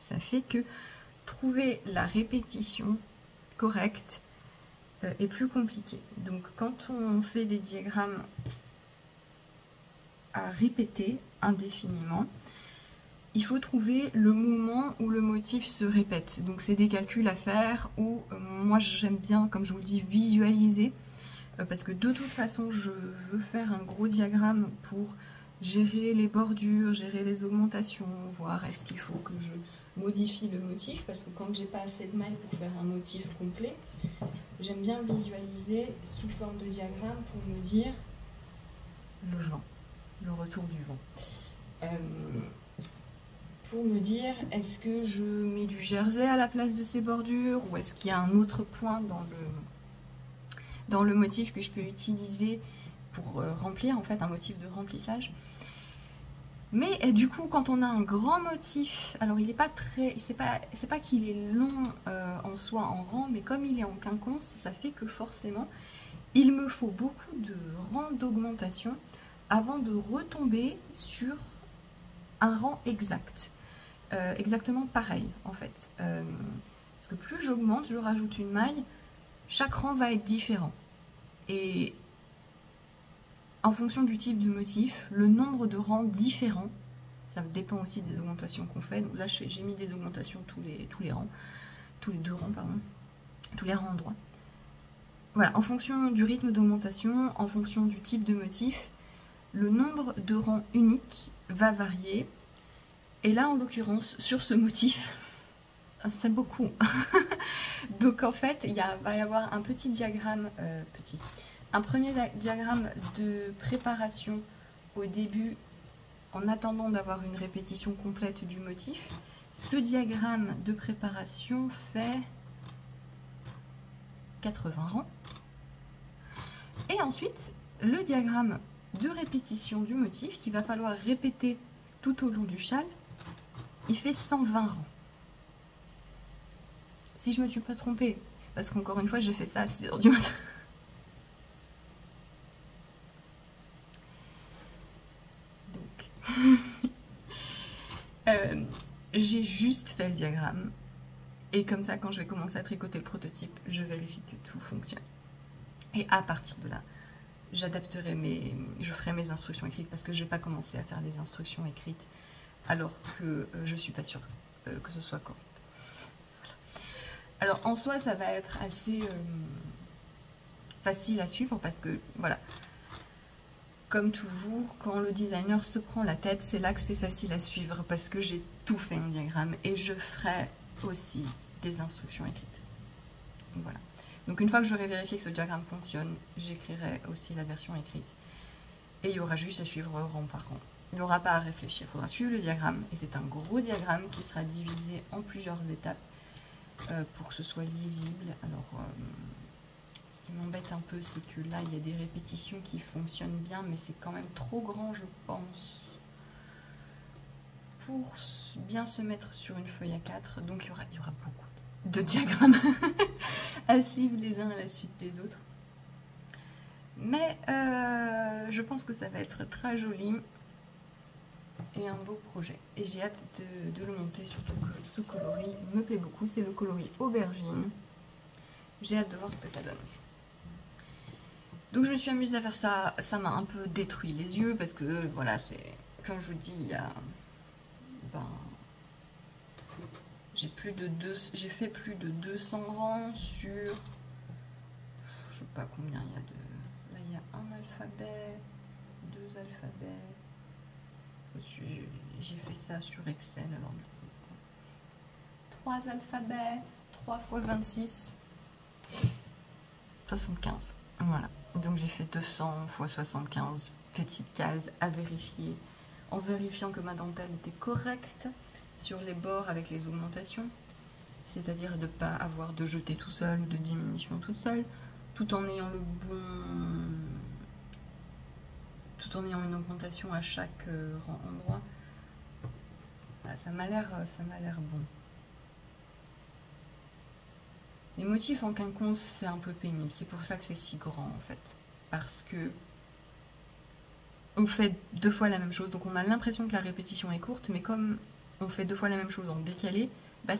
ça fait que trouver la répétition correcte est plus compliqué. Donc quand on fait des diagrammes à répéter indéfiniment, il faut trouver le moment où le motif se répète. Donc c'est des calculs à faire où moi j'aime bien, comme je vous le dis, visualiser parce que de toute façon je veux faire un gros diagramme pour gérer les bordures, gérer les augmentations, voir est-ce qu'il faut que je modifie le motif, parce que quand j'ai pas assez de mailles pour faire un motif complet, j'aime bien visualiser sous forme de diagramme pour me dire le vent, le retour du vent. Pour me dire est-ce que je mets du jersey à la place de ces bordures, ou est-ce qu'il y a un autre point dans le motif que je peux utiliser pour remplir, en fait un motif de remplissage. Mais du coup, quand on a un grand motif, alors il n'est pas très, c'est pas qu'il est long en soi en rang, mais comme il est en quinconce, ça fait que forcément, il me faut beaucoup de rangs d'augmentation avant de retomber sur un rang exact. Exactement pareil en fait. Parce que plus j'augmente, je rajoute une maille, chaque rang va être différent. Et en fonction du type de motif, le nombre de rangs différents, ça dépend aussi des augmentations qu'on fait. Donc là, j'ai mis des augmentations tous les rangs, tous les 2 rangs, pardon, tous les rangs en droit. Voilà, en fonction du rythme d'augmentation, en fonction du type de motif, le nombre de rangs uniques va varier. Et là, en l'occurrence, sur ce motif, c'est beaucoup. Donc en fait, va y avoir un petit diagramme, un premier diagramme de préparation au début, en attendant d'avoir une répétition complète du motif. Ce diagramme de préparation fait 80 rangs. Et ensuite, le diagramme de répétition du motif, qu'il va falloir répéter tout au long du châle, il fait 120 rangs. Si je ne me suis pas trompée, parce qu'encore une fois, j'ai fait ça à 6 h du matin. J'ai juste fait le diagramme et comme ça quand je vais commencer à tricoter le prototype, je vérifie que tout fonctionne. Et à partir de là, j'adapterai je ferai mes instructions écrites, parce que je vais pas commencer à faire les instructions écrites alors que je suis pas sûre que ce soit correct. Voilà. Alors en soi ça va être assez facile à suivre, parce que voilà, comme toujours, quand le designer se prend la tête, c'est là que c'est facile à suivre, parce que j'ai tout fait en diagramme et je ferai aussi des instructions écrites. Voilà. Donc une fois que j'aurai vérifié que ce diagramme fonctionne, j'écrirai aussi la version écrite. Et il y aura juste à suivre rang par rang. Il n'y aura pas à réfléchir, il faudra suivre le diagramme. Et c'est un gros diagramme qui sera divisé en plusieurs étapes pour que ce soit lisible. Alors, Ce qui m'embête un peu, c'est que là, il y a des répétitions qui fonctionnent bien, mais c'est quand même trop grand, je pense, pour bien se mettre sur une feuille A4. Donc, il y aura beaucoup de diagrammes à suivre les uns à la suite des autres. Mais je pense que ça va être très joli et un beau projet. Et j'ai hâte de le monter, surtout que ce coloris me plaît beaucoup. C'est le coloris aubergine. J'ai hâte de voir ce que ça donne. Donc je me suis amusée à faire ça. Ça m'a un peu détruit les yeux parce que voilà, c'est comme je vous dis, il y a j'ai fait plus de 200 rangs sur je sais pas combien il y a de. Là il y a un alphabet, deux alphabets. J'ai fait ça sur Excel, alors du coup 3 alphabets, 3 fois 26, 75. Voilà, donc j'ai fait 200 fois 75 petites cases à vérifier, en vérifiant que ma dentelle était correcte sur les bords avec les augmentations, c'est-à-dire de ne pas avoir de jeté tout seul ou de diminution toute seule, tout en ayant le bon... tout en ayant une augmentation à chaque endroit. Ça m'a l'air bon. Les motifs en quinconce, c'est un peu pénible. C'est pour ça que c'est si grand en fait. Parce que on fait 2 fois la même chose. Donc on a l'impression que la répétition est courte, mais comme on fait 2 fois la même chose en décalé, bah,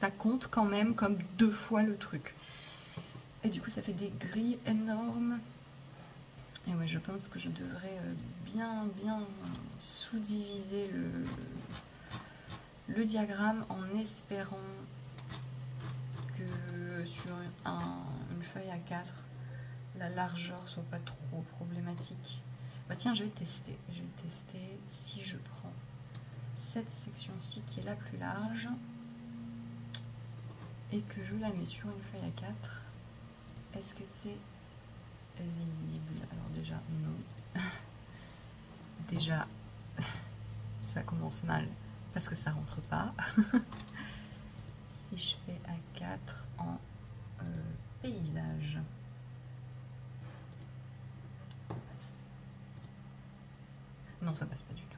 ça compte quand même comme 2 fois le truc. Et du coup ça fait des grilles énormes. Et ouais, je pense que je devrais bien sous-diviser le diagramme en espérant que sur une feuille A4, la largeur soit pas trop problématique. Bah tiens, je vais tester si je prends cette section-ci qui est la plus large et que je la mets sur une feuille A4. Est-ce que c'est visible? Alors déjà non. Déjà ça commence mal parce que ça rentre pas. Si je fais A4 en paysage, ça passe. Non, ça passe pas du tout.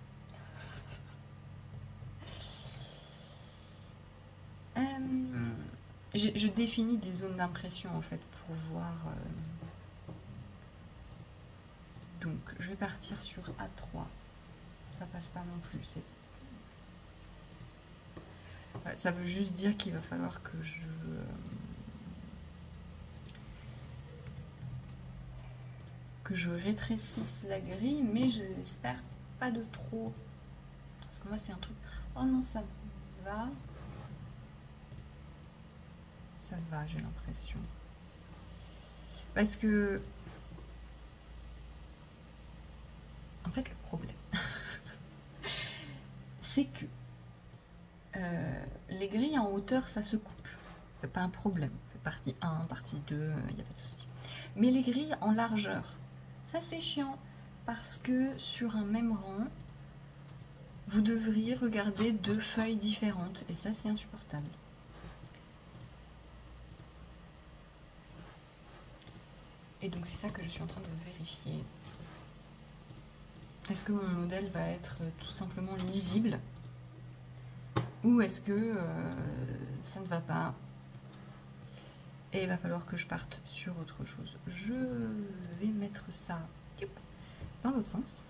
Je définis des zones d'impression en fait pour voir. Donc je vais partir sur A3. Ça passe pas non plus. Ça veut juste dire qu'il va falloir que je rétrécisse la grille, mais je l'espère pas de trop. Parce que moi c'est un truc... Oh non, ça va. Ça va, j'ai l'impression. Parce que... En fait, le problème, c'est que les grilles en hauteur, ça se coupe. C'est pas un problème. Partie 1, partie 2, il n'y a pas de souci. Mais les grilles en largeur, ça c'est chiant. Parce que sur un même rang, vous devriez regarder 2 feuilles différentes. Et ça, c'est insupportable. Et donc, c'est ça que je suis en train de vérifier. Est-ce que mon modèle va être tout simplement lisible? Ou est-ce que ça ne va pas? Et il va falloir que je parte sur autre chose. Je vais mettre ça dans l'autre sens.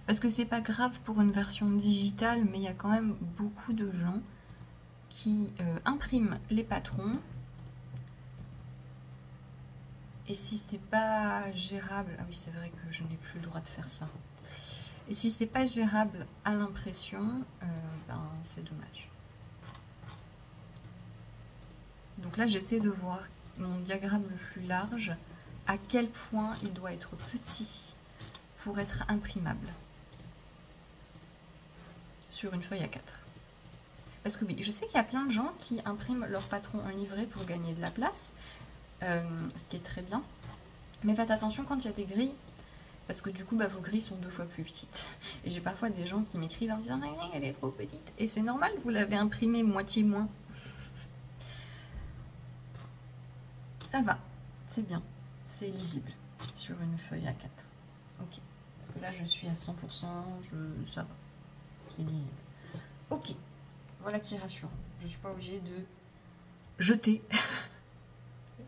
Parce que c'est pas grave pour une version digitale, mais il y a quand même beaucoup de gens qui impriment les patrons. Et si c'était pas gérable... Ah oui, c'est vrai que je n'ai plus le droit de faire ça. Et si c'est pas gérable à l'impression, ben c'est dommage. Donc là, j'essaie de voir mon diagramme le plus large, à quel point il doit être petit pour être imprimable sur une feuille A4. Parce que oui, je sais qu'il y a plein de gens qui impriment leur patron en livret pour gagner de la place, ce qui est très bien. Mais faites attention quand il y a des grilles, parce que du coup, bah, vos grilles sont 2 fois plus petites. Et j'ai parfois des gens qui m'écrivent en me disant « elle est trop petite ». Et c'est normal, vous l'avez imprimée moitié moins. ça va, c'est bien, c'est lisible sur une feuille A4. Ok, parce que là je suis à 100%, ça va, c'est lisible. Ok, voilà qui est rassurant. Je ne suis pas obligée de jeter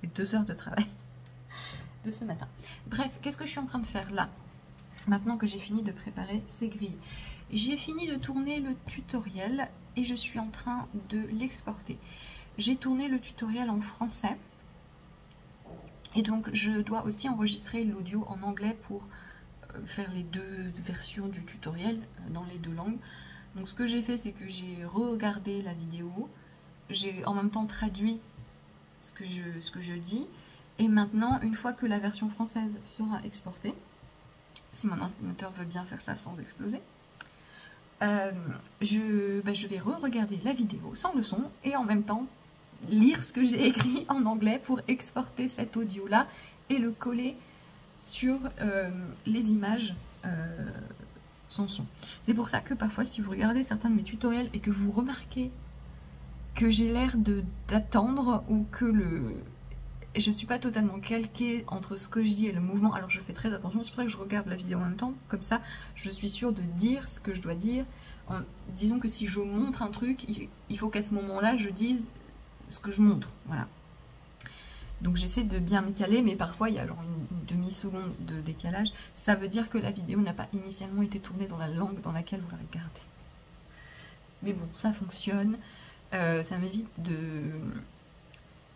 les 2 heures de travail de ce matin. Bref, qu'est-ce que je suis en train de faire là? Maintenant que j'ai fini de préparer ces grilles. J'ai fini de tourner le tutoriel et je suis en train de l'exporter. J'ai tourné le tutoriel en français. Et donc je dois aussi enregistrer l'audio en anglais pour faire les 2 versions du tutoriel dans les 2 langues. Donc ce que j'ai fait, c'est que j'ai regardé la vidéo, j'ai en même temps traduit ce que je dis, et maintenant, une fois que la version française sera exportée, si mon ordinateur veut bien faire ça sans exploser, je vais re-regarder la vidéo sans le son, et en même temps lire ce que j'ai écrit en anglais pour exporter cet audio-là et le coller sur les images sans son. C'est pour ça que parfois, si vous regardez certains de mes tutoriels et que vous remarquez que j'ai l'air d'attendre ou que je suis pas totalement calquée entre ce que je dis et le mouvement, alors je fais très attention, c'est pour ça que je regarde la vidéo en même temps, comme ça je suis sûre de dire ce que je dois dire. Disons que si je montre un truc, il faut qu'à ce moment-là je dise ce que je montre, voilà. Donc j'essaie de bien me caler, mais parfois il y a genre une demi-seconde de décalage. Ça veut dire que la vidéo n'a pas initialement été tournée dans la langue dans laquelle vous la regardez. Mais bon, ça fonctionne. Ça m'évite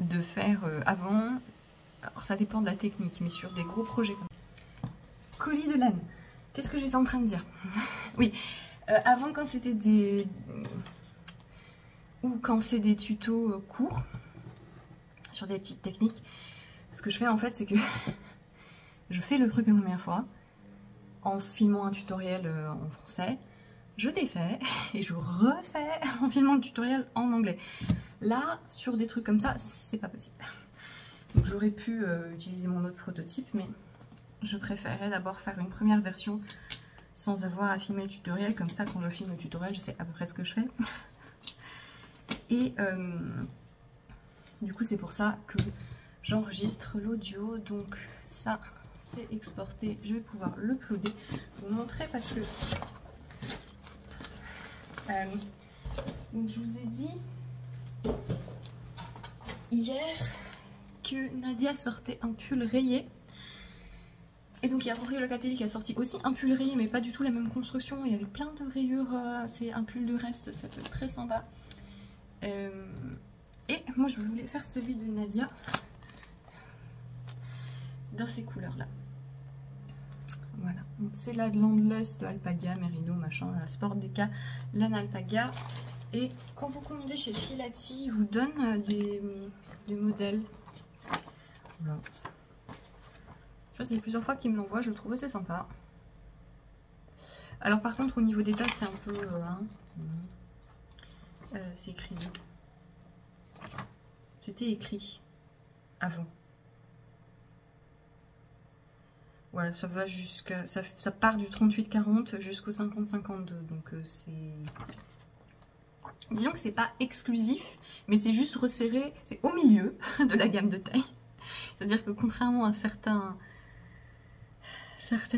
de faire avant. Alors ça dépend de la technique, mais sur des gros projets comme ça. Colis de laine. Qu'est-ce que j'étais en train de dire? Oui, avant quand c'était des... ou quand c'est des tutos courts, sur des petites techniques, ce que je fais en fait c'est que je fais le truc une première fois en filmant un tutoriel en français, je défais et je refais en filmant le tutoriel en anglais. Là sur des trucs comme ça c'est pas possible, donc j'aurais pu utiliser mon autre prototype, mais je préférais d'abord faire une première version sans avoir à filmer le tutoriel, comme ça quand je filme le tutoriel je sais à peu près ce que je fais. Et du coup c'est pour ça que j'enregistre l'audio, donc ça c'est exporté, je vais pouvoir le uploader, vous montrer parce que donc je vous ai dit hier que Nadia sortait un pull rayé, et donc il y a Rory Locatelli qui a sorti aussi un pull rayé mais pas du tout la même construction et avec plein de rayures, c'est un pull de reste, ça peut être très sympa. Et moi je voulais faire celui de Nadia dans ces couleurs là. Voilà, donc c'est la Landlust Alpaga, Merino, machin, la Sport Deca, laine Alpaga. Et quand vous commandez chez Filati, ils vous donnent des modèles. Voilà. Je vois, c'est plusieurs fois qu'ils me l'envoient, je le trouve assez sympa. Alors par contre au niveau des tasses c'est un peu... c'est écrit. C'était écrit avant. Ouais, ça va jusqu'à... Ça part du 38-40 jusqu'au 50-52. Donc c'est... Disons que c'est pas exclusif, mais c'est juste resserré. C'est au milieu de la gamme de taille. C'est-à-dire que contrairement à certaines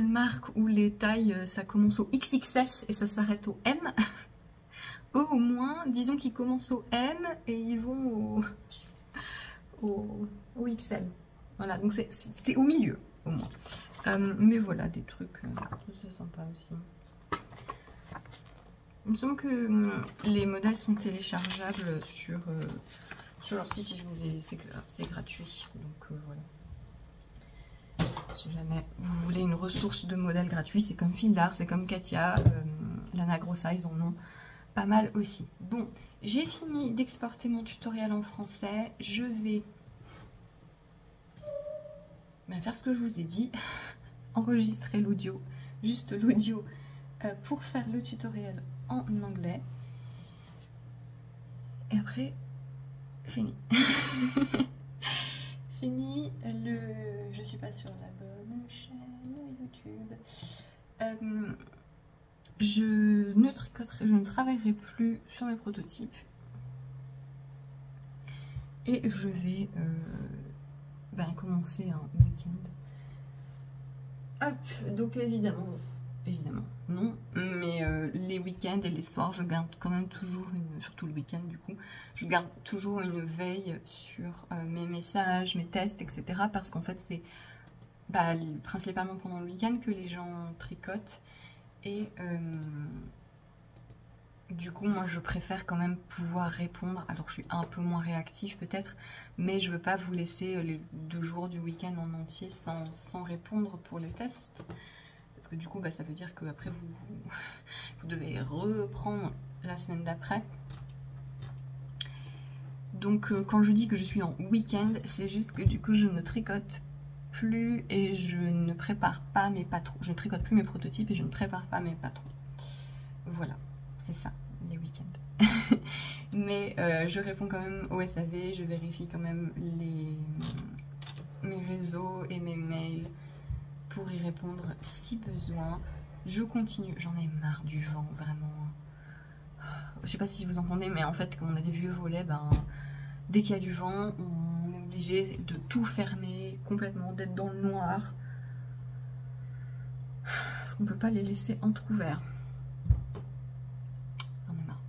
marques où les tailles, ça commence au XXS et ça s'arrête au M, eux au moins, disons qu'ils commencent au M et ils vont au XL. Voilà, donc c'est au milieu au moins. Mais voilà, des trucs c'est sympa aussi. Il me semble que les modèles sont téléchargeables sur leur site, c'est gratuit. Donc voilà. Si jamais vous voulez une ressource de modèles gratuits, c'est comme Fil d'Art, c'est comme Katia, Lana Grossize en ont pas mal aussi. Bon, j'ai fini d'exporter mon tutoriel en français. Je vais faire ce que je vous ai dit, enregistrer l'audio, juste l'audio, pour faire le tutoriel en anglais. Et après, fini. Fini je suis pas sur la bonne chaîne YouTube. Je ne travaillerai plus sur mes prototypes. Et je vais commencer un week-end. Hop, donc évidemment non, mais les week-ends et les soirs, je garde quand même toujours surtout le week-end du coup, je garde toujours une veille sur mes messages, mes tests, etc. Parce qu'en fait c'est principalement pendant le week-end que les gens tricotent et du coup moi je préfère quand même pouvoir répondre. Alors je suis un peu moins réactive peut-être, mais je veux pas vous laisser les 2 jours du week-end en entier sans répondre pour les tests. Parce que du coup ça veut dire qu'après vous devez reprendre la semaine d'après. Donc quand je dis que je suis en week-end, c'est juste que du coup je ne tricote plus et je ne prépare pas mes patrons. Je ne tricote plus mes prototypes et je ne prépare pas mes patrons. Voilà, c'est ça, les week-ends. Mais je réponds quand même au SAV, je vérifie quand même mes réseaux et mes mails pour y répondre si besoin. Je continue, j'en ai marre du vent, vraiment. Je sais pas si vous entendez, mais en fait, comme on a des vieux volets, dès qu'il y a du vent, on est obligé de tout fermer complètement, d'être dans le noir. Parce qu'on peut pas les laisser entrouverts. J'en ai marre.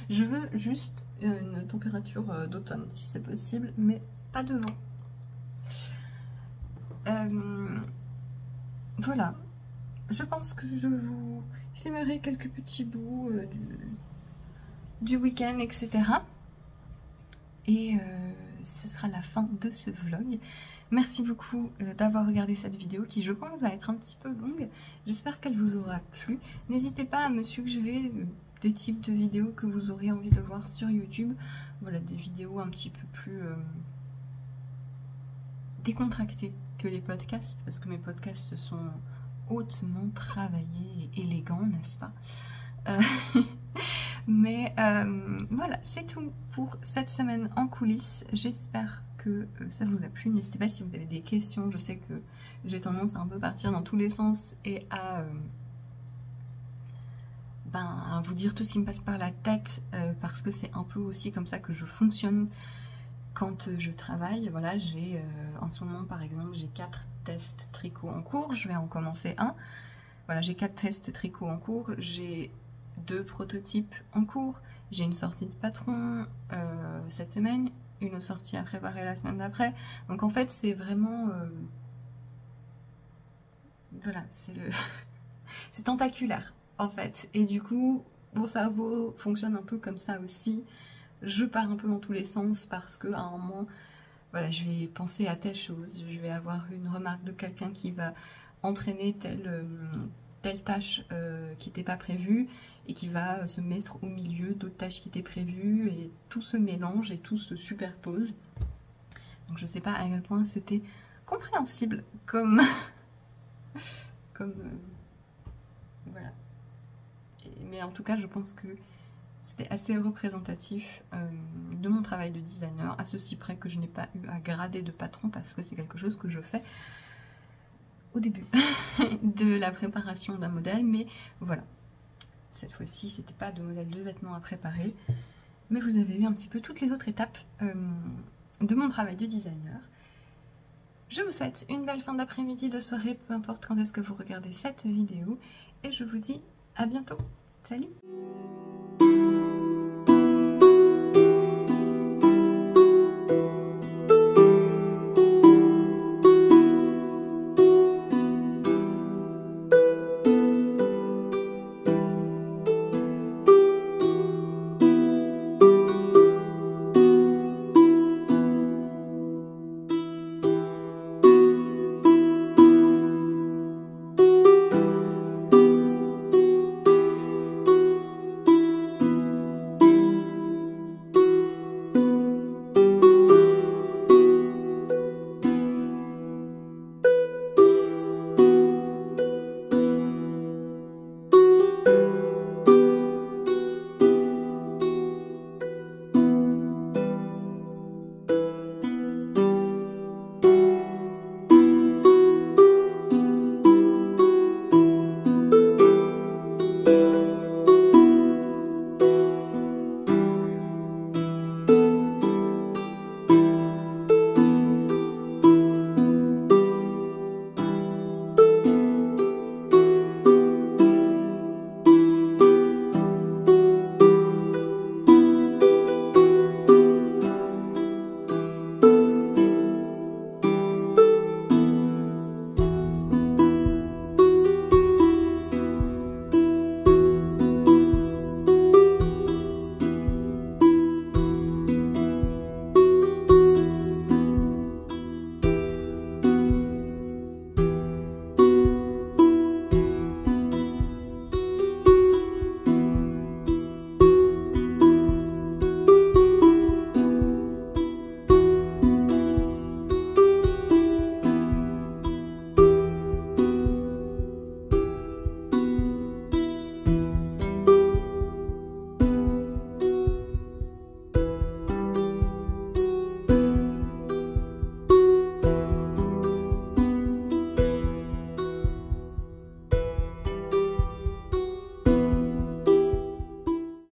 Je veux juste une température d'automne, si c'est possible, mais pas de vent. Voilà, je pense que je vous filmerai quelques petits bouts du week-end, etc. Et ce sera la fin de ce vlog. Merci beaucoup d'avoir regardé cette vidéo qui, je pense, va être un petit peu longue. J'espère qu'elle vous aura plu. N'hésitez pas à me suggérer des types de vidéos que vous aurez envie de voir sur YouTube. Voilà, des vidéos un petit peu plus décontractées que les podcasts, parce que mes podcasts sont hautement travaillés et élégants, n'est-ce pas? Mais voilà, c'est tout pour cette semaine en coulisses. J'espère que ça vous a plu. N'hésitez pas si vous avez des questions. Je sais que j'ai tendance à un peu partir dans tous les sens et à vous dire tout ce qui me passe par la tête, parce que c'est un peu aussi comme ça que je fonctionne quand je travaille. Voilà, j'ai en ce moment par exemple j'ai 4 tests tricot en cours, je vais en commencer un. Voilà, j'ai 4 tests tricot en cours, j'ai 2 prototypes en cours, j'ai une sortie de patron cette semaine, une sortie à préparer la semaine d'après. Donc en fait c'est vraiment voilà, c'est tentaculaire en fait, et du coup mon cerveau fonctionne un peu comme ça aussi. Je pars un peu dans tous les sens parce que à un moment, voilà, je vais penser à telle chose, je vais avoir une remarque de quelqu'un qui va entraîner telle tâche qui n'était pas prévue et qui va se mettre au milieu d'autres tâches qui étaient prévues, et tout se mélange et tout se superpose. Donc je sais pas à quel point c'était compréhensible comme voilà. Mais en tout cas je pense que c'était assez représentatif de mon travail de designer, à ceci près que je n'ai pas eu à grader de patron parce que c'est quelque chose que je fais au début de la préparation d'un modèle. Mais voilà, cette fois-ci c'était pas de modèle de vêtements à préparer, mais vous avez eu un petit peu toutes les autres étapes de mon travail de designer. Je vous souhaite une belle fin d'après-midi, de soirée, peu importe quand est-ce que vous regardez cette vidéo, et je vous dis à bientôt. Salut!